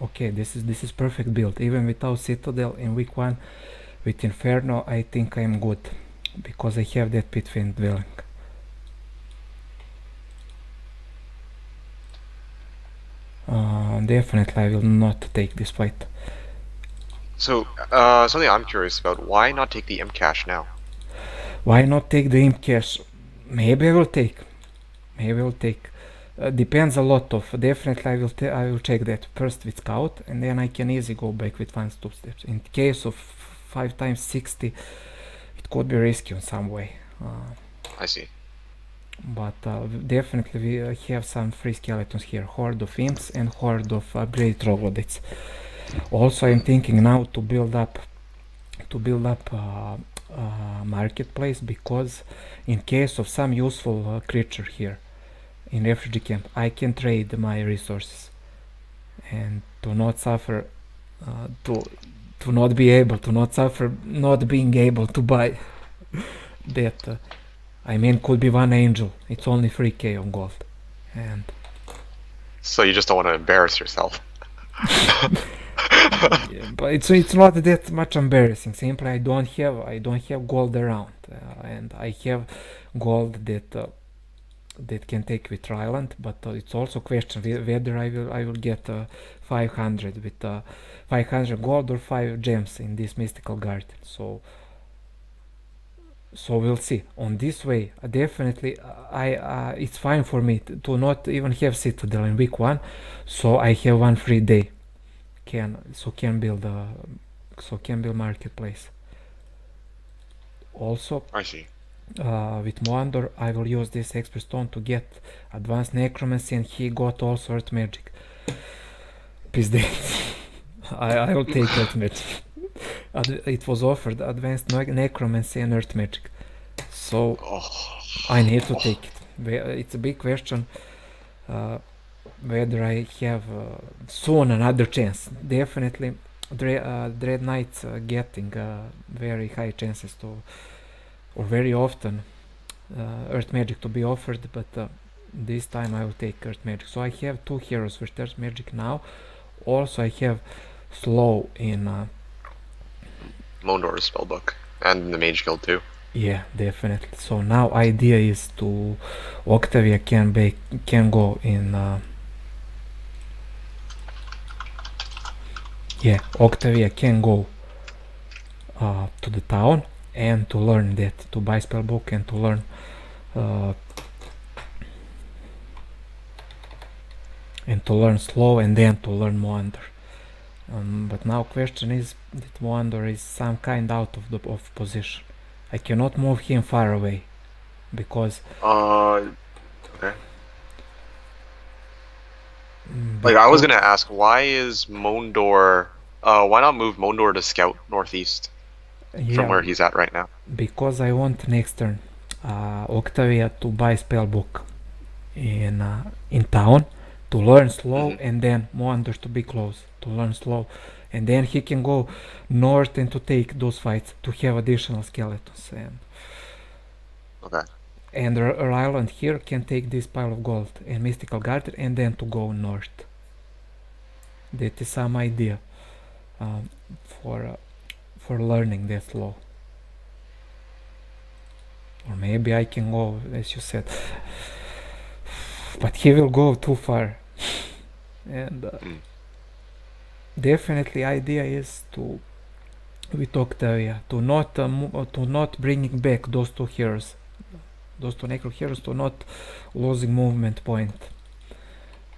Speaker 1: Okay, this is perfect build. Even without Citadel in week 1, with Inferno, I think I'm good because I have that pit fin dwelling. Definitely, I will not take this fight.
Speaker 2: So, something I'm curious about: why not take the imp cache now?
Speaker 1: Why not take the imp cache? Maybe I will take. Depends a lot of. Definitely, I will check that first with scout, and then I can easily go back with 1-2 steps. In case of 5 times 60, it could be risky in some way.
Speaker 2: I see.
Speaker 1: But definitely we have some free skeletons here, horde of imps and horde of upgraded troglodytes. Also, I'm thinking now to build up marketplace, because in case of some useful creature here in refugee camp, I can trade my resources, and to not suffer to not be able to not suffer not being able to buy that. I mean, could be one angel. It's only 3k of gold, and
Speaker 2: so you just don't want to embarrass yourself.
Speaker 1: Yeah, but it's not that much embarrassing. Simply I don't have gold around, and I have gold that can take with Trilent, but it's also question whether I will get 500 with 500 gold or 5 gems in this mystical garden. So we'll see. On this way, definitely, I it's fine for me to not even have Citadel in week 1, so I have one free day. Can build marketplace. Also,
Speaker 2: I see.
Speaker 1: with Moandor, I will use this Expert Stone to get advanced necromancy, and he got also earth magic. Pizde. I will take earth magic. It was offered advanced necromancy and earth magic, so
Speaker 2: Oh.
Speaker 1: I need to take it. It's a big question whether I have soon another chance. Definitely, Dread Knights getting very high chances to, or very often, Earth Magic to be offered, but this time I will take Earth Magic. So I have 2 heroes with Earth Magic now. Also, I have Slow in.
Speaker 2: Mondor's spellbook. And the Mage Guild too.
Speaker 1: Yeah, definitely. So now idea is to Octavia can go in. Yeah, Octavia can go to the town and to learn that, to buy spellbook and to learn Slow, and then to learn Moander. But now question is that Moander is some kind out of position. I cannot move him far away because
Speaker 2: Okay. Like, I was gonna ask, why is Mondor... why not move Mondor to scout northeast from where he's at right now?
Speaker 1: because I want next turn Octavia to buy spellbook in town to learn Slow, and then Moander to be close to learn Slow, and then he can go north and to take those fights to have additional skeletons,
Speaker 2: Okay.
Speaker 1: and our island here can take this pile of gold and mystical garden and then to go north. That is some idea for learning that Slow. Or maybe I can go, as you said, but he will go too far. And definitely idea is to, with Octavia, to not bringing back those 2 heroes, those 2 necro heroes, to not losing movement point,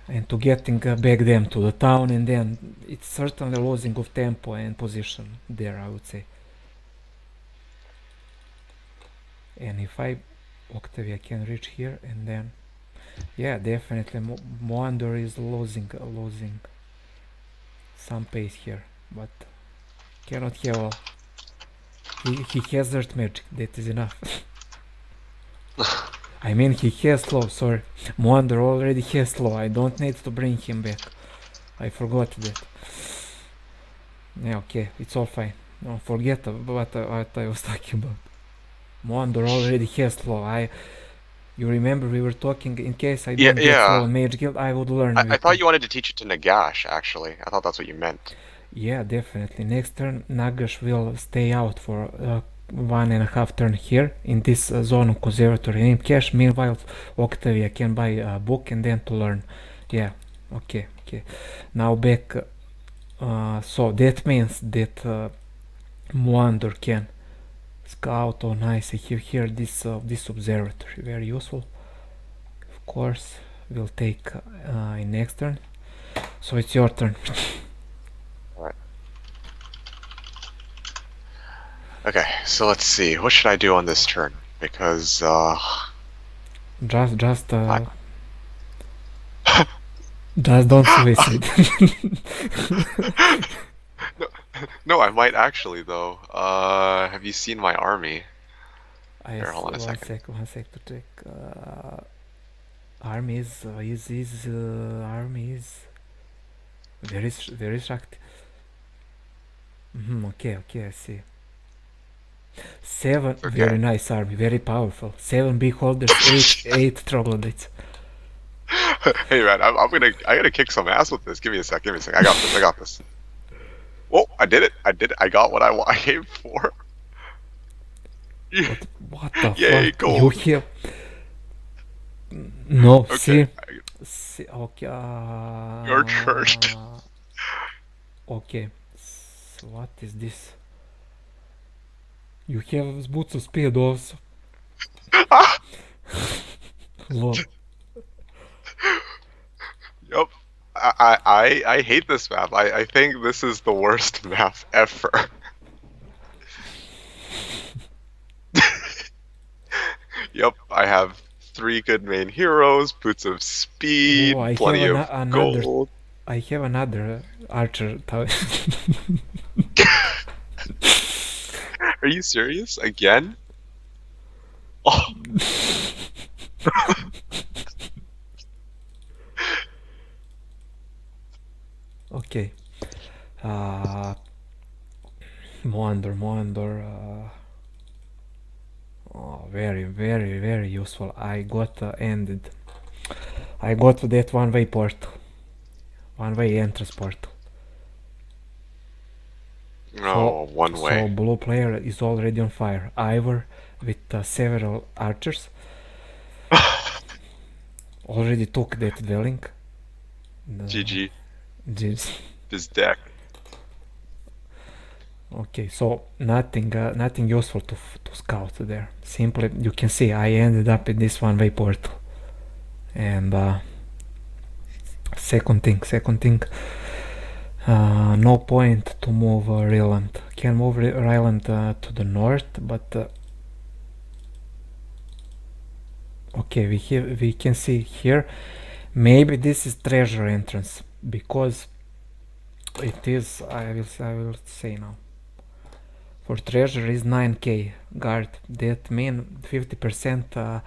Speaker 1: and to getting back them to the town, and then it's certainly losing of tempo and position there, I would say. And if Octavia can reach here, and then yeah, definitely Moander is losing some pace here, but cannot have all. He has Earth Magic, that is enough. I mean, he has Slow, sorry. Moander already has Slow, I don't need to bring him back. I forgot that. Yeah, okay, it's all fine. No, forget what I was talking about. Moander already has Slow. You remember we were talking, in case I don't get Slow in Mage Guild, I would learn
Speaker 2: I
Speaker 1: with
Speaker 2: thought you wanted to teach it to Nagash, actually. I thought that's what you meant.
Speaker 1: Yeah, definitely. Next turn, Nagash will stay out for 1.5 turn here in this zone of conservatory in cash. Meanwhile, Octavia can buy a book and then to learn. Yeah, okay. Now back. So that means that Moander can scout. Oh, nice. I have here this observatory, very useful. Of course, we'll take in next turn. So it's your turn.
Speaker 2: Alright. Okay, so let's see. What should I do on this turn? Because,
Speaker 1: Just don't suicide.
Speaker 2: No, I might actually, though. Have you seen my army? Here, hold on a second.
Speaker 1: One sec to check. Army is very shocked. Okay, I see. 7 very nice army, very powerful. 7 beholders, 8 troglodytes.
Speaker 2: Hey man, I gotta kick some ass with this. Give me a sec. I got this. Oh, I did it. I did it. I got what I came for.
Speaker 1: What the
Speaker 2: Yay,
Speaker 1: fuck? You
Speaker 2: gold.
Speaker 1: have no.
Speaker 2: Okay,
Speaker 1: See. Okay.
Speaker 2: your turn.
Speaker 1: Okay. What is this? You have boots of speed also. Lol.
Speaker 2: Yep. I hate this map. I think this is the worst map ever. Yep, I have three good main heroes, boots of
Speaker 1: Oh,
Speaker 2: speed,
Speaker 1: I have
Speaker 2: plenty of
Speaker 1: another.
Speaker 2: gold.
Speaker 1: I have another archer tower.
Speaker 2: Are you serious? Again? Oh,
Speaker 1: Okay. Uh, Moandor. Oh, very, very, very useful. I got ended. I got that one-way portal, one-way entrance portal. So,
Speaker 2: no, one
Speaker 1: so
Speaker 2: way.
Speaker 1: blue player is already on fire. Ivor with several archers already took that dwelling.
Speaker 2: GG.
Speaker 1: Jeez.
Speaker 2: This deck.
Speaker 1: Okay, so nothing useful to scout there. Simply, you can see I ended up in this one-way portal. And second thing, no point to move Ryland. Can move Ryland to the north, but okay, we can see here. Maybe this is treasure entrance because it is. I will say now. For treasure is 9k guard. That mean 50%.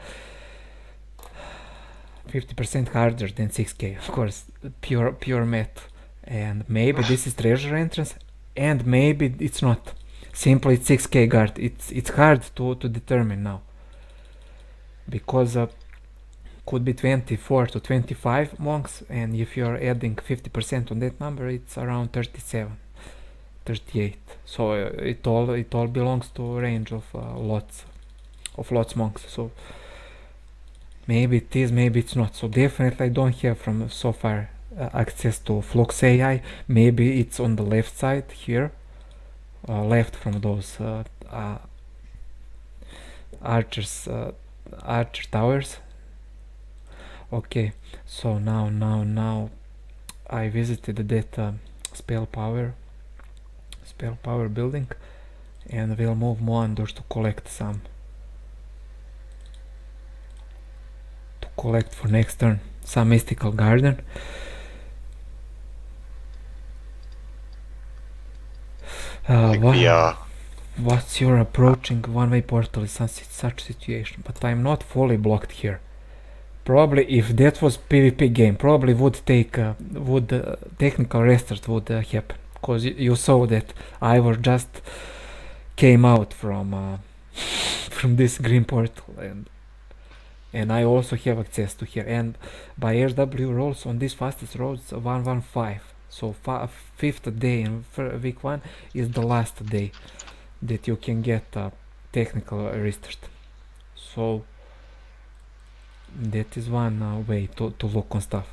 Speaker 1: 50% harder than 6k, of course, pure math. And maybe this is treasure entrance, and maybe it's not. Simply it's 6k guard. It's hard to determine now because could be 24 to 25 monks, and if you're adding 50% on that number, it's around 37, 38. So it all belongs to range of lots monks. So maybe it is, maybe it's not. So definitely I don't have from so far access to Flux AI. Maybe it's on the left side here, left from those archers, archer towers. Okay, so now I visited that spell power building, and we'll move Moandor to collect for next turn some mystical garden.
Speaker 2: I think the
Speaker 1: What's your approaching one-way portal in such situation? But I'm not fully blocked here. Probably if that was PvP game, probably would technical restart would happen, because you saw that Ivor just came out from from this green portal, and I also have access to here. And by HW rolls on these fastest roads 115. So fifth day in week 1 is the last day that you can get a technical restart. So that is one way to look on stuff.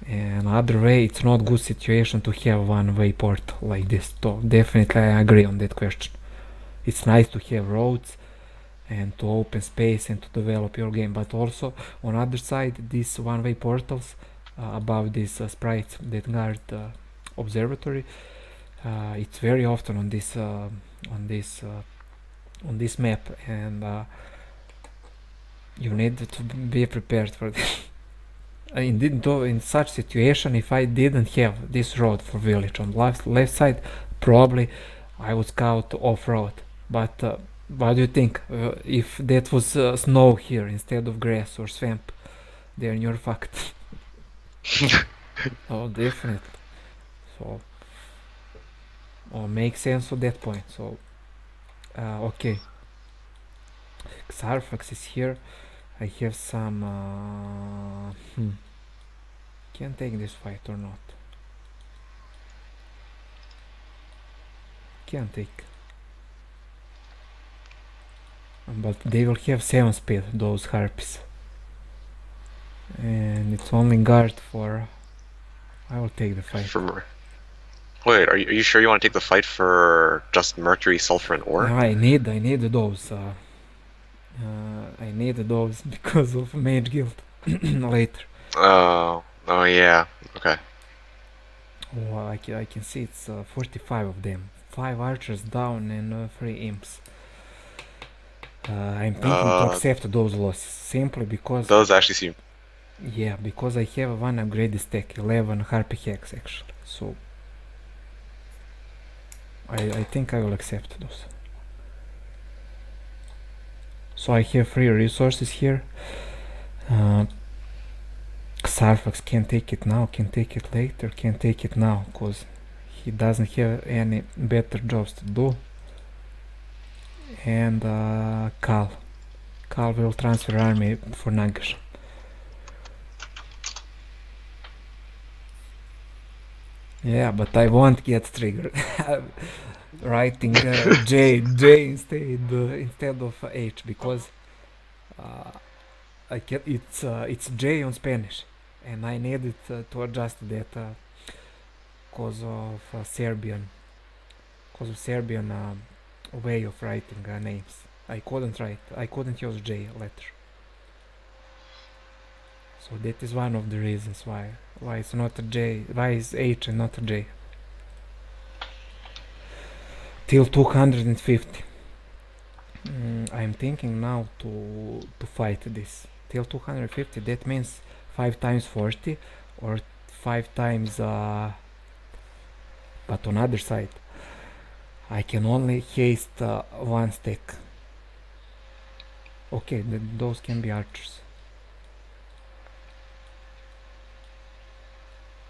Speaker 1: Another way, it's not good situation to have one way port like this. So definitely I agree on that question. It's nice to have roads and to open space and to develop your game, but also on other side, these one way portals above these sprites that guard observatory, it's very often on this map, and you need to be prepared for this. In such situation, if I didn't have this road for village on left side, probably I would scout off road. But what do you think? If that was snow here instead of grass or swamp, then you're fucked. Oh, definitely. So, makes sense at that point. So, okay. Xarfax is here. I have some. Can take this fight or not? can take. But they will have 7 speed, those harpies. And it's only guard for... I will take the fight.
Speaker 2: Wait, are you sure you want to take the fight for just mercury, sulfur, and ore?
Speaker 1: I need those. I need those because of mage guild later.
Speaker 2: Oh yeah, okay.
Speaker 1: Oh, I can see it's 45 of them. 5 archers down and 3 imps. I'm thinking to accept those losses simply because...
Speaker 2: Those actually seem...
Speaker 1: Yeah, because I have one upgraded stack, 11 harpy hacks actually. So I think I will accept those. So I have 3 resources here. Sarfax can take it now, can take it later, can take it now, cause he doesn't have any better jobs to do. And Kal will transfer army for Nagash. Yeah, but I won't get triggered. Writing J instead of H because it's J on Spanish, and I needed to adjust that cause of Serbian way of writing names. I couldn't use J letter. So that is one of the reasons why it's not a J, why is H and not a J. Till 250. I'm thinking now to fight this. Till 250, that means 5 times 40 or 5 times... but on other side, I can only haste 1 stack. Okay, those can be archers.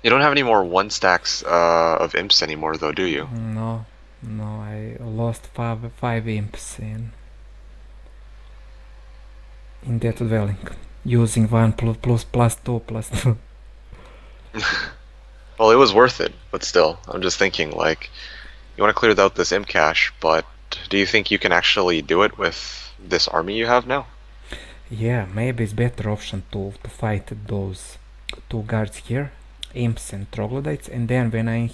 Speaker 2: You don't have any more 1 stacks of imps anymore, though, do you?
Speaker 1: No, I lost 5 imps in that dwelling, using 1 plus 2 plus 2.
Speaker 2: Well, it was worth it, but still, I'm just thinking, like, you want to clear out this imp cache, but do you think you can actually do it with this army you have now?
Speaker 1: Yeah, maybe it's better option to fight those 2 guards here, imps and troglodytes, and then when I'm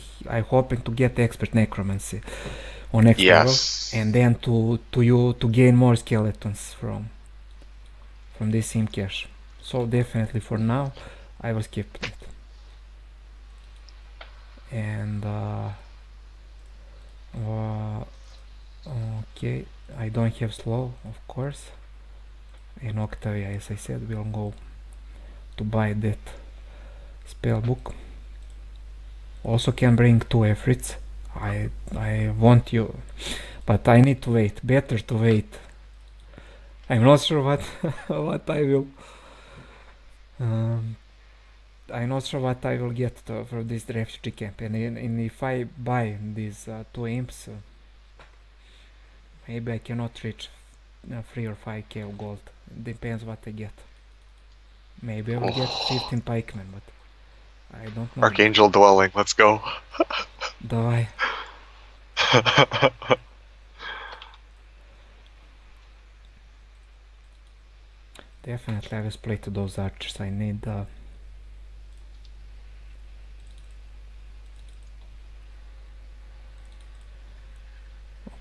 Speaker 1: hoping to get expert necromancy on next level, and then to gain more skeletons from this imp cache. So definitely for now I will skip it. And okay, I don't have slow, of course, and Octavia, as I said, will go to buy that spell book. Also can bring 2 efforts. I want you, but I need to wait. Better to wait. I'm not sure what I will. I'm not sure what I will get for this refugee camp, and if I buy these 2 imps, maybe I cannot reach 3 or 5k of gold. Depends what I get. Maybe I will get 15 pikemen, but I don't know.
Speaker 2: Archangel dwelling, let's go.
Speaker 1: Давай. Definitely I will split those archers. I need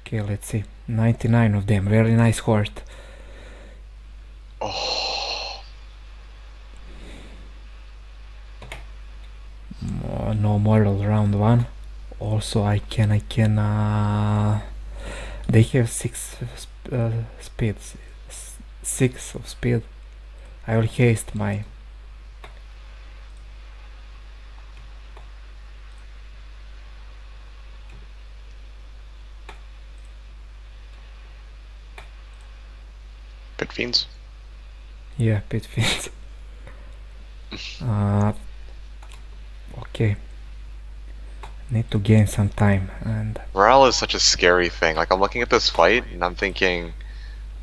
Speaker 1: okay, let's see. 99 of them. Very nice horde.
Speaker 2: Oh.
Speaker 1: No moral round 1. Also I can they have 6 speeds. 6 of speed. I will haste my
Speaker 2: Pit fiends?
Speaker 1: Yeah, pit fiends. Okay. Need to gain some time, and
Speaker 2: Morale is such a scary thing. Like, I'm looking at this fight and I'm thinking,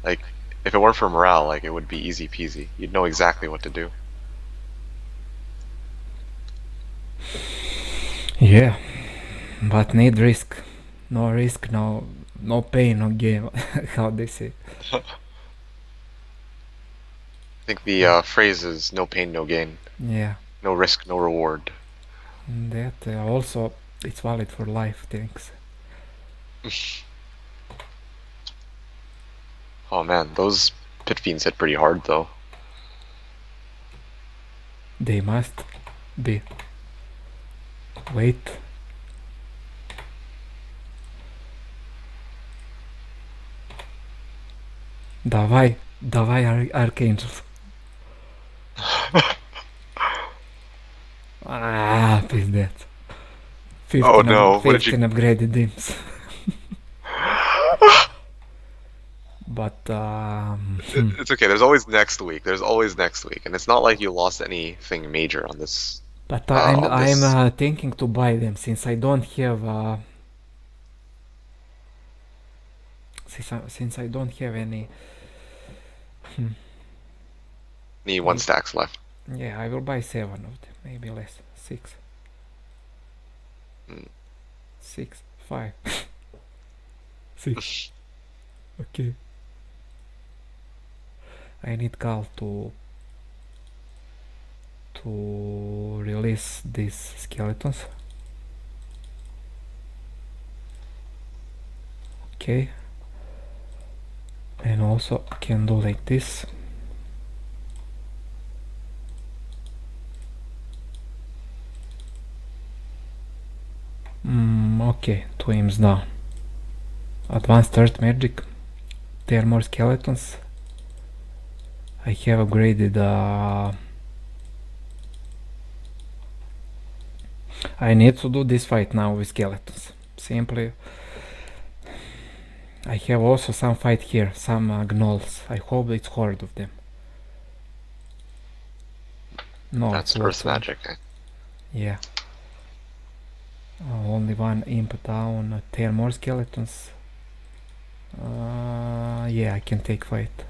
Speaker 2: like, if it weren't for morale, like, it would be easy peasy. You'd know exactly what to do.
Speaker 1: yeah, but need risk. no risk, no pain, no gain. How they say.
Speaker 2: I think the phrase is no pain, no gain.
Speaker 1: Yeah,
Speaker 2: No risk, no reward.
Speaker 1: that also it's valid for life things.
Speaker 2: Oh man, those pit fiends hit pretty hard though.
Speaker 1: They must be. Wait. Давай, Archangels. Пиздец.
Speaker 2: Oh no, what did you...
Speaker 1: 15 upgraded dims. But
Speaker 2: It's okay, there's always next week. There's always next week. And it's not like you lost anything major on this.
Speaker 1: but
Speaker 2: On this.
Speaker 1: I'm thinking to buy them since I don't have since I don't have any.
Speaker 2: Need 1 stacks left.
Speaker 1: Yeah, I will buy 7 of them, maybe less. 6. 6, 5. 6. Okay. I need Cal to release these skeletons. Okay. And also can do like this. Okay, 2 imps down. Advanced Earth Magic. 10 more skeletons. I have upgraded I need to do this fight now with skeletons. Simply I have also some fight here, some gnolls. I hope it's horde of them. No,
Speaker 2: That's
Speaker 1: it's
Speaker 2: Earth
Speaker 1: lots of-
Speaker 2: magic. Eh?
Speaker 1: Yeah. Only 1 imp down, 10 more skeletons. Yeah, I can take fight.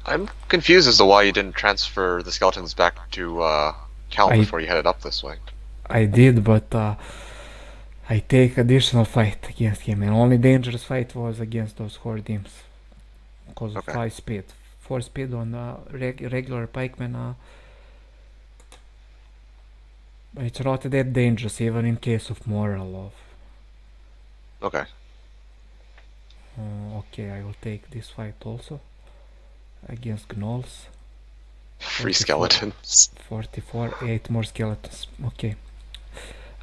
Speaker 2: I'm confused as to why you didn't transfer the skeletons back to Cal before you headed up this way.
Speaker 1: I did, but I take additional fight against him, and only dangerous fight was against those horde imps because of
Speaker 2: Okay.
Speaker 1: 5 speed. 4 speed on regular pikemen. It's not that dangerous, even in case of moral of.
Speaker 2: Okay.
Speaker 1: Okay, I will take this fight also against gnolls.
Speaker 2: Free
Speaker 1: 44.
Speaker 2: skeletons.
Speaker 1: 44, 8 more skeletons. Okay.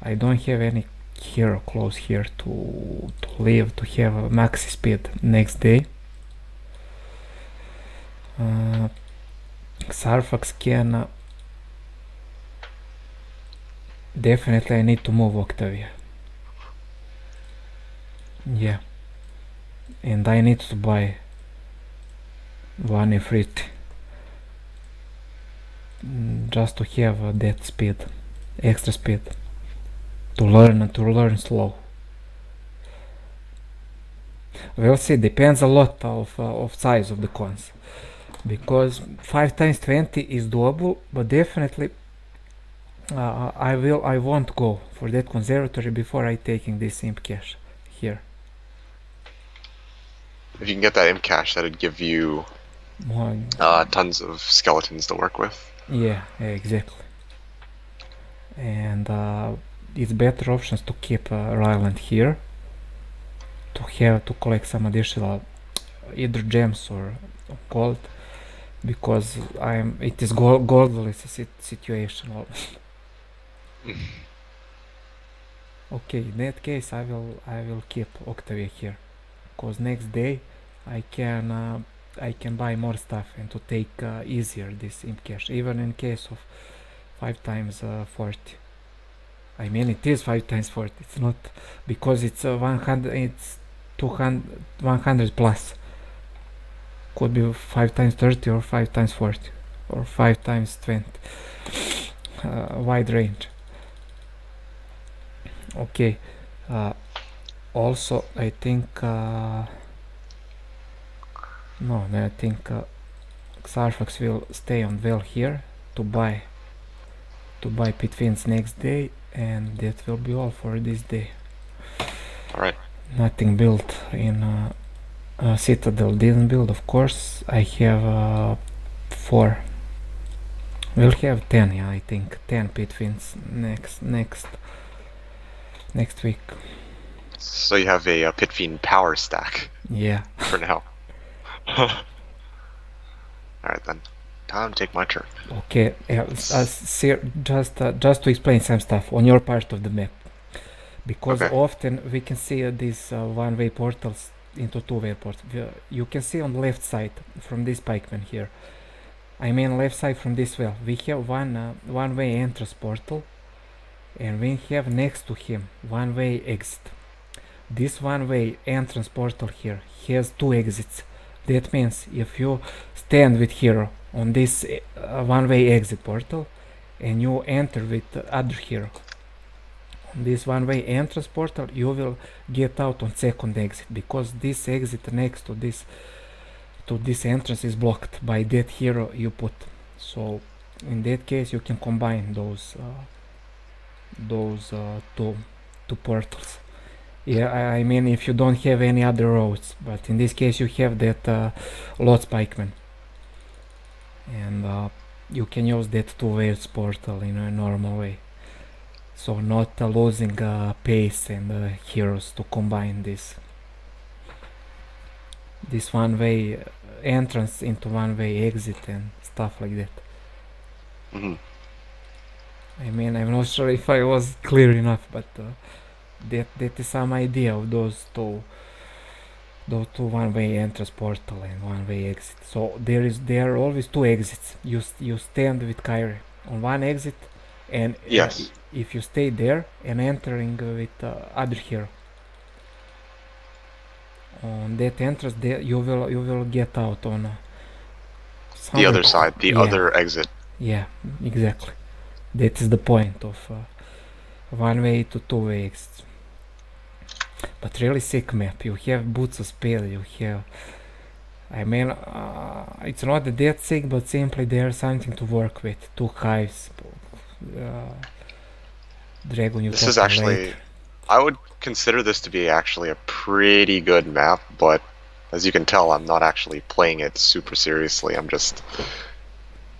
Speaker 1: I don't have any hero close here to live, to have a maxi speed next day. Sarfax can... definitely I need to move Octavia. Yeah. And I need to buy 1 Ifrit. Just to have that speed. Extra speed. To learn slow. We'll see, depends a lot of size of the cons. Because 5 times 20 is doable, but definitely I won't go for that conservatory before I taking this imp cache here.
Speaker 2: If you can get that imp cache, that'd give you
Speaker 1: More,
Speaker 2: tons of skeletons to work with.
Speaker 1: yeah, exactly. And it's better options to keep Ryland here, to collect some additional either gems or gold, because it is goldless situation. Okay, in that case I will keep Octavia here, because next day I can buy more stuff and to take easier this imp cache, even in case of 5 times 40. I mean, it is 5 times 40. It's not because it's 100. It's 200, 100 plus. Could be 5 times 30 or 5 times 40 or 5 times 20. Wide range. Okay. Also, I think no, I think Xarfax will stay on well here to buy pit fins next day, and that will be all for this day.
Speaker 2: All right.
Speaker 1: Nothing built in Citadel. Didn't build, of course. I have 4. We'll have 10, yeah, I think 10 pit fins next week.
Speaker 2: So you have a pit fiend power stack
Speaker 1: Yeah.
Speaker 2: for now. All right then. Time to take my turn.
Speaker 1: Okay. Just to explain some stuff on your part of the map, because
Speaker 2: Okay.
Speaker 1: often we can see these one-way portals into two-way portals. You can see on the left side from this pikeman here. I mean left side from this well. We have one-way entrance portal, and we have next to him one-way exit. This one-way entrance portal here has 2 exits. That means if you stand with hero on this one-way exit portal and you enter with other hero on this one-way entrance portal, you will get out on second exit, because this exit next to this entrance is blocked by that hero you put. So in that case you can combine those two portals. Yeah, I mean if you don't have any other roads, but in this case you have that Lot's pikeman, and you can use that two-way portal in a normal way. So not losing pace and heroes to combine this one-way entrance into one-way exit and stuff like that.
Speaker 2: Mm-hmm.
Speaker 1: I mean, I'm not sure if I was clear enough, but that is some idea of those two one-way entrance portal and one-way exit. So there are always 2 exits. You stand with Kyrie on one exit, and
Speaker 2: Yes.
Speaker 1: if you stay there and entering with other hero on that entrance, there you will get out on
Speaker 2: The other side, the
Speaker 1: yeah,
Speaker 2: other exit.
Speaker 1: yeah, exactly. That is the point of one-way to two-way exits. But really sick map. You have boots of speed. You have. I mean, it's not that sick, but simply there's something to work with. 2 hives, Dragon
Speaker 2: This is
Speaker 1: Utopia
Speaker 2: actually,
Speaker 1: later.
Speaker 2: I would consider this to be actually a pretty good map, but as you can tell, I'm not actually playing it super seriously. I'm just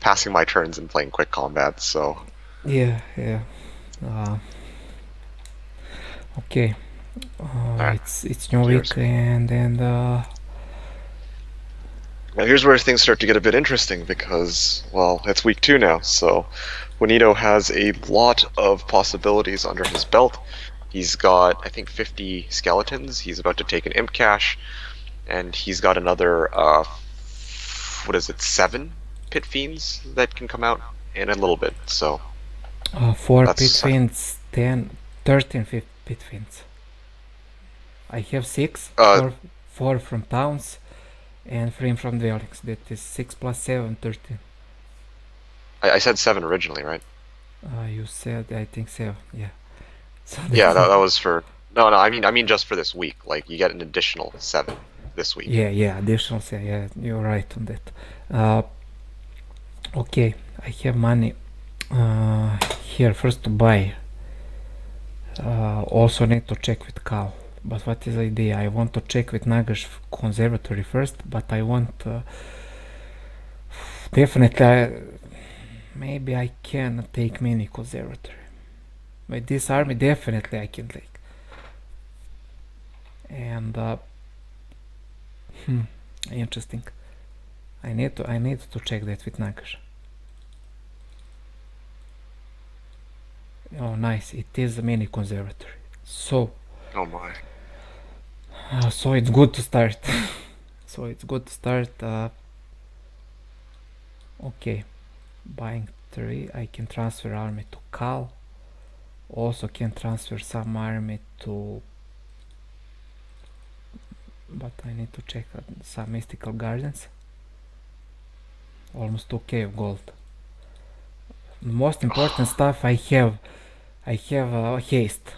Speaker 2: passing my turns and playing quick combat, so.
Speaker 1: Yeah. Okay.
Speaker 2: Alright,
Speaker 1: It's new
Speaker 2: here's.
Speaker 1: week and
Speaker 2: Now here's where things start to get a bit interesting because, well, it's week 2 now, so Juanito has a lot of possibilities under his belt. He's got, I think, 50 skeletons. He's about to take an imp cache, and he's got another, 7 pit fiends that can come out in a little bit. So
Speaker 1: 4 pit
Speaker 2: that's,
Speaker 1: fins, 13 pit fins. I have 6,
Speaker 2: uh,
Speaker 1: 4 from towns and 3 from dwellings. That is 6 plus 7, 13.
Speaker 2: I said 7 originally, right?
Speaker 1: You said, I think 7, yeah. So
Speaker 2: Yeah,
Speaker 1: that's
Speaker 2: that was for. No, I mean just for this week. Like you get an additional 7 this week.
Speaker 1: yeah, additional 7, yeah, you're right on that. Okay, I have money here first to buy. Also need to check with Cal. But what is the idea? I want to check with Nagash Conservatory first, but I want definitely maybe I can take mini Conservatory. With this army definitely I can take. And interesting. I need to check that with Nagash. Oh nice, it is a mini Conservatory. So
Speaker 2: Oh my.
Speaker 1: so it's good to start. Okay, buying 3. I can transfer army to Cal. Also can transfer some army to, but I need to check some mystical gardens. Almost 2k of gold. Most important stuff I have haste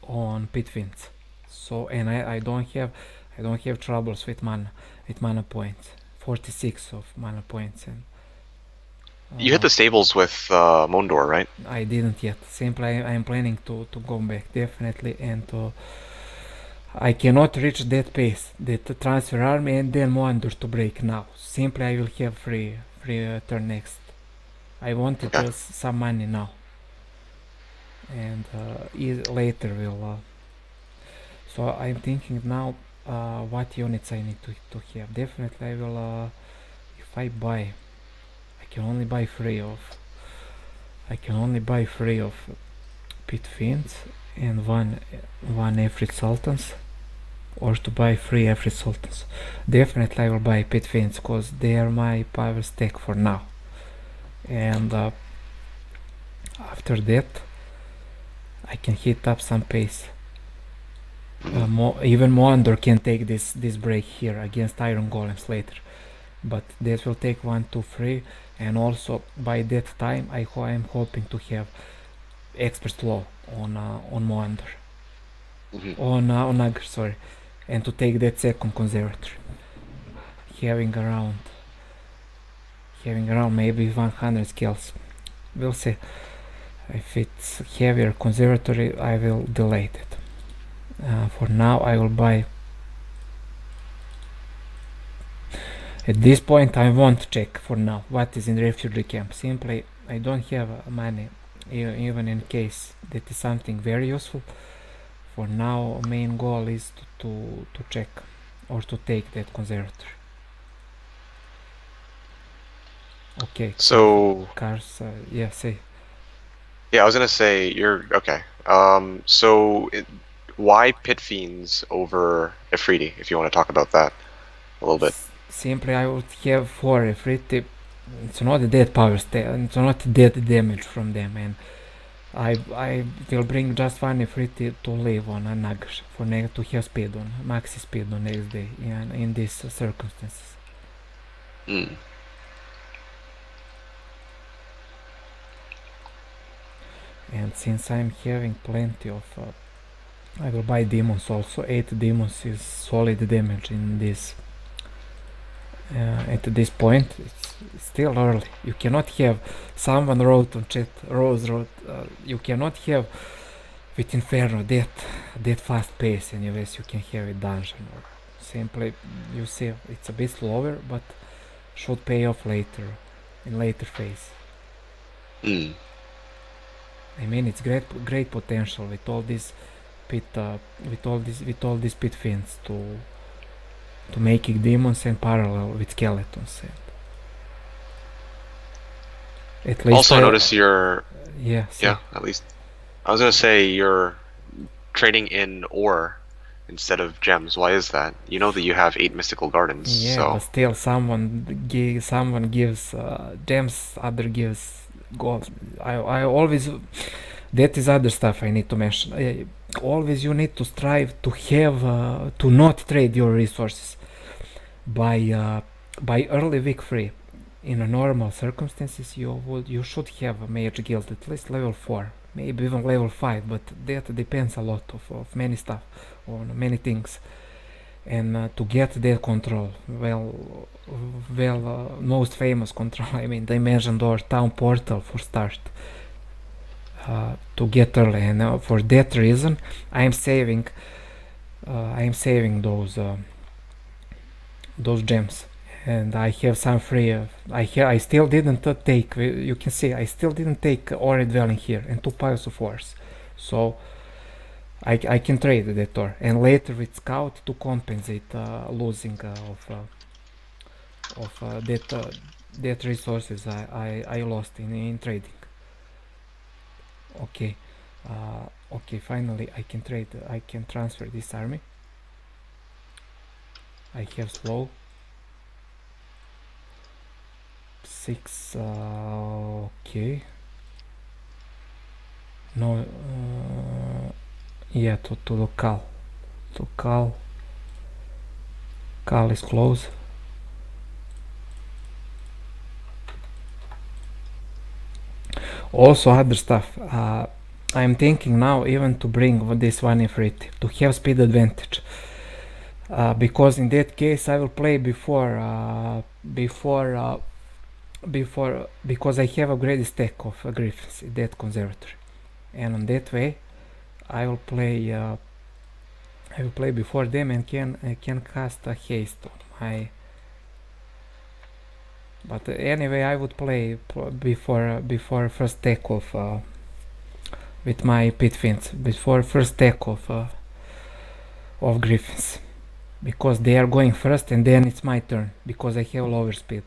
Speaker 1: on pit fins. So and I don't have troubles with mana points. 46 of mana points, and
Speaker 2: You hit the stables with Mondor, right?
Speaker 1: I didn't yet. Simply I'm planning to go back definitely, and I cannot reach that pace, that transfer army and then Moandor to break now. Simply I will have free turn next. I wanted
Speaker 2: Okay.
Speaker 1: some money now, and later will. So I'm thinking now what units I need to have. Definitely I will. If I buy, I can only buy three of. I can only buy three of Pit Fiends and one Efrit Sultans, or to buy three Efrit Sultans. Definitely I will buy Pit Fiends because they are my power stack for now. And after that I can hit up some pace. Even Moandor can take this break here against Iron Golems later, but that will take 1, 2, 3, and also by that time I'm hoping to have expert law on Moandor, on Nagar, sorry, and to take that second conservatory, having around maybe 100 skills. We'll see. If it's heavier conservatory, I will delay it. For now I will buy. At this point I won't check for now what is in refugee camp. Simply I don't have money, even in case that is something very useful. For now main goal is to check or to take that conservatory. Okay,
Speaker 2: So
Speaker 1: cars, yeah, say.
Speaker 2: yeah, I was gonna say you're okay. Why Pit Fiends over Ifriti? If you want to talk about that a little bit.
Speaker 1: Simply I would have 4 Ifriti. It's not a dead power it's not dead damage from them, and I will bring just one Ifriti to live on a Nagash for to have speed on maxi speed on next day in these circumstances. And since I'm having plenty of I will buy demons also. 8 demons is solid damage in this. At this point it's still early. You cannot have, someone wrote on chat, Rose wrote, you cannot have with Inferno that fast pace unless you can have a dungeon, or simply you see it's a bit slower but should pay off later, in later phase. I mean it's great potential with all these pit with all these pit fiends to making demons and parallel with skeletons. And at least
Speaker 2: Also, notice you're
Speaker 1: yeah.
Speaker 2: At least I was gonna say you're trading in ore instead of gems. Why is that? You know that you have 8 mystical gardens.
Speaker 1: Yeah,
Speaker 2: so.
Speaker 1: but still someone gives gems, other gives gold. I always, that is other stuff I need to mention. Always you need to strive to have to not trade your resources by early week 3. In a normal circumstances you should have a mage guild at least level 4, maybe even level 5, but that depends a lot of many stuff, on many things. And to get that control, most famous control, I mean dimension door, town portal for start, to get early, and for that reason I'm saving those gems, and I have some free. I still didn't take. You can see I still didn't take ore dwelling here and 2 piles of ores, so I can trade that ore, and later with scout to compensate losing of that resources I lost in trading. Okay, okay. Finally, I can trade. I can transfer this army. I have slow 6. Okay. No. Yeah, to local. Cal is close. Also other stuff. I'm thinking now even to bring this one Ifrit to have speed advantage. Because in that case I will play before because I have a great stack of griffins in that conservatory, and on that way I will play before them and can cast a haste on my. But anyway, I would play before first stack of with my pit fins, before first stack of griffins, because they are going first and then it's my turn because I have lower speed.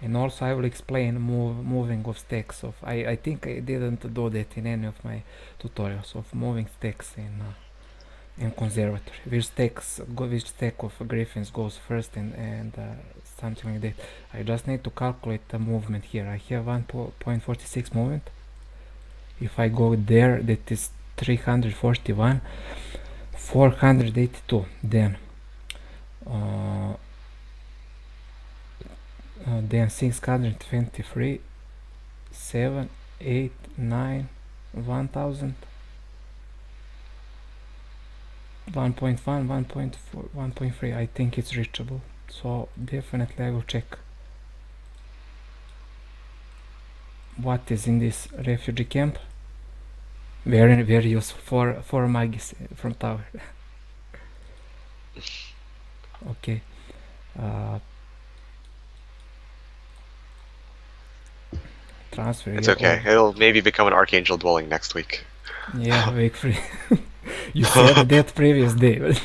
Speaker 1: And also I will explain moving of stacks of. I think I didn't do that in any of my tutorials of moving stacks in conservatory. Which stack of griffins goes first and something like that. I just need to calculate the movement here. I have 1.46 movement. If I go there, that is 341, 482. Then 623, 7, 8, 9, 1000, 1.1, 1.4, 1.3. I think it's reachable. So definitely I will check what is in this refugee camp. Very, very useful for magis from tower. Okay. Transfer.
Speaker 2: It's okay. It'll maybe become an Archangel dwelling next week.
Speaker 1: Yeah, week 3. You said that previous day.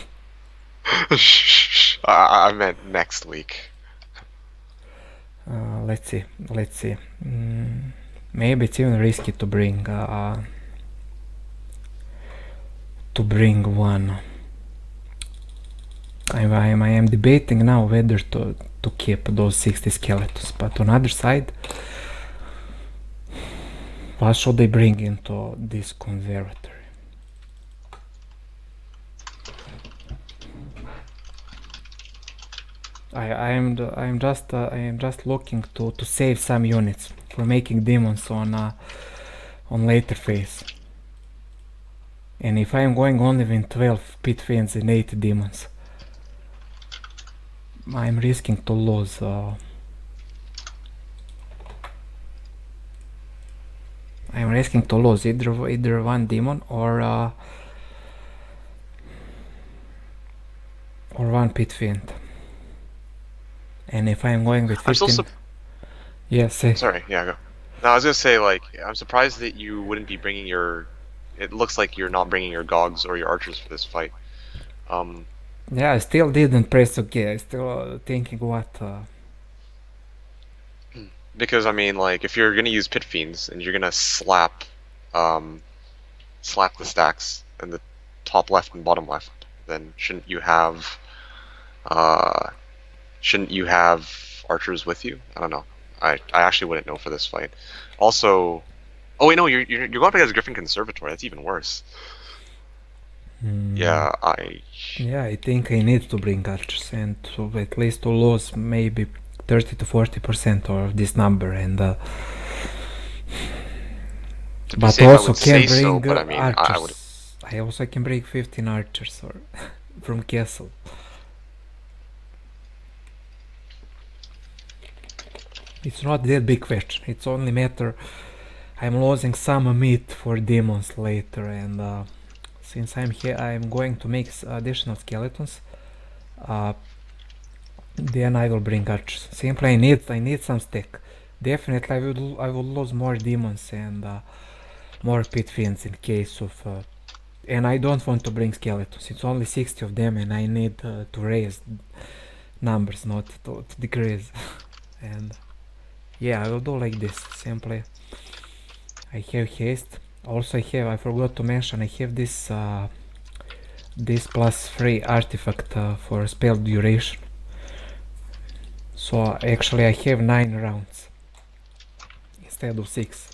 Speaker 2: I meant next week.
Speaker 1: Let's see. Maybe it's even risky to bring one. I am debating now whether to keep those 60 skeletons, but on other side, what should I bring into this conservatory? I am just looking to save some units for making demons on later phase. And if I am going only with 12 pit fiends and 8 demons, I am risking to lose. I am risking to lose either one demon or one pit fiend. And if I am going with 15, yes.
Speaker 2: Sorry, yeah, go. No, I was gonna say, like, I'm surprised that you wouldn't be bringing your. It looks like you're not bringing your Gogs or your archers for this fight.
Speaker 1: Yeah, I still didn't press OK. I still thinking what.
Speaker 2: Because I mean, like, if you're gonna use pit fiends and you're gonna slap the stacks in the top left and bottom left, then shouldn't you have archers with you? I don't know. I actually wouldn't know for this fight. Also, oh wait, no, you're going up against Griffin Conservatory. That's even worse. Yeah,
Speaker 1: I think I need to bring archers and to at least to lose maybe 30 to 40% of this number, and but also can bring archers. I also can bring 15 archers or from castle. It's not that big question. It's only matter I'm losing some meat for demons later, and since I'm here, I'm going to make additional skeletons. Then I will bring archers. Simply I need some stack. Definitely I will lose more demons and more pit fiends in case of. And I don't want to bring skeletons. It's only 60 of them, and I need to raise numbers, not to decrease. And yeah, I will do like this. Simply I have haste. Also I forgot to mention, I have this +3 artifact for spell duration. So actually I have 9 rounds instead of 6.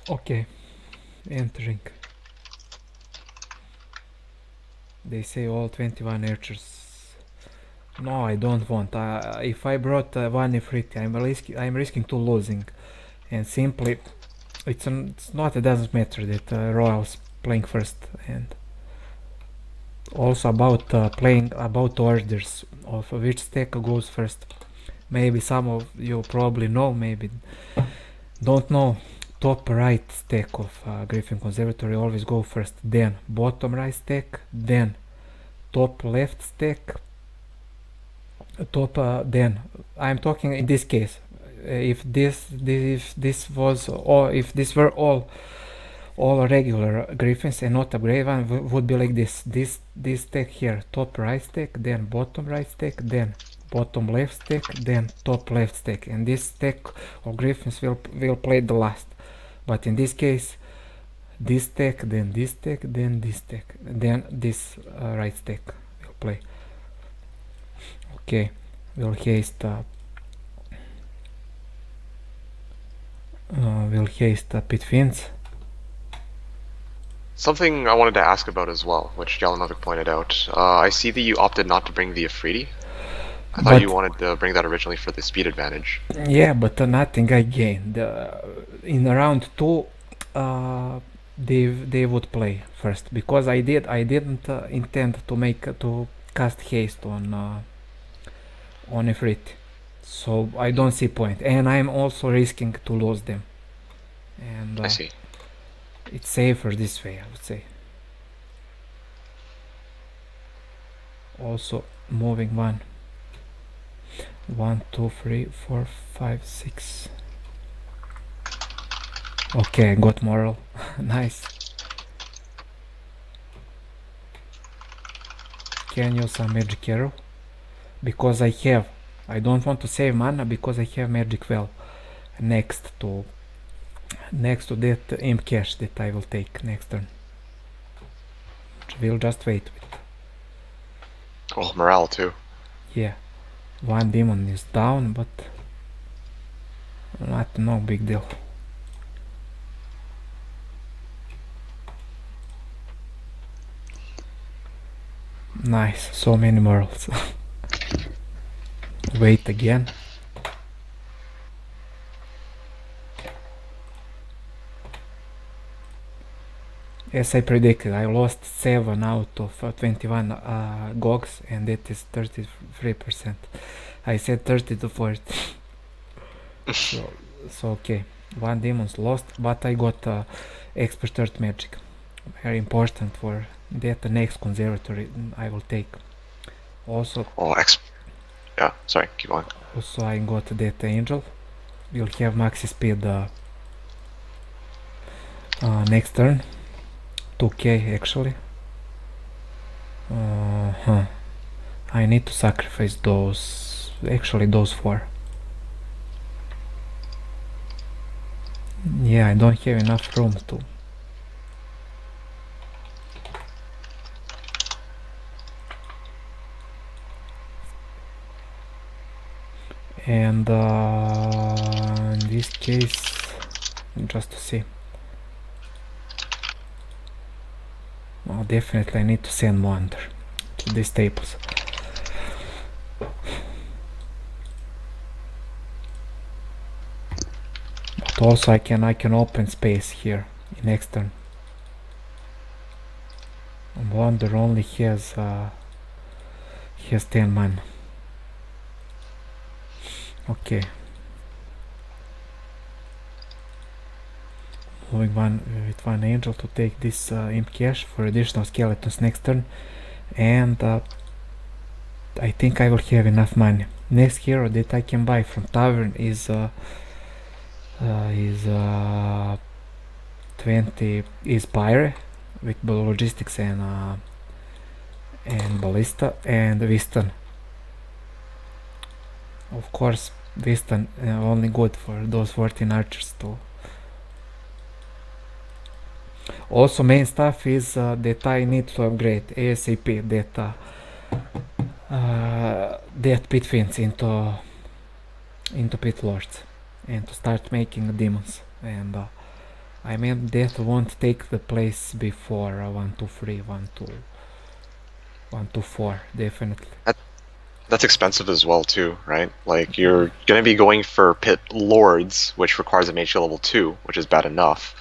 Speaker 1: Okay, entering. They say all 21 archers. No, I don't want. If I brought one Ifriti, I'm risking to losing, and simply, it doesn't matter that Royal's playing first, and Also about playing, about orders of which stack goes first. Maybe some of you probably know, maybe don't know. Top right stack of Griffin Conservatory always go first, then bottom right stack, then top left stack, then I'm talking in this case. If this was, or if this were all regular griffins and not a grey one, would be like this. This stack here, top right stack, then bottom right stack, then bottom left stack, then top left stack, and this stack of griffins will play the last. But in this case, this stack, then this stack, then this stack, then this right stack will play. Okay, we'll haste pit fins.
Speaker 2: Something I wanted to ask about as well, which Jalanovic pointed out. I see that you opted not to bring the Afridi. I thought you wanted to bring that originally for the speed advantage.
Speaker 1: Yeah, but nothing I gained. In round 2, they would play first, because I didn't intend to cast haste on Ifrit, so I don't see point, and I'm also risking to lose them. And
Speaker 2: I see.
Speaker 1: It's safer this way, I would say. Also moving 1, 2, 3, 4, 5, 6. Okay, got moral. Nice. Can use some magic arrow, because I don't want to save mana, because I have magic well next to that imp cache that I will take next turn. We'll just wait with.
Speaker 2: Oh, morale too.
Speaker 1: Yeah, one demon is down, but no big deal. Nice, so many morals. Wait again. As I predicted, I lost 7 out of 21 gogs, and that is 33%. I said 30 to 40. so okay, one demon's lost, but I got expert earth magic. Very important for that next conservatory I will take. Also,
Speaker 2: yeah, sorry, keep going.
Speaker 1: Also I got that angel. We'll have maxi speed next turn. 2k actually. I need to sacrifice those 4. Yeah, I don't have enough room to. And in this case, just to see. Well, definitely I need to send Wander to these tables. But also I can open space here in next turn. And Wander only has 10 mana. Okay. Moving with one angel to take this imp cache for additional skeletons next turn, and I think I will have enough money. Next hero that I can buy from tavern is 20 is Pyre with logistics and ballista, and Wiston. Of course, Wiston only good for those 14 archers too. Also, main stuff is that I need to upgrade ASAP that pit fins into pit lords, and to start making demons. And I mean that won't take the place before 1-2-3, 1-2-4, definitely.
Speaker 2: That's expensive as well too, right? Like, you're gonna be going for pit lords, which requires a mage level 2, which is bad enough.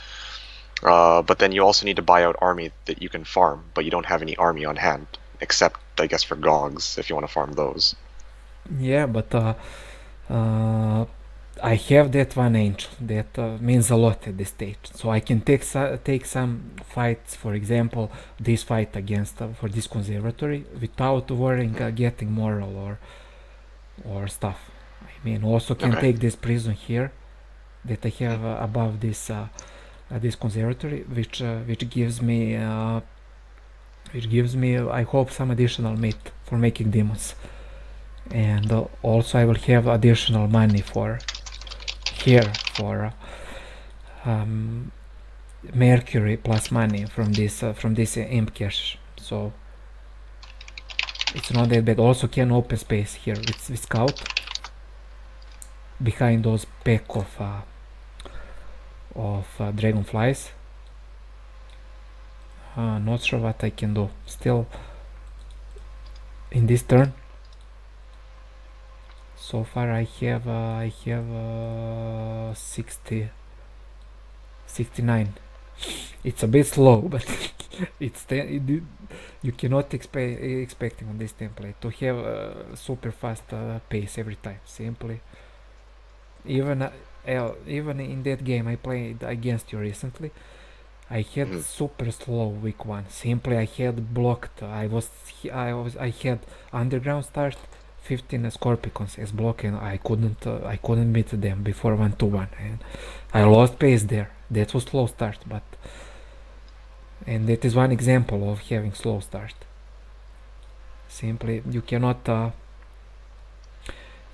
Speaker 2: But then you also need to buy out army that you can farm, but you don't have any army on hand, except I guess for Gogs if you want to farm those.
Speaker 1: Yeah, but uh, I have that one angel that means a lot at this stage. So I can take some fights, for example, this fight against for this conservatory without worrying getting moral or stuff. I mean, also can
Speaker 2: Okay.
Speaker 1: take this prison here that I have above this conservatory, which gives me I hope some additional meat for making demons, and also I will have additional money for here for mercury plus money from this imp cache. So it's not that bad. Also can open space here with scout behind those pack of dragonflies. Not sure what I can do still in this turn. So far I have 69. It's a bit slow, but you cannot expecting on this template to have a super fast pace every time. Simply, even even in that game I played against you recently, I had super slow week one. Simply, I had blocked. I had underground start, 15 Scorpicons as block, and I couldn't meet them before 1-1, and I lost pace there. That was slow start, and that is one example of having slow start. Simply, you cannot.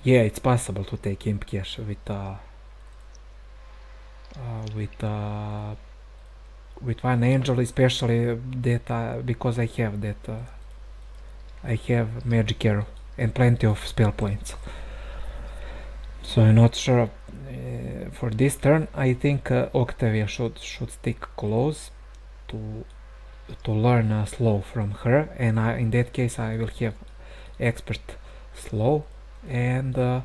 Speaker 1: Yeah, it's possible to take imp cache with with one angel, especially that because I have that I have magic arrow and plenty of spell points. So I'm not sure for this turn. I think Octavia should stick close to learn slow from her, and in that case I will have expert slow, and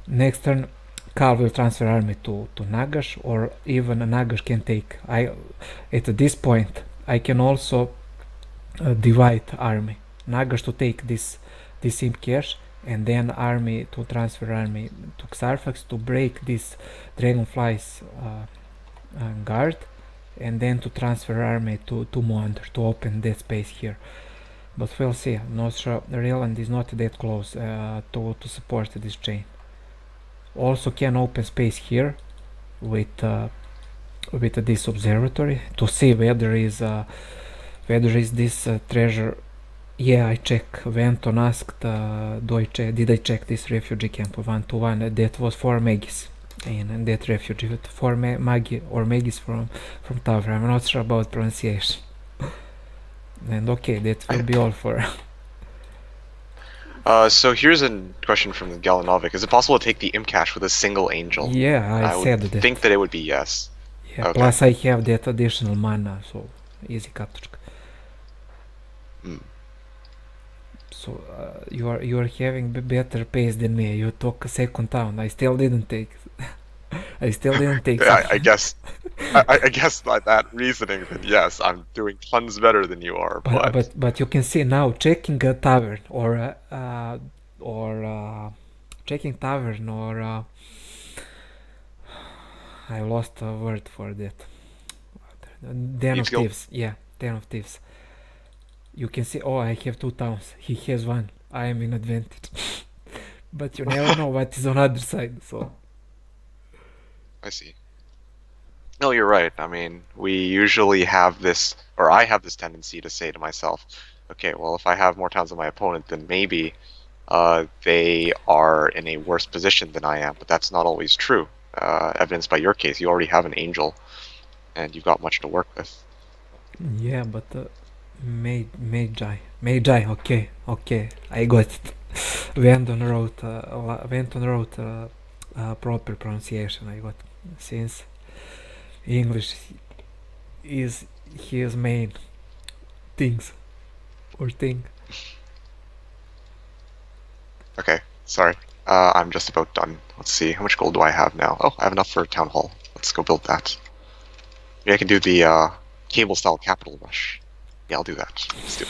Speaker 1: next turn Carl will transfer army to Nagash, or even Nagash can take. At this point I can also divide army. Nagash to take this imp cache, and then army to transfer army to Xarfax to break this dragonflies guard, and then to transfer army to Moander to open that space here. But we'll see. Not sure. Realand is not that close to support this chain. Also can open space here with this observatory to see whether is this treasure. Yeah, I check. Venton asked, did I check this refugee camp 1-1? That was 4 Magis in that refugee with 4 Magi or Magis from Tower. I'm not sure about pronunciation. And okay, that will be all for.
Speaker 2: So here's a question from the Galanovic. Is it possible to take the imp cache with a single angel?
Speaker 1: Yeah, I said
Speaker 2: would
Speaker 1: that.
Speaker 2: think that it would be yes.
Speaker 1: Yeah,
Speaker 2: okay.
Speaker 1: Plus I have that additional mana, so easy katučka. So you are having better pace than me. You took a second town. I still didn't take. I
Speaker 2: guess. I guess by that reasoning, then yes, I'm doing tons better than you are.
Speaker 1: But you can see now checking a tavern or checking tavern or I lost a word for that. Den of Thieves. Yeah, Den of Thieves. You can see, oh, I have 2 towns. He has 1. I am in advantage. But you never know what is on other side, so.
Speaker 2: I see. No, you're right. I mean, we usually have this, or I have this tendency to say to myself, okay, well, if I have more towns than my opponent, then maybe they are in a worse position than I am. But that's not always true. Evidenced by your case, you already have an angel, and you've got much to work with.
Speaker 1: Yeah, but Magi, okay, I got it. Venton wrote proper pronunciation. I got since English is his main things or thing.
Speaker 2: Okay, sorry. I'm just about done. Let's see, how much gold do I have now? Oh, I have enough for a town hall. Let's go build that. Maybe I can do the cable style capital rush. Yeah, I'll do that. Let's do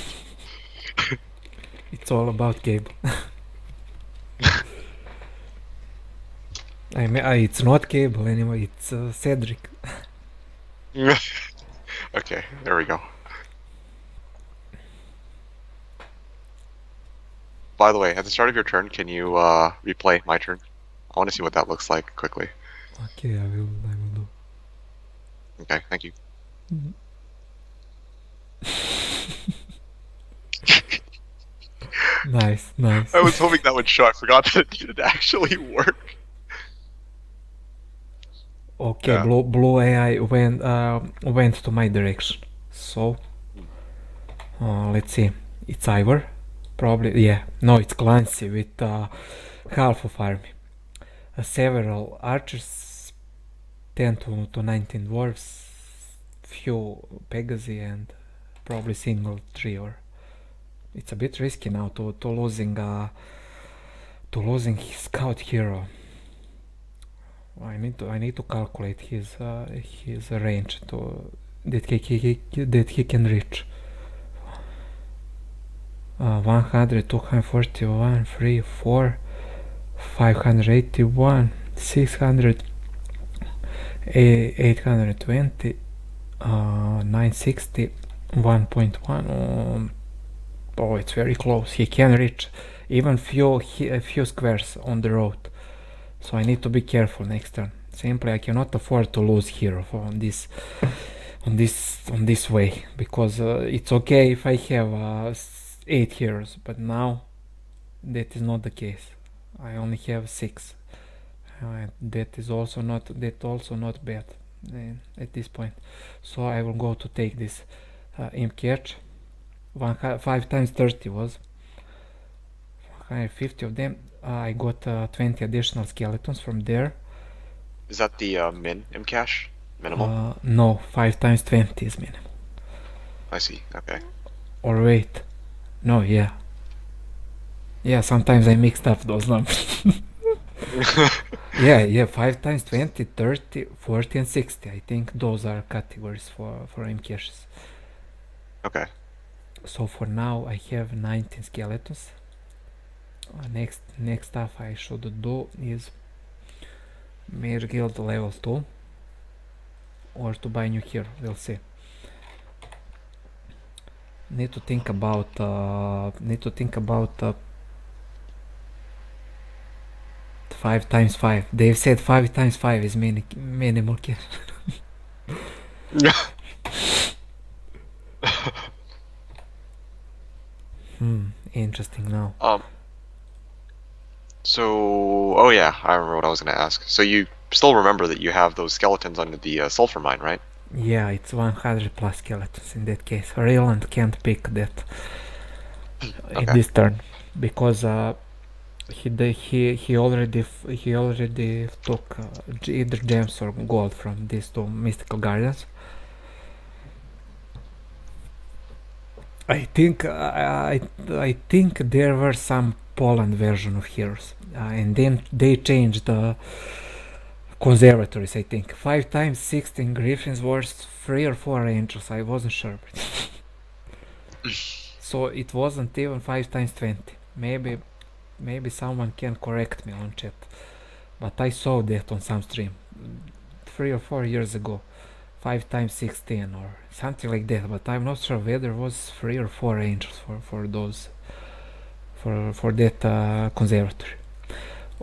Speaker 1: It's all about cable. It's not cable anyway, it's Cedric.
Speaker 2: it. Okay, there we go. By the way, at the start of your turn, can you replay my turn? I want to see what that looks like quickly.
Speaker 1: Okay, I will do.
Speaker 2: Okay, thank you.
Speaker 1: Nice.
Speaker 2: I was hoping that would show. I forgot that it didn't actually work.
Speaker 1: Okay,
Speaker 2: Yeah.
Speaker 1: blue AI went to my direction. So, let's see. It's Ivor. Probably, yeah. No, it's Clancy with half of army. Several archers, 10 to 19 dwarves, few Pegasi, and probably single trio. It's a bit risky now to losing his scout hero. I need to calculate his range that he can reach. 100, 241, 3, 4, 581, 600, 820, 960, 1.1. Oh, it's very close. He can reach even few squares on the road. So I need to be careful next turn. Simply, I cannot afford to lose hero on this way, because it's okay if I have 8 heroes, but now that is not the case. I only have 6. That also not bad at this point. So I will go to take this imp catch. 5 times 30 was 150 of them. I got 20 additional skeletons from there.
Speaker 2: Is that the min cache? Minimum?
Speaker 1: No, 5 times 20 is minimum.
Speaker 2: I see, okay.
Speaker 1: Or wait. No, yeah. Yeah, sometimes I mixed up those numbers. Yeah, 5 times 20, 30, 40 and 60. I think those are categories for aim caches.
Speaker 2: Okay.
Speaker 1: So for now I have 19 skeletons. Next stuff I should do is Mage Guild level 2 or to buy new hero, we'll see. Need to think about 5 times 5. They've said 5 times 5 is minimal cache. Interesting now.
Speaker 2: Oh yeah, I remember what I was gonna ask. So you still remember that you have those skeletons under the sulfur mine, right?
Speaker 1: Yeah, it's 100 plus skeletons in that case. Rayland can't pick that in this turn, because he already took either gems or gold from these two mystical guardians. I think there were some Poland version of heroes, and then they changed the conservatories. I think 5 times 16 griffins was 3 or 4 angels. I wasn't sure. So it wasn't even 5 times 20. Maybe someone can correct me on chat, but I saw that on some stream 3 or 4 years ago. 5 times 16 or something like that, but I'm not sure whether it was 3 or 4 angels for those for that conservatory.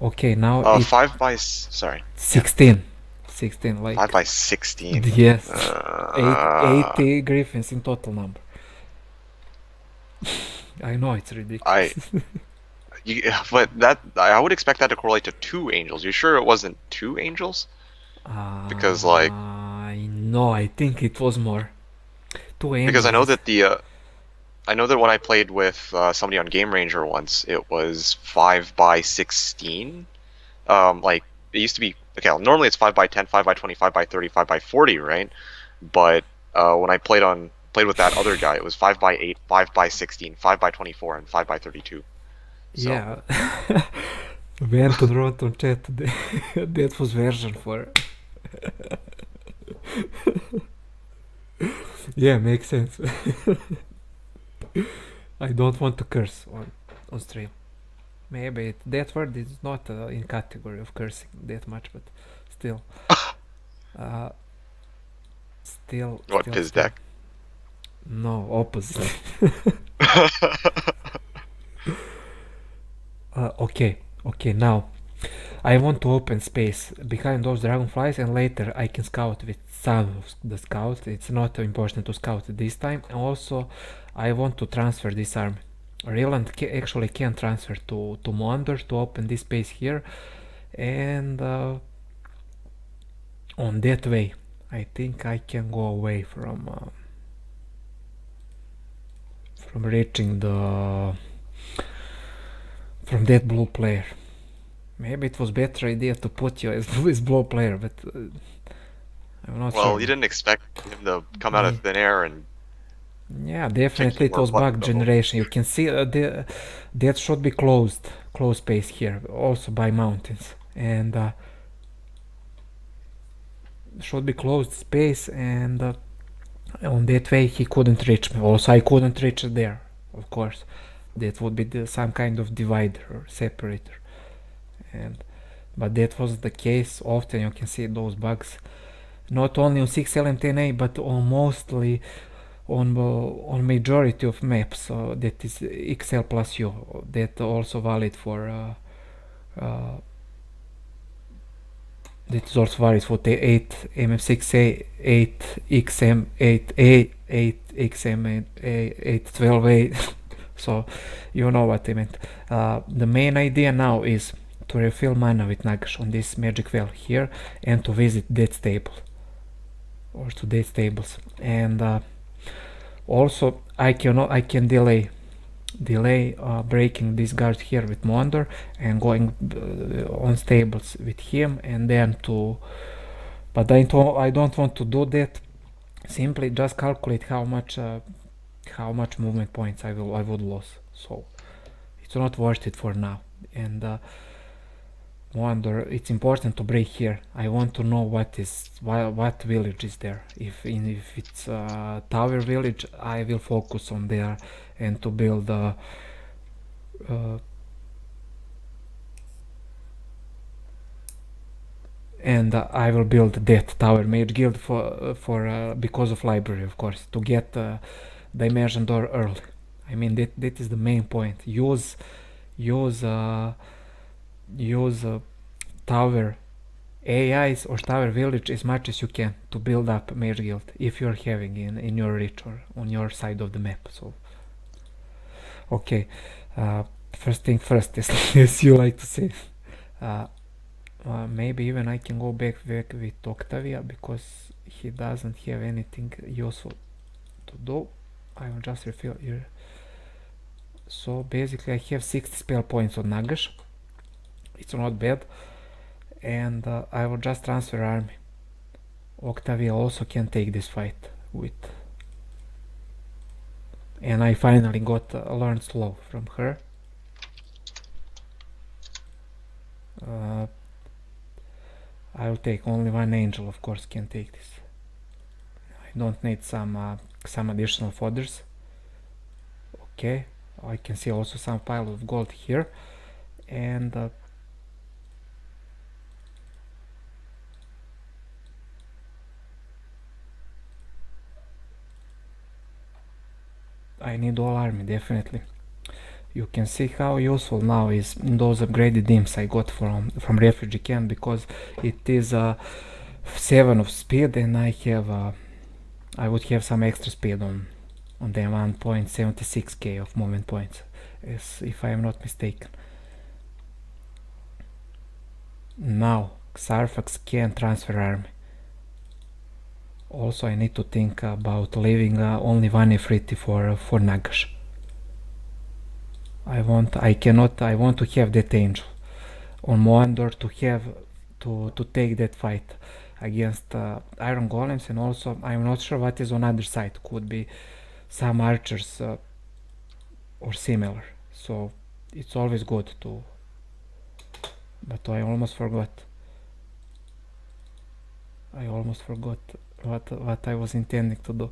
Speaker 1: Okay, now
Speaker 2: 5 by sorry.
Speaker 1: 16. Yeah. 16, like
Speaker 2: 5 by 16.
Speaker 1: Yes. 80 griffins in total number. I know it's ridiculous.
Speaker 2: But that I would expect that to correlate to 2 angels. You sure it wasn't 2 angels? Because like
Speaker 1: no, I think it was more. 2 angels.
Speaker 2: Because I know that when I played with somebody on Game Ranger once, it was 5 by 16. Like it used to be okay. Normally it's 5 by 10, 5 by 20, 5 by 30, 5 by 40, right? But when I played with that other guy, it was 5 by 8, 5 by 16, 5 by 24, and 5 by 32. So.
Speaker 1: Yeah. Anton wrote on chat that was version for. Yeah, makes sense. I don't want to curse on stream. Maybe that word is not in category of cursing that much, but still, uh,
Speaker 2: What, piss
Speaker 1: still.
Speaker 2: deck?
Speaker 1: No, opposite. Okay. Now I want to open space behind those dragonflies, and later I can scout with some of the scouts. It's not important to scout this time. And also, I want to transfer this army. Ryland actually can transfer to Mondor to open this space here, and on that way, I think I can go away from reaching the from that blue player. Maybe it was better idea to put you as blue player, but I'm not sure.
Speaker 2: Well, you didn't expect him to come out of
Speaker 1: Yeah,
Speaker 2: thin air and
Speaker 1: yeah,
Speaker 2: kick
Speaker 1: definitely
Speaker 2: you
Speaker 1: it
Speaker 2: where
Speaker 1: was
Speaker 2: buttons
Speaker 1: bug
Speaker 2: go.
Speaker 1: generation. You can see that should be closed space here, also by mountains, and should be closed space, and on that way he couldn't reach me. Also, I couldn't reach there, of course. That would be some kind of divider or separator, and but that was the case. Often you can see those bugs, not only on 6lm10a, but on mostly on majority of maps. So that is XL plus U. That also valid for uh, that is also valid for the 8mm6a, 8xm8a, 8xm812a. So you know what I meant. The main idea now is to refill mana with Nagash on this magic well here, and to visit that stable or to that stables, and also I can delay breaking this guard here with Mondor and going on stables with him, and then to, but I don't want to do that. Simply just calculate how much movement points I would lose, so it's not worth it for now. And Wonder, it's important to break here. I want to know what village is there. If it's tower village, I will focus on there and to build uh, and I will build that tower mage guild for because of library, of course, to get dimension door early. I mean that is the main point. Use use tower AIs or tower village as much as you can to build up mage guild if you're having in your reach or on your side of the map. So okay, first thing first, as you like to say. Uh, Maybe even I can go back with Octavia because he doesn't have anything useful to do. I will just refill here. So basically I have 60 spell points on Nagash. It's not bad. And I will just transfer army. Octavia also can take this fight with. And I finally got learn slow from her. I'll take only one angel, of course, can take this. I don't need some additional fodders. Okay, I can see also some pile of gold here, and I need all army definitely. You can see how useful now is those upgraded imps I got from refugee camp, because it is 7 of speed, and I would have some extra speed on them, 1.76k of movement points, if I am not mistaken. Now Xarfax can transfer army. Also I need to think about leaving only one Ifriti for Nagash. I want to have that angel on Moandor to take that fight against iron golems, and also I'm not sure what is on other side. Could be some archers or similar. So it's always good to. But I almost forgot. what I was intending to do.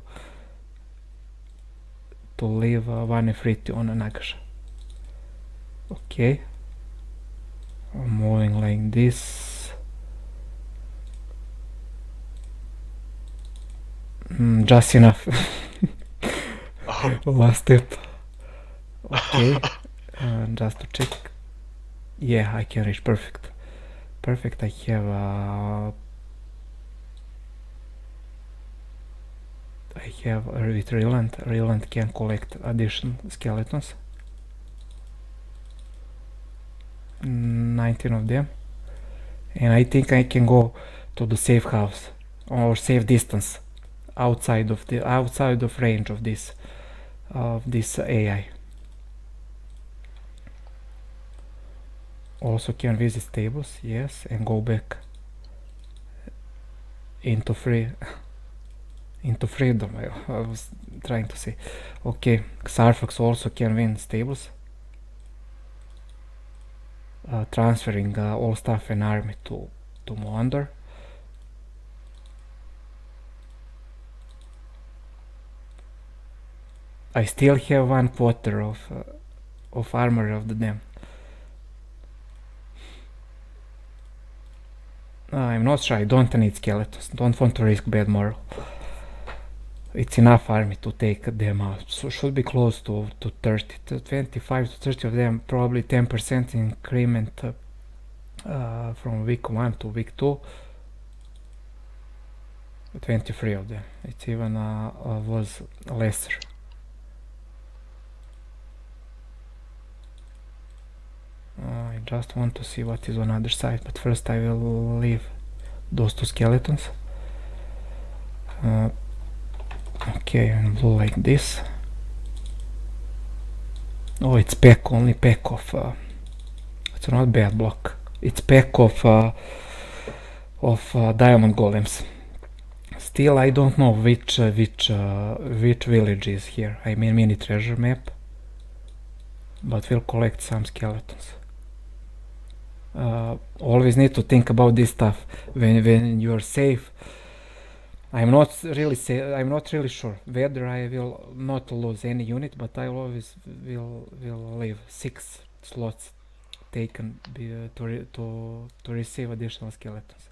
Speaker 1: To leave one F-Riti on a Nagash. Okay. I'm moving like this. Just enough.
Speaker 2: Oh.
Speaker 1: Last step. Okay. Just to check. Yeah, I can reach. Perfect. Perfect. I have with Reland. Reland can collect additional skeletons. 19 of them. And I think I can go to the safe house or safe distance outside of range of this AI. Also can visit stables, yes, and go back into freedom. I was trying to say. Okay, Xarfax also can win stables. Transferring all staff and army to Moandor. I still have 1/4 of armor of the dam. I'm not sure. I don't need skeletons. Don't want to risk bad moral. It's enough army to take them out. So should be close to 30, to 25 to 30 of them. Probably 10% increment from week 1 to week 2. 23 of them. It even was lesser. I just want to see what is on the other side, but first I will leave those 2 skeletons. Okay, and blue like this. Oh, it's only pack of. It's not bad block. It's pack of diamond golems. Still, I don't know which village is here. I mean, mini treasure map, but we'll collect some skeletons. Always need to think about this stuff when you're safe. I'm not really sure whether I will not lose any unit, but I always will leave 6 slots taken to receive additional skeletons.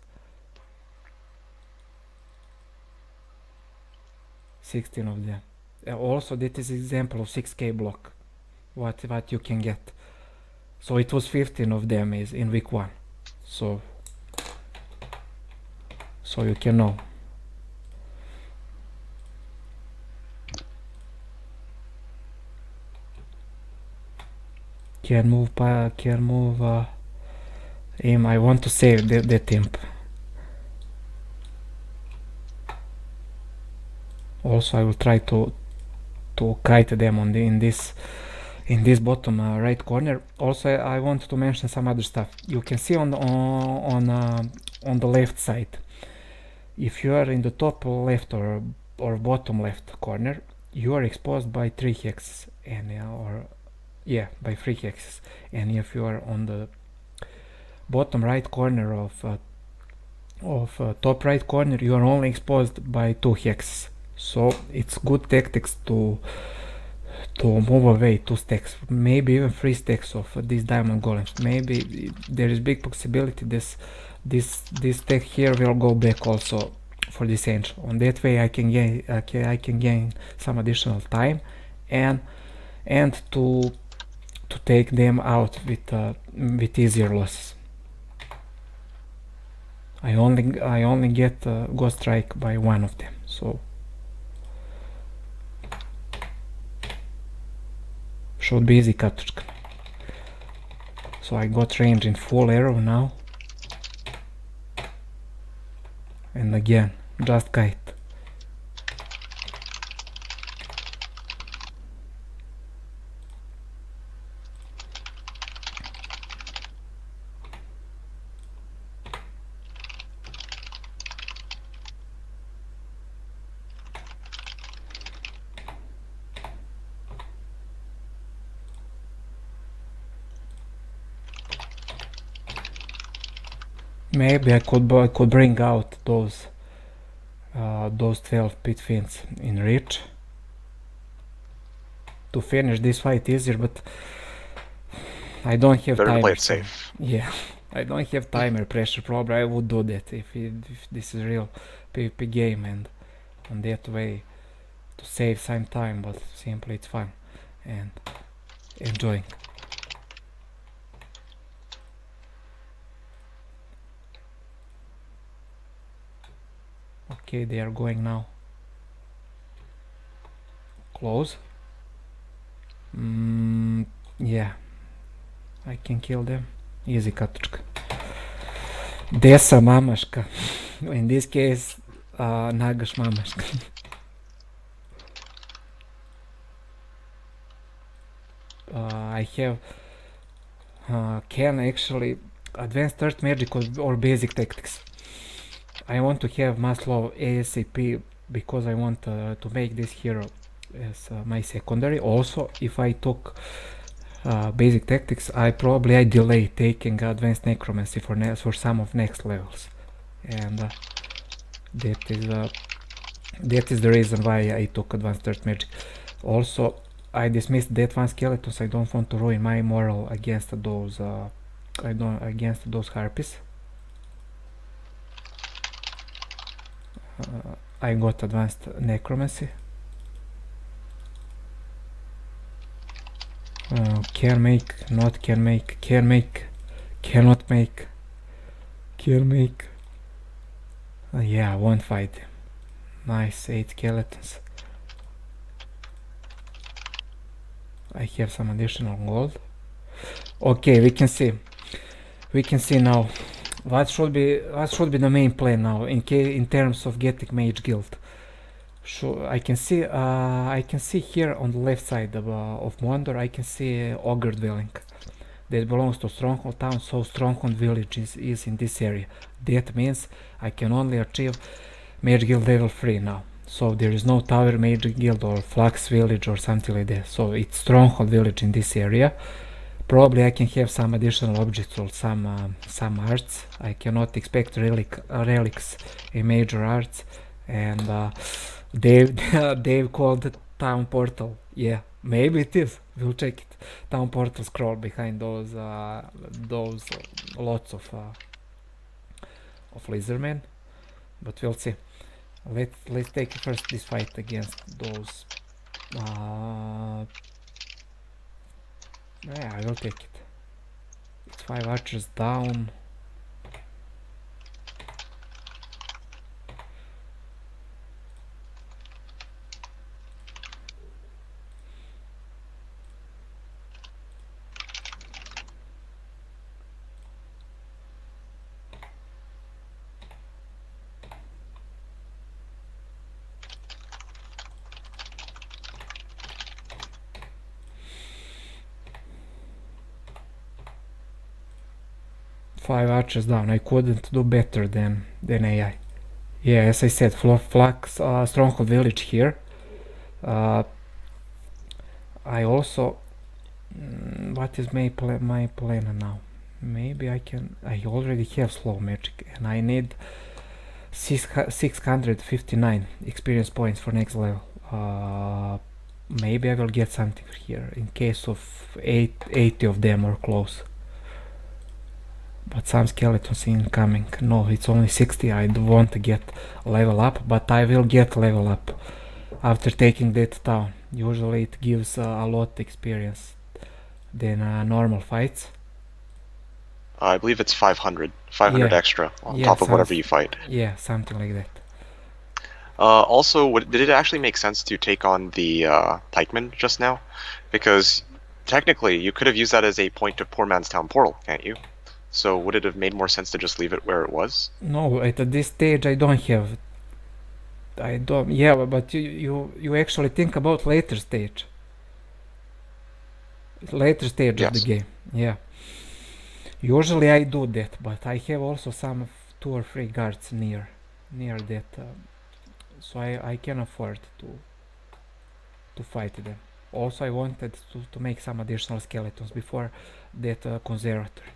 Speaker 1: 16 of them. Also, that is example of 6k block. What you can get. So it was 15 of them is in week 1. So you can know. Can move aim. I want to save that imp. Also, I will try to kite them in this bottom right corner. Also, I want to mention some other stuff. You can see on the left side, if you are in the top left or bottom left corner, you are exposed by 3 hexes by 3 hexes. And if you are on the bottom right corner of top right corner, you are only exposed by 2 hexes. So it's good tactics to move away 2 stacks, maybe even 3 stacks of these diamond golems. Maybe there is big possibility this stack here will go back also for this angel. On that way I can gain some additional time and to take them out with easier losses. I only get ghost strike by 1 of them, so should be easy katučka. So I got range in full arrow now. And again, just kite. Maybe I could bring out those those 12 pit fins in reach to finish this fight easier, but I don't have
Speaker 2: Better to play
Speaker 1: timer,
Speaker 2: it
Speaker 1: so
Speaker 2: safe.
Speaker 1: yeah, I don't have timer pressure. Probably I would do that if this is real PvP game, and on that way to save some time, but simply it's fun and enjoying. Okay, they are going now. Close. Yeah, I can kill them. Easy katočka. Desa mamaška. In this case, Nagaš mamaška. I have can actually advanced third magic or basic tactics. I want to have Maslow ASAP because I want to make this hero as my secondary. Also, if I took basic tactics, I delay taking advanced necromancy for some of next levels, and that is the reason why I took advanced third magic. Also, I dismissed that one skeletons. I don't want to ruin my moral against those harpies. I got advanced necromancy. Can make, not can make, can make, cannot make, can make. Yeah, one fight. Nice, 8 skeletons. I have some additional gold. Okay, we can see now what should be the main plan now in terms of getting mage guild. So I can see here on the left side of Mordor, I can see ogre dwelling that belongs to stronghold town. So stronghold village is in this area. That means I can only achieve mage guild level 3 now. So there is no tower mage guild or flux village or something like that. So it's stronghold village in this area. Probably I can have some additional objects or some arts. I cannot expect relics in major arts. And Dave called it town portal. Yeah, maybe it is. We'll check it. Town portal scroll behind those lots of lizardmen, but we'll see. Let's take first this fight against those. Yeah, I will take it. It's 5 archers down. Five archers down. I couldn't do better than AI. Yeah, as I said, flux stronghold village here. I also what is my plan now? Maybe I already have slow magic and I need 659 experience points for next level. Maybe I will get something here in case of 80 of them or close. But some skeletons incoming. No, it's only 60. I don't want to get level up, but I will get level up after taking that town. Usually it gives a lot experience than normal fights.
Speaker 2: I believe it's 500 extra on top of whatever you fight.
Speaker 1: Yeah, something like that.
Speaker 2: Also, did it actually make sense to take on the pikemen just now? Because technically, you could have used that as a point to Poor Man's Town portal, can't you? So would it have made more sense to just leave it where it was?
Speaker 1: No, at this stage I don't have. I don't. Yeah, but you actually think about later stage. Later stage of the game. Yeah. Usually I do that, but I have also some 2 or 3 guards near that, so I can afford to fight them. Also, I wanted to make some additional skeletons before that conservatory.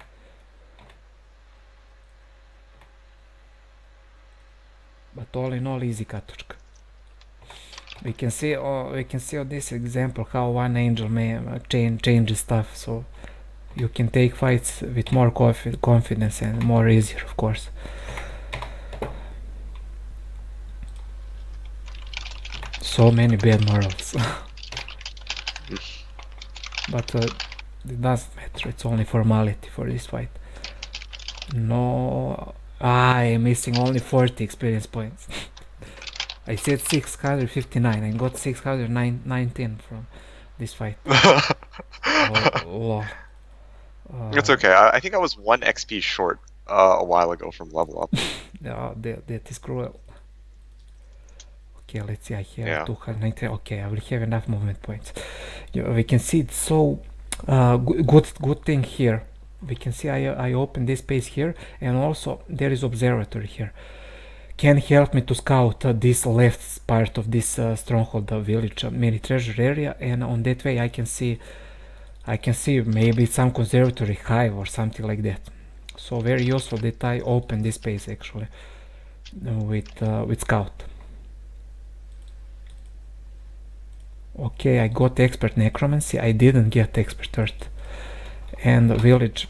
Speaker 1: but all in all, easy katočka. We can see on this example how one angel may change stuff, so you can take fights with more confidence and more easier, of course. So many bad morals. But it doesn't matter, it's only formality for this fight. No, I am missing only 40 experience points. I said 659, I got 619 from this fight. Oh.
Speaker 2: It's okay. I think I was 1 XP short a while ago from level up.
Speaker 1: That is cruel. Okay, let's see, I have
Speaker 2: Yeah.
Speaker 1: 290. Okay, I will have enough movement points. We can see it's so good thing here. We can see I open this space here, and also there is observatory here. Can help me to scout this left part of this stronghold village mini treasure area, and on that way I can see maybe some conservatory hive or something like that. So very useful that I open this space actually with scout. Okay, I got expert necromancy. I didn't get expert earth, and village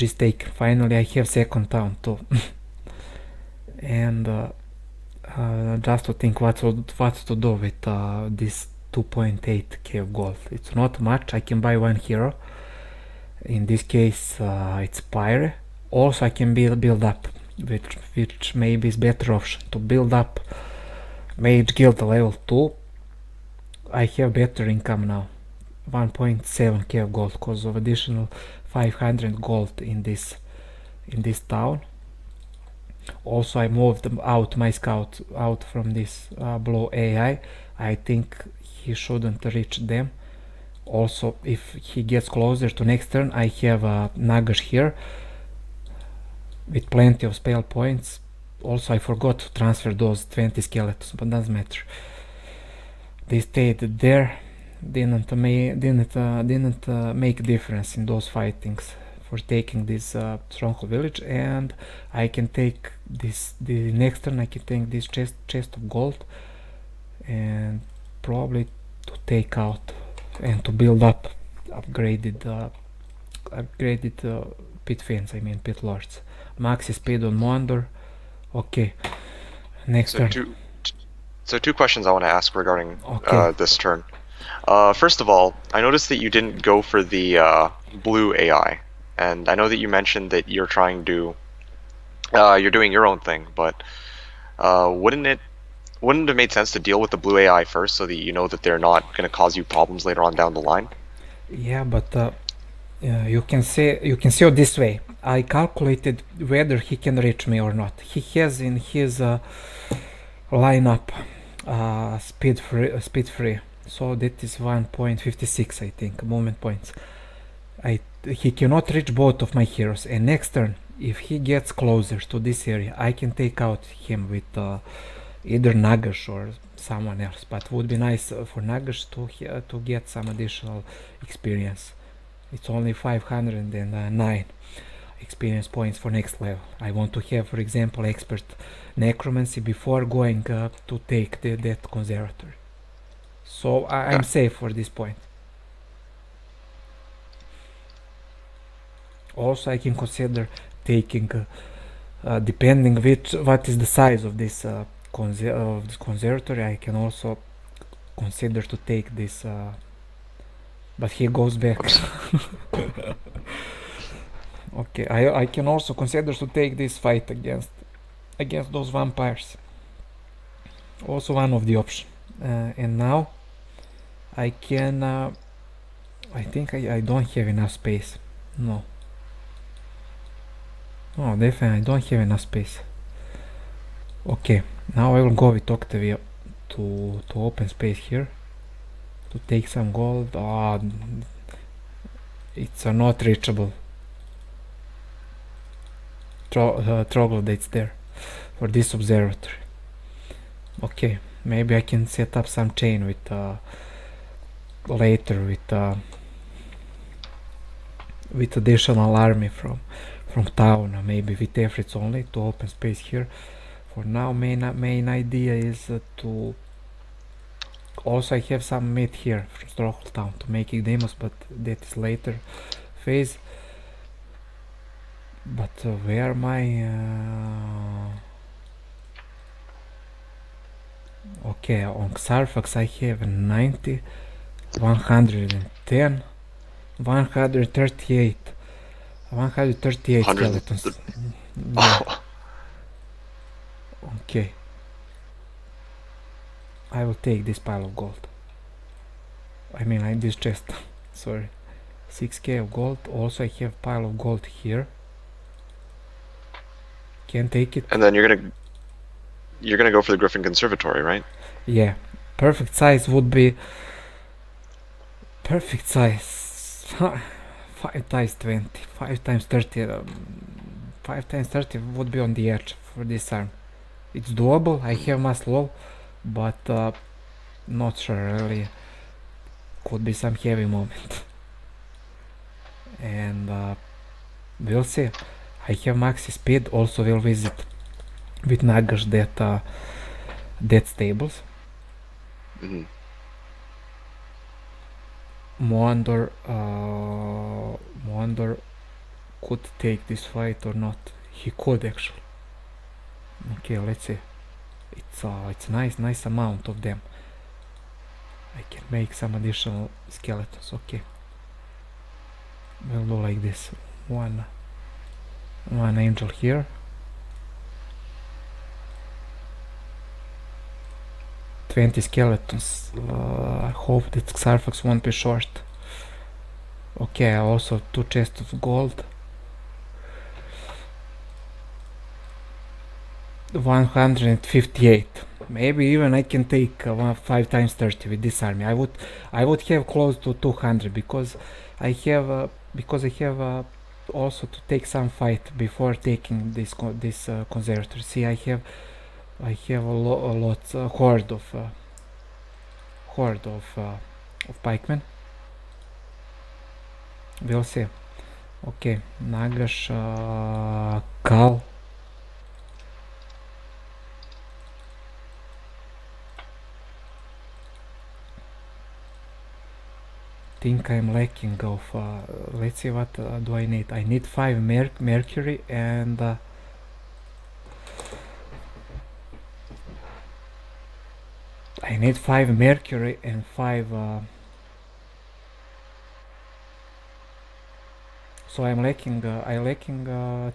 Speaker 1: is taken. Finally, I have second town too. And just to think what to do with this 2.8k of gold. It's not much. I can buy one hero. In this case, it's Pyre. Also, I can build up, which maybe is better option to build up Mage Guild level 2. I have better income now, 1.7k of gold because of additional 500 gold in this town. Also, I moved out my scout out from this below AI. I think he shouldn't reach them. Also, if he gets closer to next turn, I have Nagash here with plenty of spell points. Also, I forgot to transfer those 20 skeletons, but doesn't matter. They stayed there, didn't make difference in those fightings for taking this stronghold village, and I can take the next turn I can take this chest of gold and probably to take out and to build up upgraded pit fiends, I mean pit lords. Maxi speed on Mondor. Okay, next turn.
Speaker 2: So two questions I want to ask regarding this turn. First of all, I noticed that you didn't go for the blue AI, and I know that you mentioned that you're trying to you're doing your own thing, but wouldn't it have made sense to deal with the blue AI first so that you know that they're not going to cause you problems later on down the line?
Speaker 1: Yeah, but you can see it this way. I calculated whether he can reach me or not. He has in his lineup speed free, so that is 1.56 I think movement points. He cannot reach both of my heroes, and next turn if he gets closer to this area I can take out him with either Nagash or someone else, but would be nice for Nagash to get some additional experience. It's only 509 experience points for next level. I want to have, for example, expert necromancy before going to take that conservatory. So I'm safe for this point. Also, I can consider taking, depending what is the size of this conservatory, I can also consider to take this. But he goes back. Okay, I can also consider to take this fight against those vampires. Also one of the options. And now I can. I think I don't have enough space. No, definitely I don't have enough space. Okay, now I will go with Octavia to open space here to take some gold. It's not reachable. Troglodytes there for this observatory. Okay, maybe I can set up some chain with later with additional army from town, maybe with efforts only to open space here For now, main idea is to. Also, I have some meat here from Stockholm Town to make it demos, but that is later phase. But where my okay, on Xarfax I have 90, 110, 138, 138 skeletons. Yeah. Okay. I will take this pile of gold. I mean, this chest. Sorry. 6k of gold. Also, I have pile of gold here. Can take it.
Speaker 2: And then you're gonna go for the Griffin Conservatory, right?
Speaker 1: Yeah. Perfect size would be. Perfect size. 5 times 20. 5 times 30. 5 times 30 would be on the edge for this arm. It's doable. I have mass low, but not sure really. Could be some heavy moment. And we'll see. I have maxi speed. Also will visit with Nagash that stables. Moandor could take this fight or not. He could actually. Okay, let's see. It's nice amount of them. I can make some additional skeletons. Okay. We'll do like this. One angel here. 20 skeletons. I hope that Xarfax won't be short. Okay, also 2 chests of gold. 158. Maybe even I can take 5 times 30 with this army. I would have close to 200 because I have also to take some fight before taking this conservatory. See, I have a lot horde of pikemen. We'll see. Okay, Nagash, Kal. Think I'm lacking of. Let's see what do I need. I need 5 mercury and. I need 5 mercury and 5. So I'm lacking. I lacking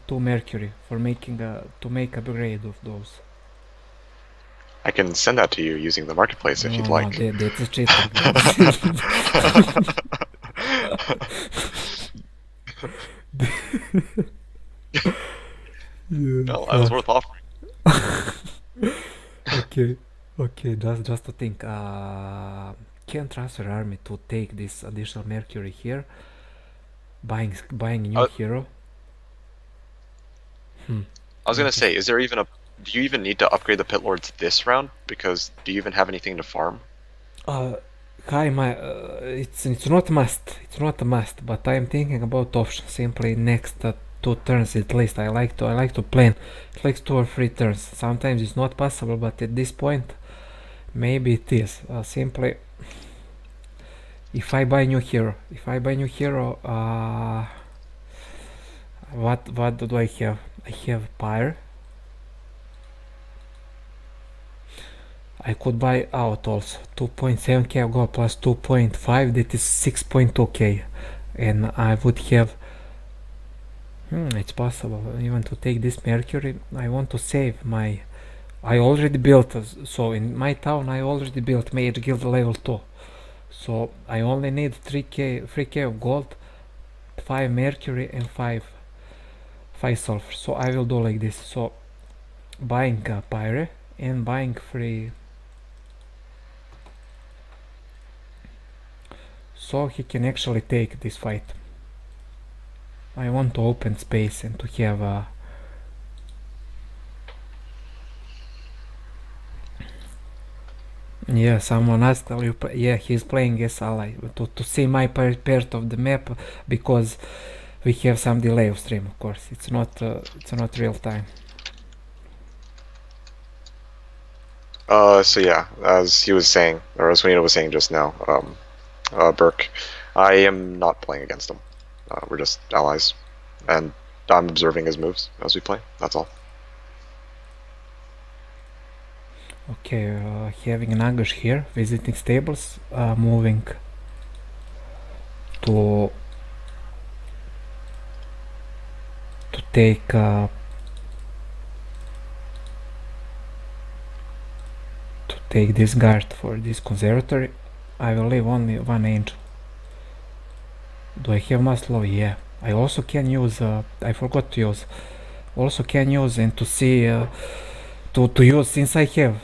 Speaker 1: 2 mercury for making to make upgrade of those.
Speaker 2: I can send that to you using the marketplace if you'd like.
Speaker 1: No, that's cheating.
Speaker 2: No, that was worth offering.
Speaker 1: Okay, just to think. Can transfer army to take this additional mercury here. Buying new hero.
Speaker 2: I was gonna say, do you even need to upgrade the pit lords this round? Because do you even have anything to farm?
Speaker 1: It's not a must. It's not a must. But I am thinking about options. Simply next 2 turns at least. I like to plan. It likes 2 or 3 turns. Sometimes it's not possible, but at this point, maybe it is. Simply, if I buy new hero, what do I have? I have Pyre. I could buy out also 2.7k of gold plus 2.5, that is 6.2k, and I would have. It's possible even to take this mercury. I want to save my. I already built, so in my town I already built Mage Guild level 2. So I only need 3k of gold, 5 mercury and 5 sulfur. So I will do like this. So buying Pyre and buying 3. So he can actually take this fight. I want to open space and to have yeah, someone asked you. Yeah, he's playing as ally to see my part of the map, because we have some delay of stream. Of course, it's not real time.
Speaker 2: So yeah, as he was saying, or as Juanito was saying just now, Burke, I am not playing against him. We're just allies, and I'm observing his moves as we play. That's all.
Speaker 1: Okay, having Nagash here, visiting stables, moving to take this guard for this conservatory. I will leave only one angel. Do I have muscle? Yeah. I also can use, I forgot to use, also can use and to see, to use since I have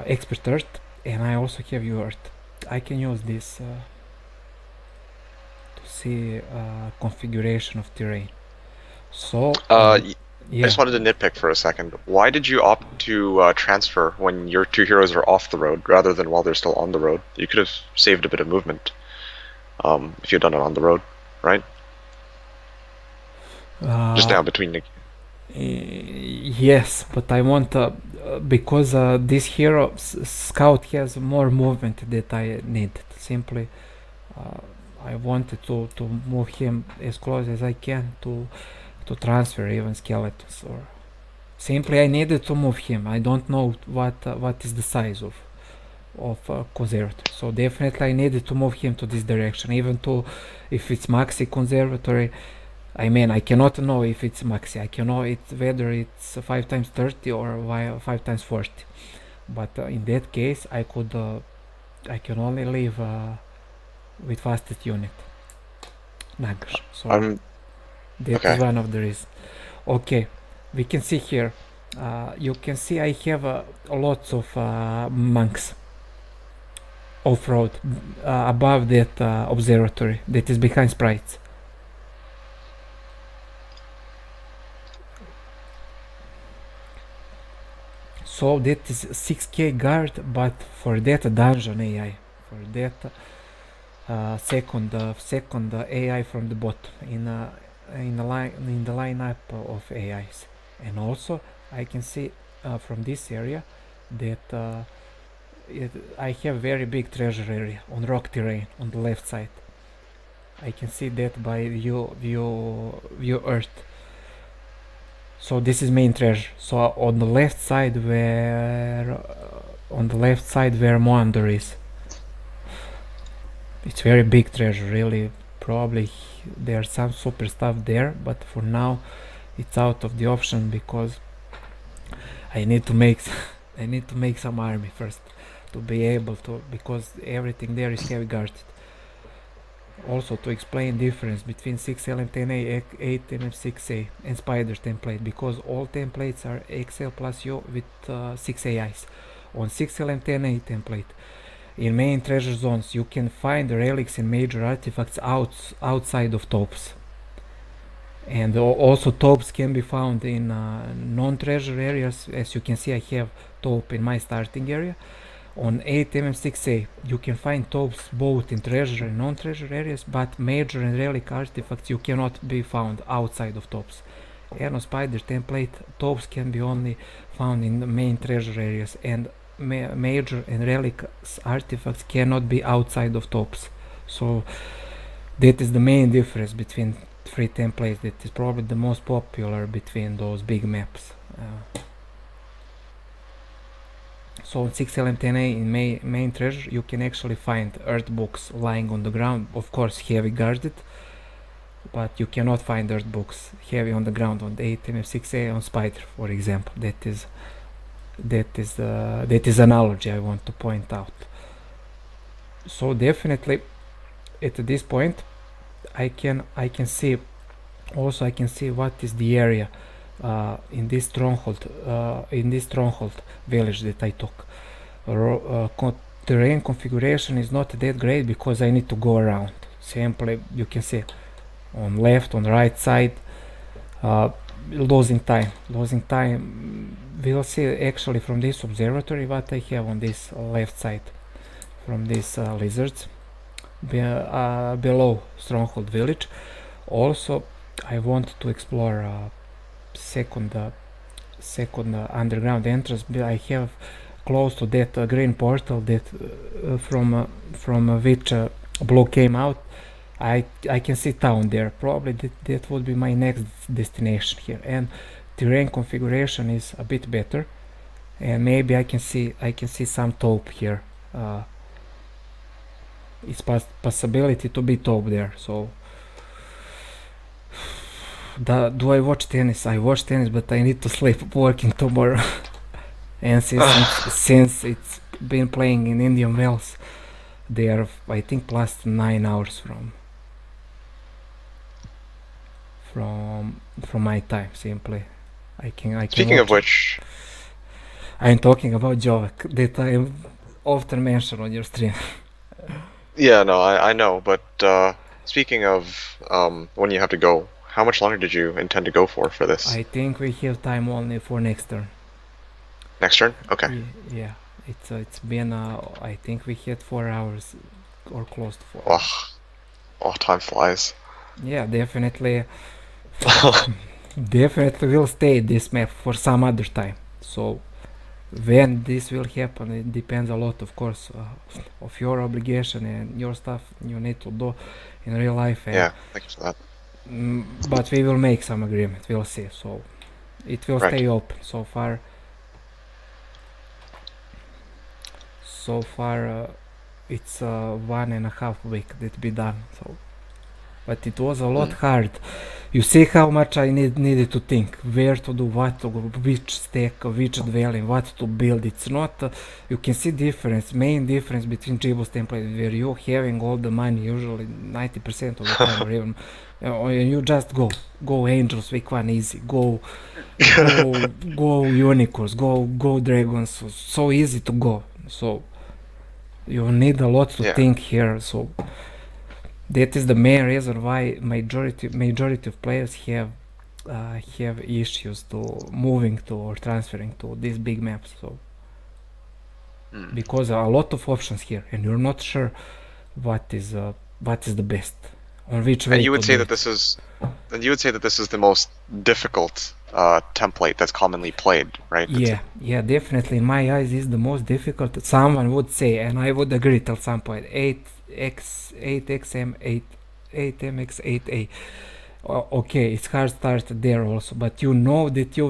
Speaker 1: expert earth and I also have you earth. I can use this to see configuration of terrain. So
Speaker 2: I
Speaker 1: yeah,
Speaker 2: just wanted to nitpick for a second. Why did you opt to transfer when your two heroes are off the road rather than while they're still on the road? You could have saved a bit of movement if you'd done it on the road, right? Just now between the.
Speaker 1: yes, but I want because this hero scout has more movement that I need. Simply, I wanted to move him as close as I can to transfer even skeletons, or simply I needed to move him. I don't know what is the size of conservatory, so definitely I needed to move him to this direction, even to if it's maxi conservatory. I mean, I cannot know if it's maxi. I can know whether it's 5 times 30 or 5 times 40. But in that case, I can only live with fastest unit, Nagash. So that is
Speaker 2: Okay.
Speaker 1: one of the reasons. Okay, we can see here. You can see I have lots of monks off-road above that observatory that is behind sprites. So that is 6k guard, but for that dungeon AI, for that second AI from the bottom in the lineup of AIs. And also I can see from this area that I have very big treasure area on rock terrain on the left side. I can see that by view earth. So this is main treasure. So on the left side where Moandor is, it's very big treasure, really. Probably there's some super stuff there, but for now it's out of the option because I need to make some army first to be able to, because everything there is heavy guarded. Also to explain difference between 6lm10a, 8mm6a and spider template, because all templates are XL plus U with 6 AIs. On 6lm10a template, in main treasure zones you can find relics and major artifacts outside of tops, and also tops can be found in non-treasure areas. As you can see, I have top in my starting area. On 8mm6a you can find tops both in treasure and non-treasure areas, but major and relic artifacts you cannot be found outside of tops. And on spider template, tops can be only found in the main treasure areas, and major and relic artifacts cannot be outside of tops. So that is the main difference between three templates. That is probably the most popular between those big maps. So in 6lm10a in main treasure you can actually find earth books lying on the ground, of course heavy guarded, but you cannot find earth books heavy on the ground on the 8mm6a on spider, for example. That is analogy I want to point out. So definitely at this point I can see what is the area in this stronghold village that I took. Terrain configuration is not that great because I need to go around. Simply you can see on left, on right side, losing time. We'll see actually from this observatory what I have on this left side from these lizards below stronghold village. Also I want to explore second underground entrance. I have close to that green portal that from which blue came out. I can see town there. Probably that would be my next destination here. And terrain configuration is a bit better, and maybe I can see some taupe here. It's possibility to be taupe there. So do I watch tennis? I watch tennis, but I need to sleep working tomorrow. And since it's been playing in Indian Wells, they are I think plus 9 hours from my time. Simply, I can.
Speaker 2: Speaking of which,
Speaker 1: I'm talking about Jovek that I often mention on your stream.
Speaker 2: yeah, no, I know, but speaking of when you have to go, how much longer did you intend to go for this?
Speaker 1: I think we have time only for next turn.
Speaker 2: Next turn? Okay.
Speaker 1: Yeah. It's been I think we had 4 hours or close to 4 hours.
Speaker 2: Oh, time flies.
Speaker 1: Yeah, definitely will stay this map for some other time. So when this will happen, it depends a lot, of course, of your obligation and your stuff you need to do in real life.
Speaker 2: Yeah, thank you for that.
Speaker 1: But we will make some agreement. We'll see. So it will stay open. So far, it's 1.5 week that be done. So, but it was a lot hard. You see how much I needed to think where to do, what to go, which stack, which dwelling, what to build. It's not you can see main difference between Jibos template where you having all the money usually 90% of the time or even you just go angels week 1 easy, go unicorns, go dragons, so easy to go. So you need a lot to think here. So that is the main reason why majority of players have issues to moving to or transferring to these big maps. So because a lot of options here, and you're not sure what is the best on which way.
Speaker 2: And you would say that this is the most difficult template that's commonly played, right?
Speaker 1: Yeah, definitely. In my eyes, is the most difficult. Someone would say, and I would agree till some point. 8xm 8mx8a. Okay, it's hard start there also, but you know that you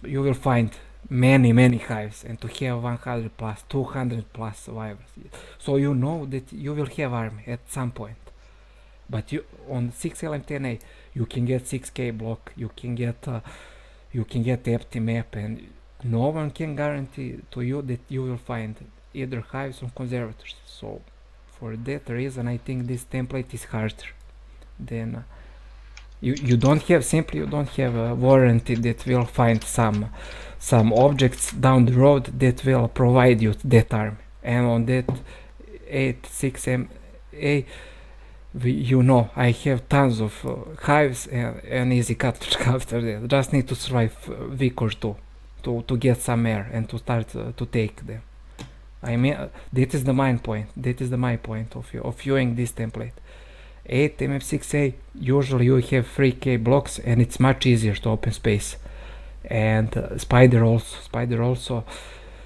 Speaker 1: will find many hives, and to have 100 plus 200 plus survivors. So you know that you will have army at some point. But you on 6lm10a you can get 6k block, you can get empty map, and no one can guarantee to you that you will find either hives or conservators. So for that reason I think this template is harder than you don't have a warranty that will find some objects down the road that will provide you that army. And on that 6ma I have tons of hives and easy cartridge after that. Just need to survive a week or two to get some air and to start to take them. I mean, that is my point of viewing this template. 8mf6a, usually you have 3k blocks and it's much easier to open space. And Spider also.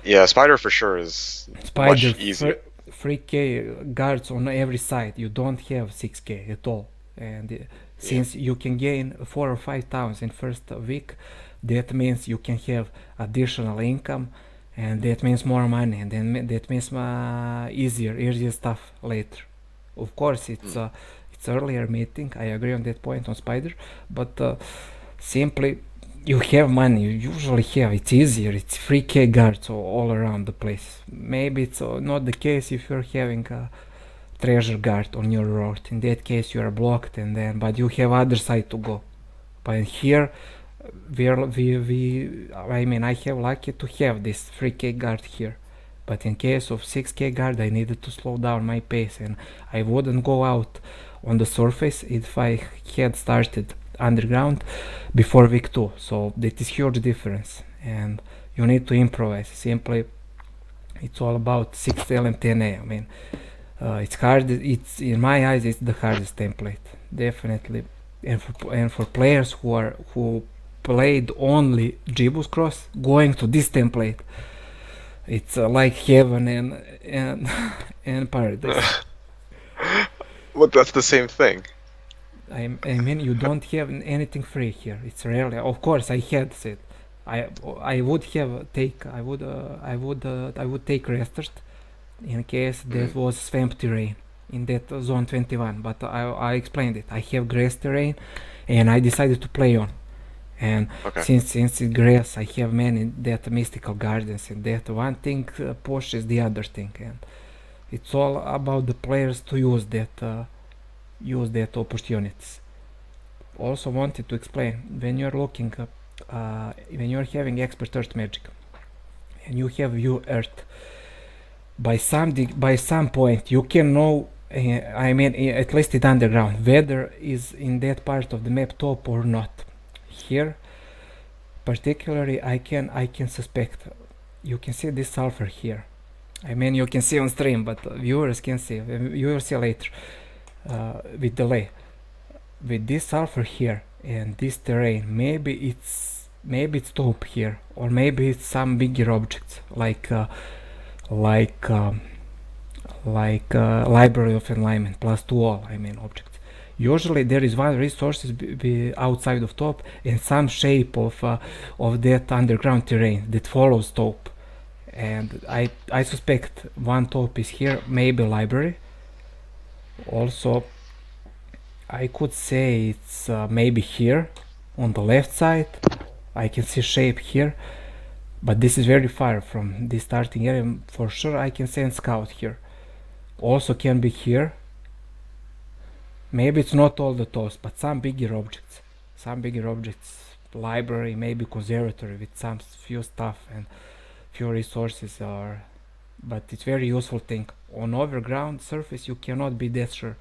Speaker 2: Yeah, Spider for sure is much easier.
Speaker 1: 3k guards on every side. You don't have 6k at all. And since you can gain 4 or 5 towns in first week, that means you can have additional income, and that means more money, and then that means easier stuff later. Of course, it's earlier meeting. I agree on that point on Spider, but simply you have money. You usually have. It's easier. It's 3k guards all around the place. Maybe it's not the case if you're having a treasure guard on your road. In that case, you are blocked, but you have other side to go. But here, I have lucky to have this 3k guard here. But in case of 6k guard, I needed to slow down my pace, and I wouldn't go out on the surface if I had started underground before week 2. So that is huge difference, and you need to improvise. Simply, it's all about 6lm10a. I mean, it's hard. It's in my eyes, it's the hardest template. Definitely, and for players who played only Jibus Cross, going to this template, it's like heaven and and paradise.
Speaker 2: Well, that's the same thing.
Speaker 1: I mean, you don't have anything free here. It's rarely. Of course, I had said, I would have take. I would take Restart in case that was swamp terrain in that zone 21. But I explained it. I have grass terrain, and I decided to play on. And since it's grass, I have many that mystical gardens, and that one thing pushes the other thing, and it's all about the players to use that opportunities. Also wanted to explain, when you're looking up, when you're having expert earth magic and you have view earth, by some point you can know, I mean, at least in underground, whether is in that part of the map top or not. Here particularly I can suspect. You can see this sulfur here. I mean, you can see on stream, but viewers can see. You will see later with delay. With this sulfur here and this terrain, maybe it's top here, or maybe it's some bigger objects like library of enlightenment plus 2 all. I mean objects. Usually there is one resources outside of top and some shape of that underground terrain that follows top. And I suspect one top is here, maybe library. Also, I could say it's maybe here on the left side. I can see shape here, but this is very far from the starting area. For sure I can send scout here. Also can be here. Maybe it's not all the tops, but some bigger objects. Library, maybe conservatory with some few stuff and few resources are, but it's very useful thing. On overground surface you cannot be that sure,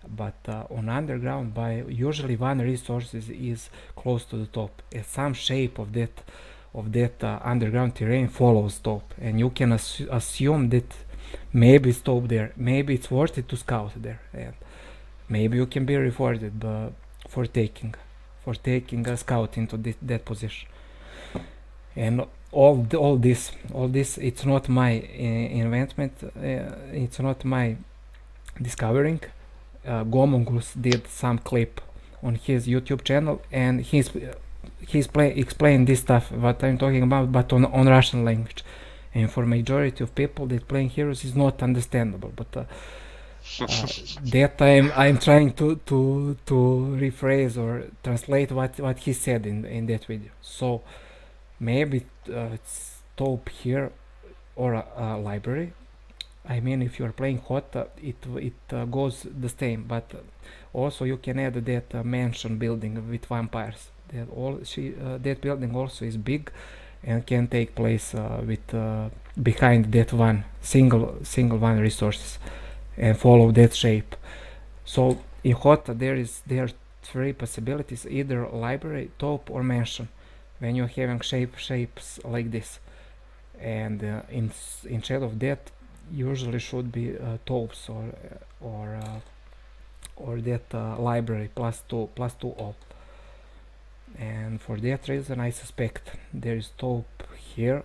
Speaker 1: but on underground, by usually one resources is close to the top, and some shape of that underground terrain follows top, and you can assume that maybe it's top there, maybe it's worth it to scout there, and maybe you can be rewarded for taking a scout into that position. And all this, it's not my invention, it's not my discovering. Gomongus did some clip on his YouTube channel, and he's explained this stuff what I'm talking about, but on Russian language, and for majority of people that playing heroes is not understandable. But that I'm trying to rephrase or translate what he said in that video. So maybe it's top here or a library. I mean, if you are playing hot, it goes the same, but also you can add that mansion building with vampires. That building also is big and can take place with behind that one single one resources and follow that shape. So in hot there are 3 possibilities: either library, top, or mansion. When you're having shapes like this, and instead of that, usually should be tops or that library plus two all. And for that reason, I suspect there is top here,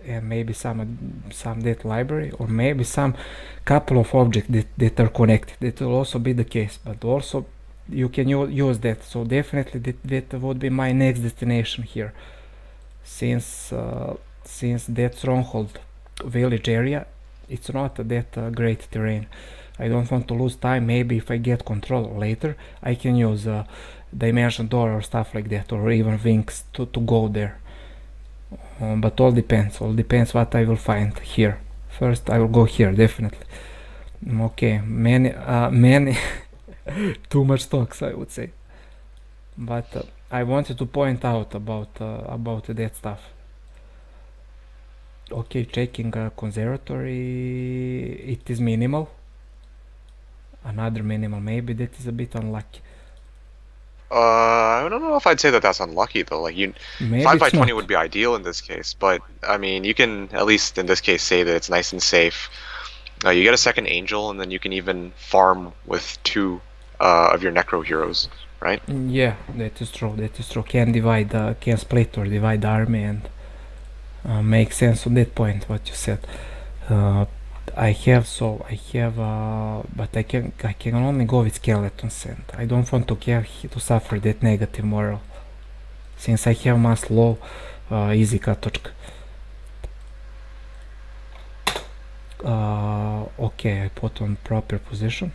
Speaker 1: and maybe some that library, or maybe some couple of objects that are connected. That will also be the case, but also you can use that. So definitely that would be my next destination here, since that stronghold village area, it's not that great terrain. I don't want to lose time. Maybe if I get control later, I can use dimension door or stuff like that, or even wings to go there. But all depends what I will find here. First I will go here, definitely. Okay, many too much talks, I would say, but I wanted to point out about that stuff. Okay, checking conservatory, it is minimal. Another minimal, maybe that is a bit unlucky.
Speaker 2: I don't know if I'd say that that's unlucky though. Like
Speaker 1: Maybe
Speaker 2: 5 by
Speaker 1: it's
Speaker 2: 20
Speaker 1: not.
Speaker 2: would be ideal in this case, but I mean, you can at least in this case say that it's nice and safe. You get a second angel, and then you can even farm with 2 of your necro heroes. right?
Speaker 1: Yeah, that is true. That is true. Can divide, can split or divide the army, and make sense on that point. What you said. Uh, I have, but I can only go with skeletons, and I don't want to suffer that negative moral, since I have mass low, easy katočka. Okay, I put on proper position.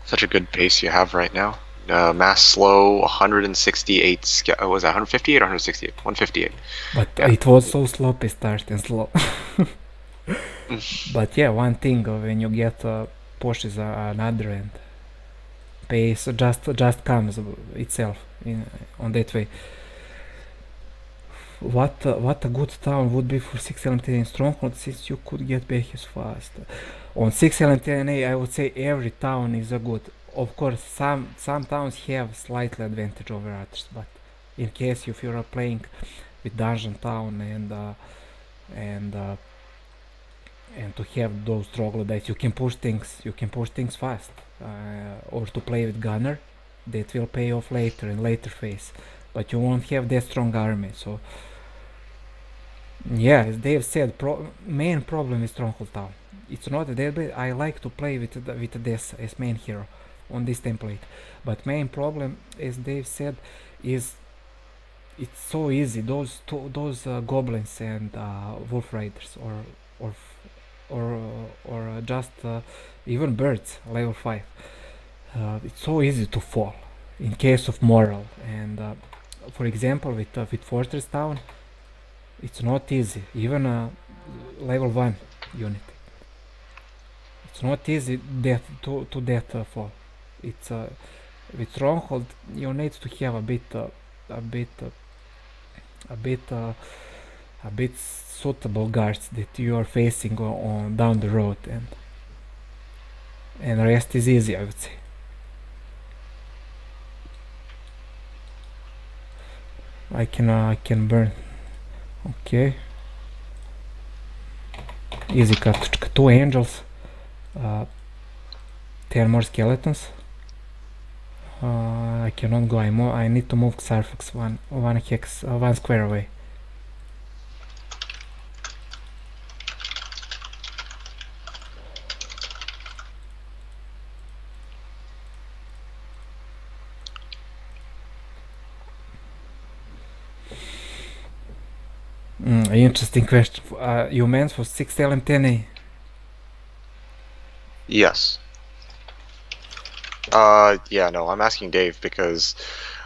Speaker 2: Such a good pace you have right now. Mass slow 168. Was that 158 or 168? 158.
Speaker 1: But
Speaker 2: Yeah.
Speaker 1: it was so sloppy start and slow.
Speaker 2: Mm.
Speaker 1: But yeah, one thing when you get pushes another, and pace just comes itself on that way. What a good town would be for 6lm10 stronghold, since you could get back as fast. On 6lm10a, I would say every town is a good. Of course, some towns have slightly advantage over others, but in case if you are playing with dungeon town, and and to have those troglodytes, you can push things fast, or to play with gunner, that will pay off later in later phase, but you won't have that strong army. So yeah, as Dave said, main problem is stronghold town. It's not that bad. I like to play with this as main hero on this template, but main problem, as Dave said, is it's so easy. Those goblins and wolf riders, or just even birds level 5. It's so easy to fall in case of moral. And for example, with fortress town, it's not easy. Even a level 1 unit, it's not easy to that fall. It's with stronghold, you need to have a bit a bit a bit suitable guards that you are facing on down the road, and the rest is easy, I would say. I can burn. Okay, easy cut. 2 angels, uh, 10 more skeletons. I cannot go. I need to move Xarfax one hex, 1 square away. Interesting question. You meant for 6lm10a?
Speaker 2: Yes. Yeah, no, I'm asking Dave because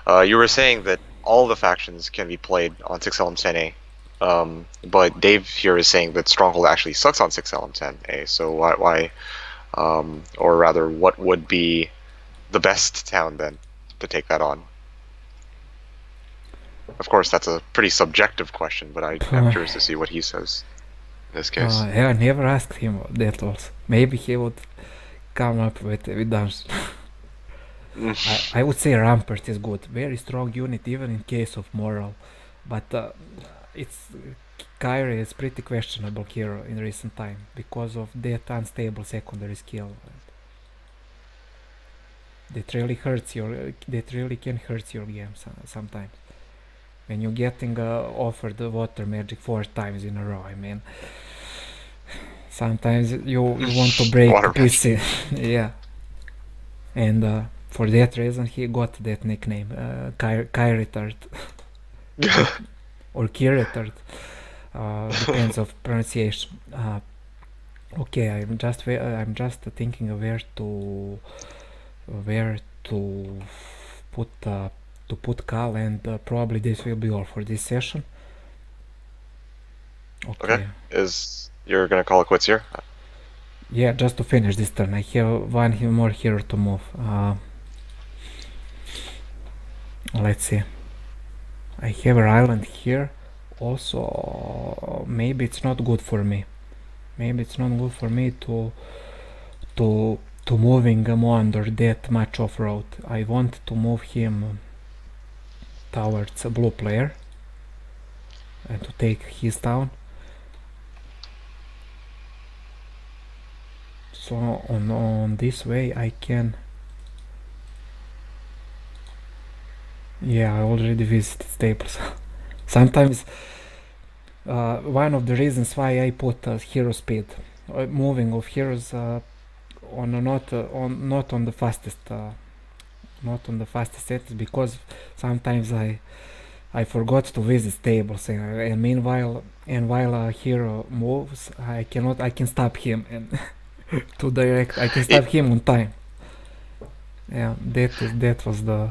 Speaker 2: you were saying that all the factions can be played on 6lm10a. But Dave here is saying that Stronghold actually sucks on 6lm10a. So why, or rather, what would be the best town then to take that on? Of course, that's a pretty subjective question, but I'm curious to see what he says in this case.
Speaker 1: I never asked him that also. Maybe he would come up with dance. I would say Rampart is good. Very strong unit, even in case of moral. But it's Kyrie is pretty questionable hero in recent time because of that unstable secondary skill. That really can hurt your game sometimes. When you're getting offered the water magic 4 times in a row, I mean, sometimes you want to break
Speaker 2: Water
Speaker 1: PC. Yeah. And for that reason he got that nickname, Kyritard. Or Kyritard. Depends of pronunciation. Okay, I'm just thinking of where to put Cal, and probably this will be all for this session. Okay.
Speaker 2: You're gonna call it quits here?
Speaker 1: Yeah, just to finish this turn, I have one more hero to move. Let's see. I have an island here. Also, maybe it's not good for me. To moving Moandor that much off road. I want to move him towards a blue player and to take his town. So on this way I can Yeah, I already visited stables. Sometimes one of the reasons why I put hero speed, moving of heroes on not on the fastest settings, because sometimes I forgot to visit stables, and meanwhile, and while a hero moves, I can stop him and to direct I can
Speaker 2: It,
Speaker 1: stop him on time. Yeah, that was the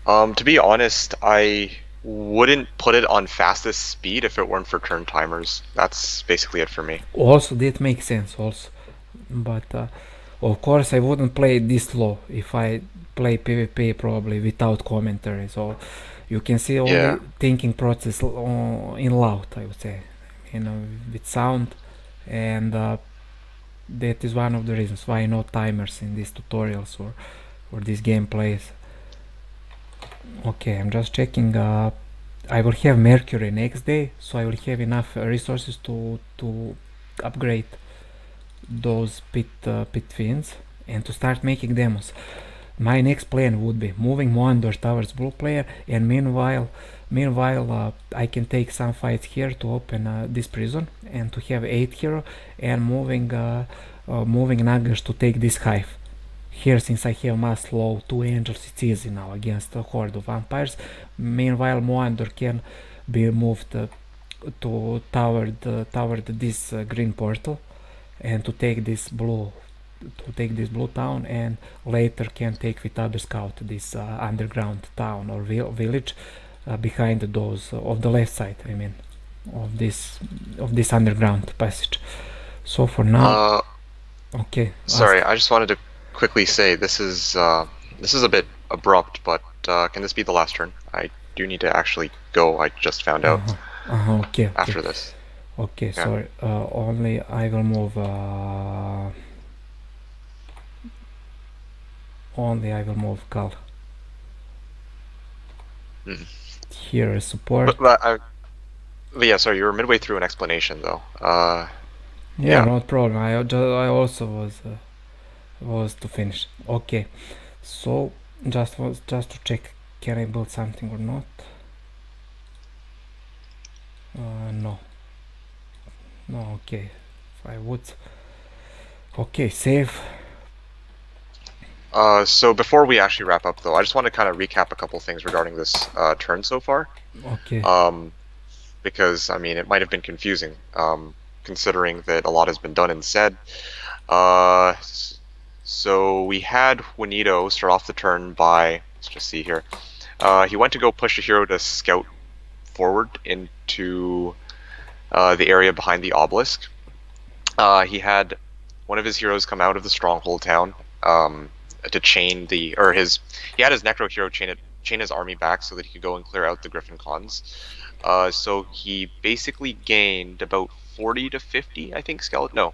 Speaker 2: to be honest, I wouldn't put it on fastest speed if it weren't for turn timers. That's basically it for me.
Speaker 1: also that makes sense also, but of course I wouldn't play this low if I play PvP probably without commentary, so you can see
Speaker 2: Yeah.
Speaker 1: only thinking process in loud, I would say, you know, with sound, and that is one of the reasons why no timers in these tutorials or these gameplays. Okay, I'm just checking. I will have Mercury next day, so I will have enough resources to upgrade those pit fins and to start making demos. My next plan would be moving Moandor towards blue player, and meanwhile I can take some fights here to open this prison and to have 8 hero, and moving Nagash to take this hive. Here, since I have mass low 2 angels, it's easy now against a horde of vampires. Meanwhile, Moandor can be moved toward this green portal, and to take this blue town, and later can take with other scout this underground town or village behind those of the left side, I mean, of this underground passage. So for now,
Speaker 2: Uh,
Speaker 1: okay,
Speaker 2: Sorry,
Speaker 1: ask.
Speaker 2: I just wanted to quickly say this is a bit abrupt, but can this be the last turn? I do need to actually go. I just found out
Speaker 1: Uh-huh. Okay, okay,
Speaker 2: after this.
Speaker 1: okay,
Speaker 2: Yeah.
Speaker 1: sorry, only I will move Cal
Speaker 2: Mhm.
Speaker 1: here as support.
Speaker 2: But yeah, sorry, you were midway through an explanation though.
Speaker 1: Yeah,
Speaker 2: Yeah.
Speaker 1: no problem. I also was to finish. Okay, so just to check, can I build something or not? No, no. Okay, I would. Okay, save.
Speaker 2: So before we actually wrap up though, I just want to kind of recap a couple things regarding this turn so far.
Speaker 1: Okay,
Speaker 2: Um, because I mean it might have been confusing. Considering that a lot has been done and said. Uh, so we had Juanito start off the turn by, let's just see here. He went to go push a hero to scout forward into the area behind the obelisk. He had one of his heroes come out of the stronghold town to chain the, or his, he had his necro hero chain his army back so that he could go and clear out the Griffin Khans. So he basically gained about 40 to 50, I think, skeleton. No,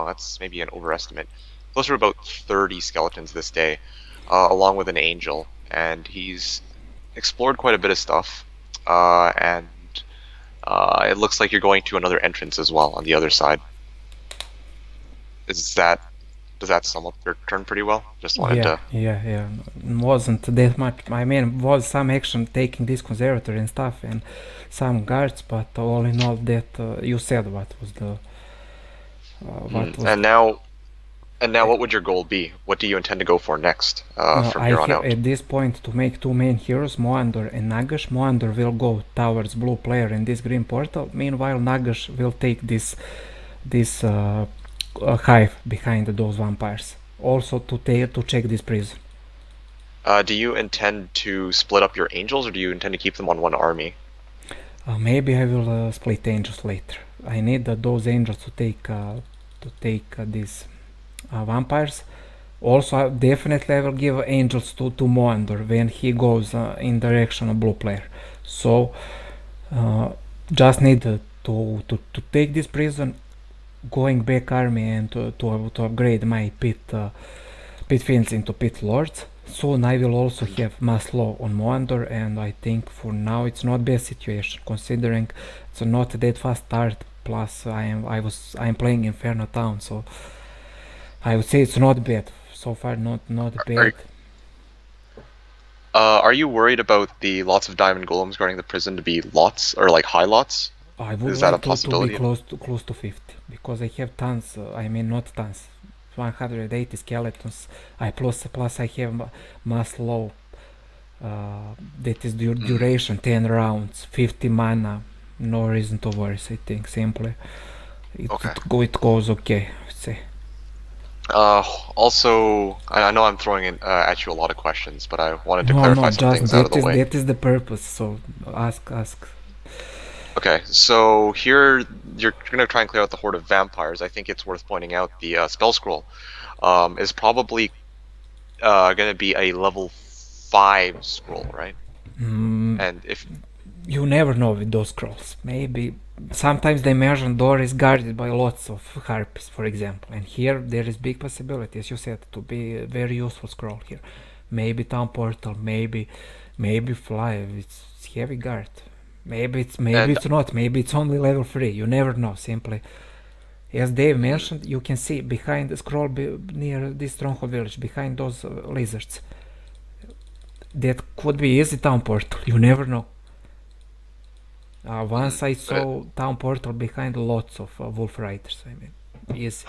Speaker 2: that's maybe an overestimate. Closer to about 30 skeletons this day, along with an angel, and he's explored quite a bit of stuff. And it looks like you're going to another entrance as well on the other side. Is that Does that sum up your turn pretty well? Just wanted
Speaker 1: yeah,
Speaker 2: to.
Speaker 1: yeah. Wasn't that much. I mean, was some action taking this conservatory and stuff, and some guards, but all in all, that you said
Speaker 2: Mm.
Speaker 1: what was
Speaker 2: And now, what would your goal be? What do you intend to go for next, from
Speaker 1: I
Speaker 2: here on
Speaker 1: have
Speaker 2: out?
Speaker 1: at this point to make two main heroes, Moandor and Nagash. Moandor will go towards blue player in this green portal. Meanwhile, Nagash will take this hive behind those vampires. Also to check this prison.
Speaker 2: Do you intend to split up your angels, or do you intend to keep them on one army?
Speaker 1: Maybe I will split angels later. I need those angels to take these vampires. Also, definitely I will give angels to Moandor when he goes in direction of blue player. So uh, just need to take this prison, going back army, and to upgrade my pit fiends into pit lords. Soon I will also
Speaker 2: Mhm.
Speaker 1: have mass law on Moandor, and I think for now it's not bad situation considering it's not that fast start. Plus I am playing Inferno town, so I would say it's not bad so far. Not
Speaker 2: Are
Speaker 1: bad.
Speaker 2: Are you worried about the lots of diamond golems guarding the prison to be lots or like high lots?
Speaker 1: I would
Speaker 2: Is that a
Speaker 1: like to be
Speaker 2: possibility?
Speaker 1: close to 50 because I have tons. I mean not tons. 180 skeletons. Plus I have mass low. That is
Speaker 2: Mm,
Speaker 1: duration 10 rounds, 50 mana. No reason to worry. I think simply
Speaker 2: okay.
Speaker 1: it goes okay. Say.
Speaker 2: Also, I know I'm throwing in, at you a lot of questions, but I wanted to
Speaker 1: No,
Speaker 2: clarify some
Speaker 1: just
Speaker 2: things out of the way.
Speaker 1: that is the purpose. So ask.
Speaker 2: Okay, so here you're gonna try and clear out the horde of vampires. I think it's worth pointing out the spell scroll is probably gonna be a level 5 scroll, right?
Speaker 1: Mm,
Speaker 2: And if
Speaker 1: you never know with those scrolls. Maybe sometimes the immersion door is guarded by lots of harpies, for example, and here there is big possibility, as you said, to be a very useful scroll here. Maybe town portal, maybe fly. It's heavy guard. Maybe
Speaker 2: and
Speaker 1: it's not. Maybe it's only level 3. You never know. Simply, as Dave
Speaker 2: mm,
Speaker 1: mentioned, you can see behind the scroll near this stronghold village, behind those lizards. That could be easy town portal. You never know. Once I
Speaker 2: but
Speaker 1: saw town portal behind lots of wolf riders. I mean, easy.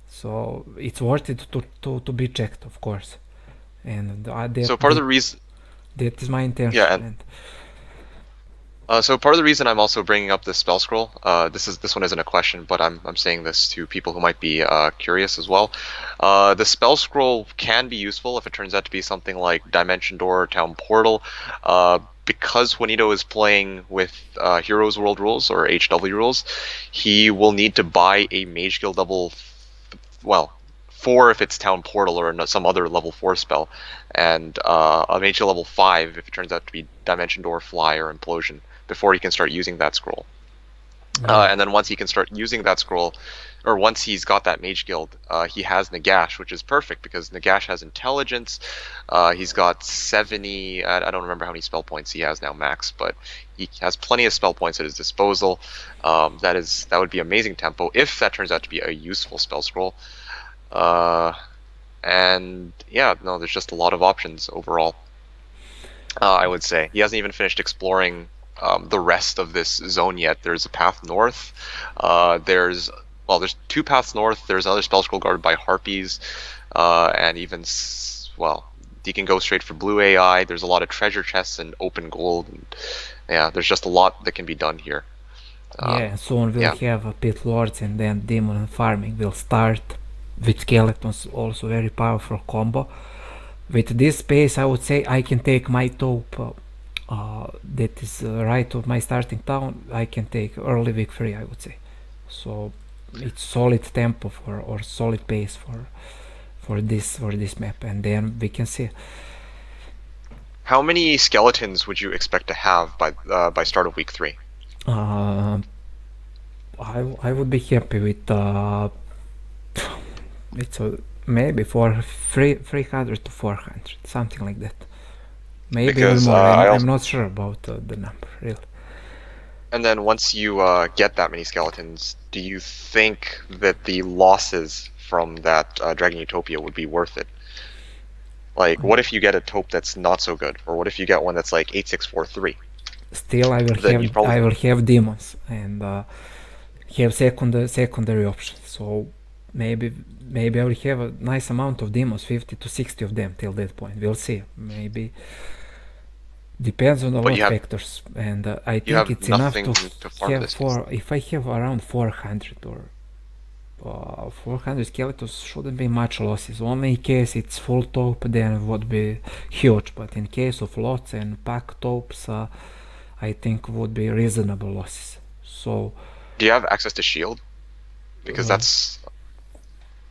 Speaker 1: So it's worth it to be checked, of course. And
Speaker 2: so part of the reason,
Speaker 1: that is my
Speaker 2: yeah,
Speaker 1: intention.
Speaker 2: and
Speaker 1: And
Speaker 2: so part of the reason I'm also bringing up this spell scroll, this one isn't a question, but I'm saying this to people who might be curious as well. The spell scroll can be useful if it turns out to be something like Dimension Door or Town Portal, because Juanito is playing with Heroes World rules or HW rules. He will need to buy a Mage Guild level, well, 4 if it's Town Portal or some other level 4 spell, and a Mage Guild level 5 if it turns out to be Dimension Door, Fly, or Implosion before he can start using that scroll.
Speaker 1: yeah,
Speaker 2: And then once he can start using that scroll, or once he's got that Mage Guild, he has Nagash, which is perfect because Nagash has intelligence. He's got 70. I don't remember how many spell points he has now max, but he has plenty of spell points at his disposal. That would be amazing tempo if that turns out to be a useful spell scroll. Uh, and yeah, no, there's just a lot of options overall. I would say he hasn't even finished exploring the rest of this zone yet. There's a path north. There's 2 paths north. There's another spell scroll guarded by harpies, and even well, he can go straight for blue AI. There's a lot of treasure chests and open gold, and yeah, there's just a lot that can be done here.
Speaker 1: yeah. Soon we'll
Speaker 2: Yeah,
Speaker 1: have pit lords, and then demon farming will start with skeletons. Also very powerful combo. With this space, I would say I can take my taupe. That is right of my starting town. I can take early week 3. I would say. So it's solid tempo for or solid pace for this map, and then we can see.
Speaker 2: how many skeletons would you expect to have by start of week 3?
Speaker 1: Uh, I would be happy with it's maybe for 300 to 400, something like that. Maybe even
Speaker 2: Because
Speaker 1: more.
Speaker 2: I also
Speaker 1: I'm not sure about the number really.
Speaker 2: And then once you get that many skeletons, do you think that the losses from that Dragon Utopia would be worth it? Like, what if you get a taupe that's not so good, or what if you get one that's like 8643?
Speaker 1: Still,
Speaker 2: Then you probably
Speaker 1: I will have demons and have secondary options. So maybe I will have a nice amount of demons, 50 to 60 of them till that point. We'll see. Maybe depends on a
Speaker 2: but
Speaker 1: lot factors, and I
Speaker 2: you
Speaker 1: think
Speaker 2: have
Speaker 1: it's enough
Speaker 2: nothing
Speaker 1: to
Speaker 2: to farm
Speaker 1: have
Speaker 2: this piece.
Speaker 1: if I have around 400 or 400 skeletons shouldn't be much losses. Only in case it's full taupe, then it would be huge. But in case of lots and pack taupes, I think would be reasonable losses. So
Speaker 2: Do you have access to shield? Because
Speaker 1: uh,
Speaker 2: that's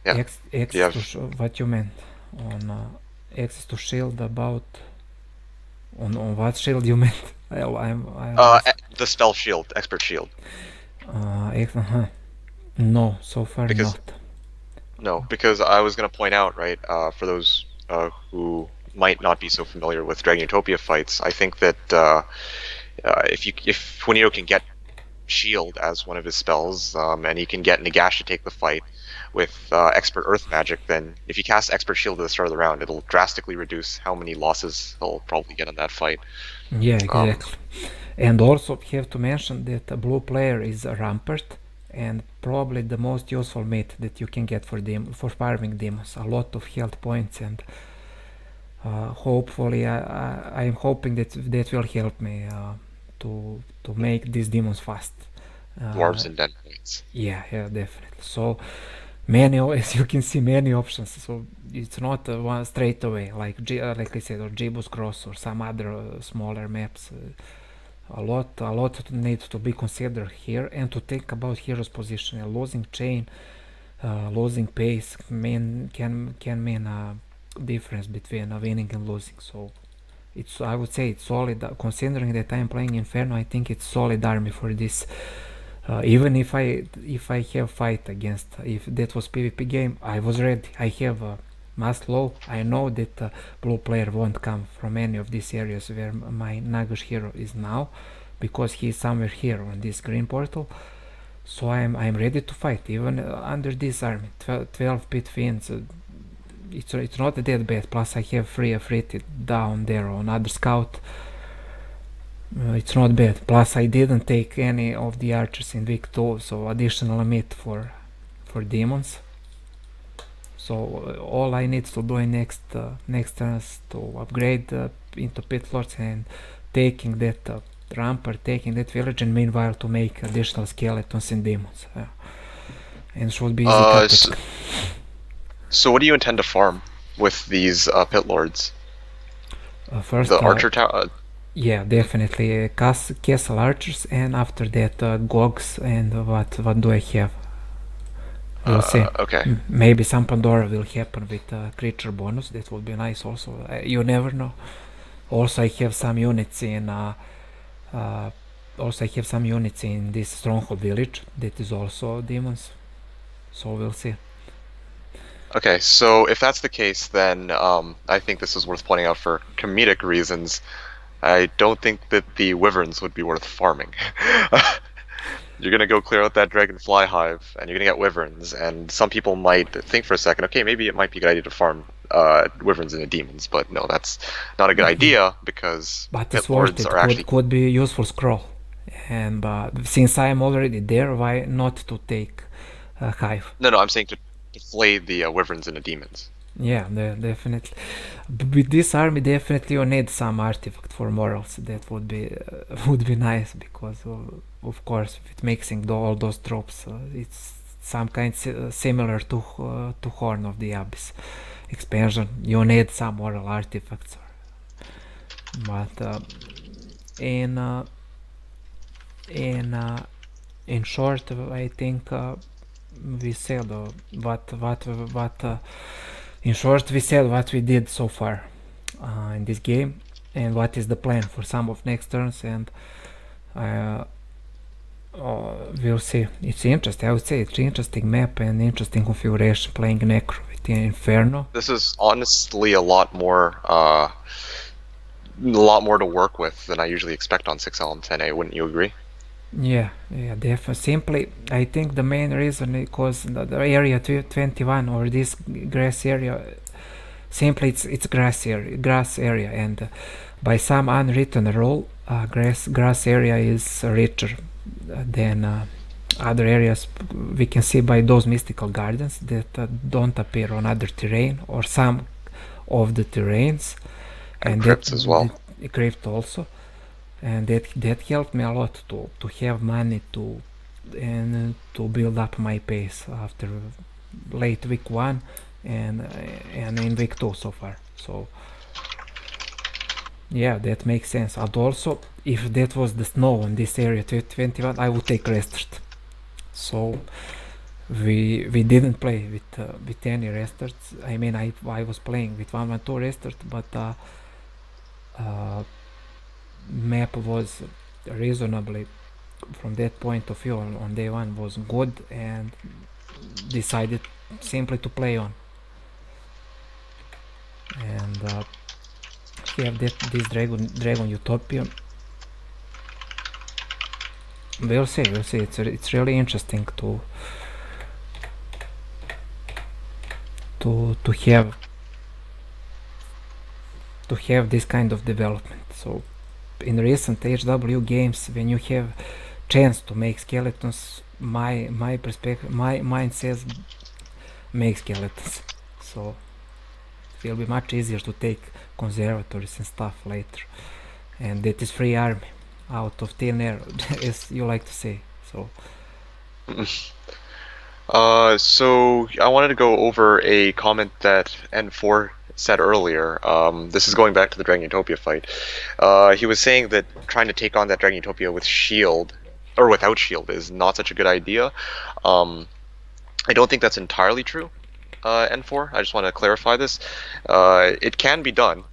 Speaker 2: yeah. Do you
Speaker 1: access to
Speaker 2: have
Speaker 1: what you meant on access to shield about on what shield you meant? I lost.
Speaker 2: the spell shield, expert shield?
Speaker 1: No, so far
Speaker 2: Because
Speaker 1: not.
Speaker 2: no, because I was gonna point out, right, for those who might not be so familiar with Dragon Utopia fights, I think that if Juanito can get shield as one of his spells, and he can get Nagash to take the fight with expert earth magic, then if you cast expert shield at the start of the round, it'll drastically reduce how many losses he'll probably get in that fight.
Speaker 1: Yeah, exactly. And also have to mention that a blue player is a Rampart, and probably the most useful mate that you can get for farming demons. A lot of health points, and hopefully I'm hoping that will help me to make these demons fast.
Speaker 2: Dwarves and den points.
Speaker 1: Yeah, definitely. So many, as you can see, many options. So it's not one straight away like I said, or Jibus Cross or some other smaller maps. A lot needs to be considered here, and to think about hero's position. Losing chain, losing pace can mean a difference between winning and losing. So I would say it's solid. Considering that I'm playing Inferno, I think it's solid army for this. Even if I have fight against, if that was PvP game, I was ready. I have must low. I know that blue player won't come from any of these areas where my Nagash hero is now, because he is somewhere here on this green portal. So I'm ready to fight even under this army. 12 pit fiends. It's not that bad. Plus I have free Afriti down there on other scout. It's not bad. Plus I didn't take any of the archers in week 2, so additional meat for demons. So all I need to do in next turns to upgrade into pit lords and taking that rampart, taking that village, and meanwhile to make additional skeletons and demons. And should be easy.
Speaker 2: So what do you intend to farm with these pit lords?
Speaker 1: First,
Speaker 2: the archer tower.
Speaker 1: Yeah, definitely castle archers, and after that gogs. And what do I have? We'll see.
Speaker 2: Okay.
Speaker 1: Maybe some Pandora will happen with creature bonus. That would be nice. Also, you never know. Also, I have some units in. This stronghold village that is also demons. So we'll see.
Speaker 2: Okay, so if that's the case, then I think this is worth pointing out for comedic reasons. I don't think that the wyverns would be worth farming. You're going to go clear out that dragonfly hive, and you're going to get wyverns, and some people might think for a second, okay, maybe it might be a good idea to farm wyverns into demons, but no, that's not a good idea, because
Speaker 1: pit lords are actually... could be useful scroll. And since I'm already there, why not to take a hive?
Speaker 2: No, I'm saying to flay the wyverns into demons.
Speaker 1: Yeah, definitely. With this army, definitely you need some artifact for morals. That would be nice, because of course, with mixing all those tropes, it's some kind similar to Horn of the Abyss expansion. You need some moral artifacts, but in short, I think we said in short, we said what we did so far in this game, and what is the plan for some of next turns, and we'll see. It's interesting. I would say it's interesting map and interesting configuration playing Necro with Inferno.
Speaker 2: This is honestly a lot more to work with than I usually expect on 6lm10a. Wouldn't you agree?
Speaker 1: Yeah, definitely. Simply, I think the main reason is because the area 21, or this grass area, simply it's grass area, and by some unwritten rule, grass area is richer than other areas. We can see by those mystical gardens that don't appear on other terrain, or some of the terrains,
Speaker 2: and crypts as well.
Speaker 1: Crypt also. And that helped me a lot to have money to build up my pace after late week 1 and in week 2 so far. So yeah, that makes sense. And also, if that was the snow on this area 21, I would take restarts. So we didn't play with any restarts. I mean, I was playing with 1-1-2 restarts, but map was reasonably, from that point of view, on day 1 was good, and decided simply to play on. And we have this dragon Utopian. we'll see. We'll see. It's really interesting to have this kind of development. So in recent HW games, when you have chance to make skeletons, my perspective, my mind says make skeletons. So it will be much easier to take conservatories and stuff later, and that is free army out of thin air, as you like to say. So
Speaker 2: So I wanted to go over a comment that N4 said earlier. This is going back to the Dragon Utopia fight. He was saying that trying to take on that Dragon Utopia with shield or without shield is not such a good idea. I don't think that's entirely true. N4. I just want to clarify this. It can be done,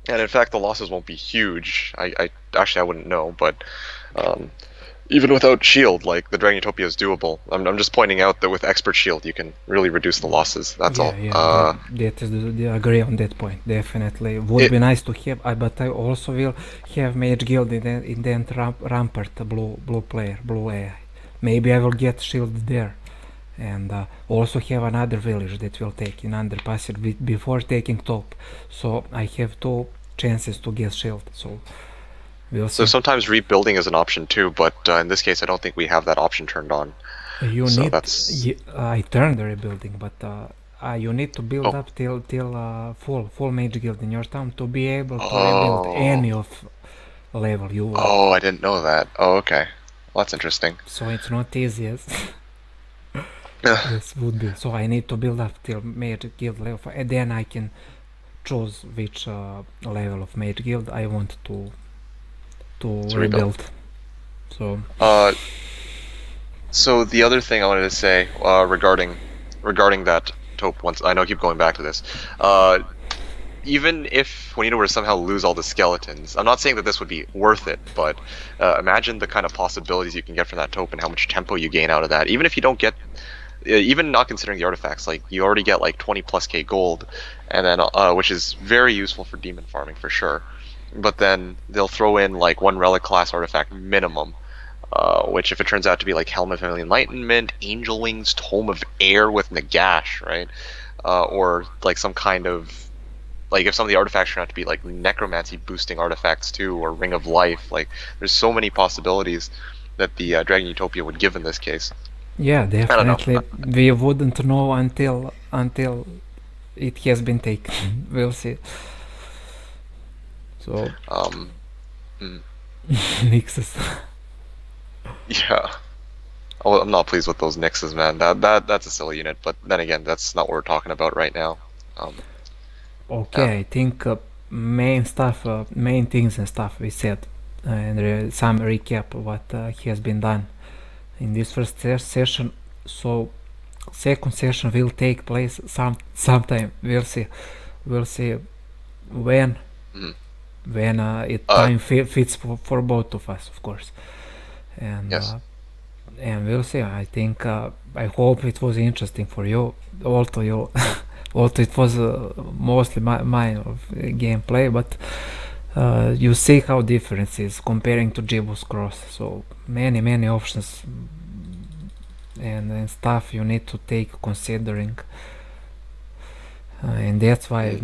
Speaker 2: and in fact, the losses won't be huge. I actually I wouldn't know, but um, even without shield, like the Dragon Utopia is doable. I'm just pointing out that with expert shield, you can really reduce the losses. That's all.
Speaker 1: that is the agree on that point. Definitely would be nice to have. But I also will have mage guild in the rampart blue player, blue AI. Maybe I will get shield there, and also have another village that will take in underpasser before taking top. So I have two chances to get shield. So we'll see.
Speaker 2: So sometimes rebuilding is an option too, but in this case, I don't think we have that option turned on.
Speaker 1: You
Speaker 2: So
Speaker 1: need.
Speaker 2: that's
Speaker 1: I turned the rebuilding, but you need to build
Speaker 2: oh
Speaker 1: up till full mage guild in your town to be able to rebuild
Speaker 2: oh
Speaker 1: any of level you want.
Speaker 2: oh I didn't know that. Oh okay, well, that's interesting.
Speaker 1: So it's not easy as would be. So I need to build up till mage guild level 5, and then I can choose which level of mage guild I want to rebuild. So
Speaker 2: So the other thing I wanted to say regarding that taupe, once I know I keep going back to this, even if Juanito were to somehow lose all the skeletons, I'm not saying that this would be worth it, but imagine the kind of possibilities you can get from that taupe and how much tempo you gain out of that. Even if you don't get, even not considering the artifacts, like you already get like 20 plus K gold, and then which is very useful for demon farming for sure. But then they'll throw in like one relic class artifact minimum. Which, if it turns out to be like Helm of Enlightenment, Angel Wings, Tome of Air with Nagash, right? Or like some kind of, like if some of the artifacts turn out to be like necromancy boosting artifacts too, or Ring of Life, like there's so many possibilities that the Dragon Utopia would give in this case.
Speaker 1: yeah,
Speaker 2: I don't know.
Speaker 1: definitely we wouldn't know until it has been taken. We'll see. So
Speaker 2: Mm,
Speaker 1: Nixes.
Speaker 2: yeah. Oh, I'm not pleased with those Nixes, man. That's a silly unit, but then again, that's not what we're talking about right now. Um,
Speaker 1: Okay,
Speaker 2: yeah.
Speaker 1: I think main stuff, main things and stuff we said, and some recap what has been done in this first session. So second session will take place sometime. We'll see when
Speaker 2: Mm,
Speaker 1: it
Speaker 2: uh,
Speaker 1: time fits for both of us, of course. And
Speaker 2: yes.
Speaker 1: we'll see. I think I hope it was interesting for you. Also, you, although it was mostly mine of gameplay, but you see how difference is comparing to Jibus Cross. So many options and stuff you need to take considering. And that's why
Speaker 2: Mm,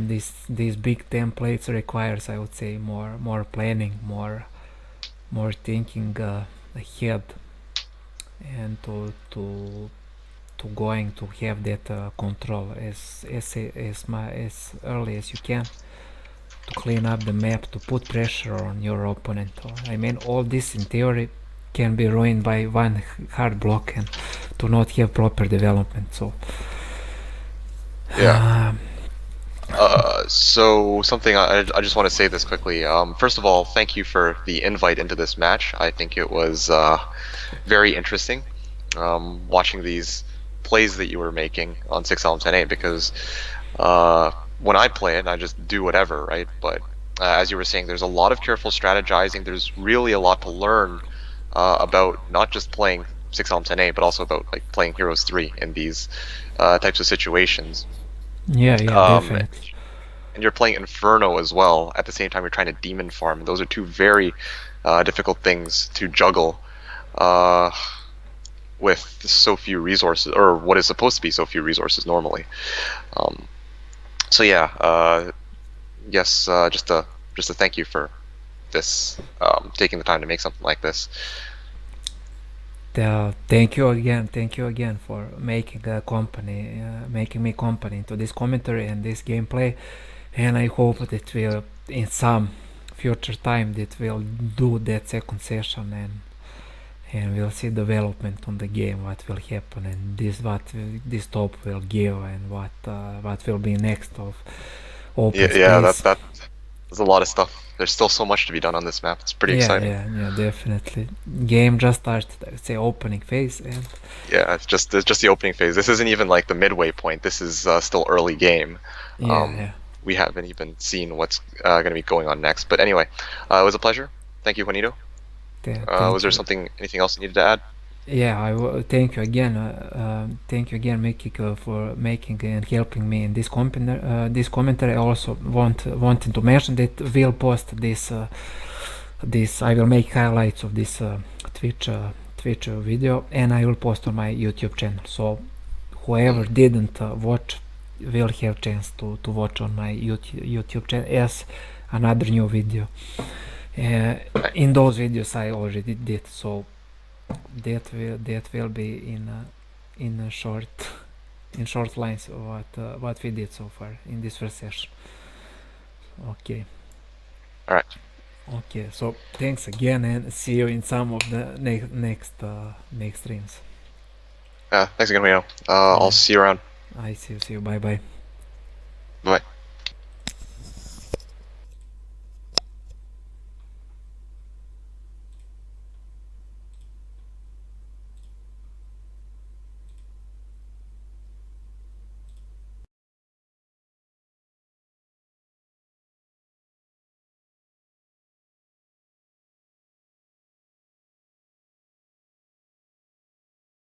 Speaker 1: these big templates requires, I would say, more planning, more thinking ahead, and to going to have that control as early as you can, to clean up the map, to put pressure on your opponent. I mean, all this in theory can be ruined by one hard block and to not have proper development. So
Speaker 2: yeah. So something I just want to say this quickly. First of all, thank you for the invite into this match. I think it was very interesting watching these plays that you were making on 6lm10a because when I play it, I just do whatever, right? But as you were saying, there's a lot of careful strategizing. There's really a lot to learn about not just playing 6lm10a, but also about like playing Heroes 3 in these types of situations.
Speaker 1: yeah,
Speaker 2: Um,
Speaker 1: definitely.
Speaker 2: and you're playing Inferno as well. At the same time, you're trying to demon farm. Those are two very difficult things to juggle. uh, with so few resources, or what is supposed to be so few resources normally. Um, so yeah, yes, just to thank you for this, taking the time to make something like this.
Speaker 1: Thank you again. Thank you again for making a company, making me company into this commentary and this gameplay. And I hope that we'll, in some future time, that we'll do that second session and we'll see development on the game, what will happen, and this top will give, and what will be next of open
Speaker 2: Yeah,
Speaker 1: space.
Speaker 2: there's a lot of stuff. There's still so much to be done on this map. It's pretty exciting.
Speaker 1: Yeah, definitely. Game just started, I would say, opening phase, and
Speaker 2: Yeah, it's just the opening phase. This isn't even like the midway point. This is still early game.
Speaker 1: yeah.
Speaker 2: We haven't even seen what's going to be going on next. But anyway, it was a pleasure. Thank you, Juanito. Was
Speaker 1: Thank
Speaker 2: there
Speaker 1: you.
Speaker 2: anything else you needed to add?
Speaker 1: Yeah, thank you again. Thank you again, MeKick, for making and helping me in this commentary. I also wanted to mention that we'll post this. I will make highlights of this Twitch video, and I will post on my YouTube channel. So whoever didn't watch will have chance to watch on my YouTube channel as another new video. In those videos I already did, so that will be in a short lines what we did so far in this first session. Okay.
Speaker 2: All right.
Speaker 1: Okay. So thanks again, and see you in some of the next streams.
Speaker 2: Thanks again, Juanito. I'll see you around.
Speaker 1: I see you. Bye bye.
Speaker 2: Bye.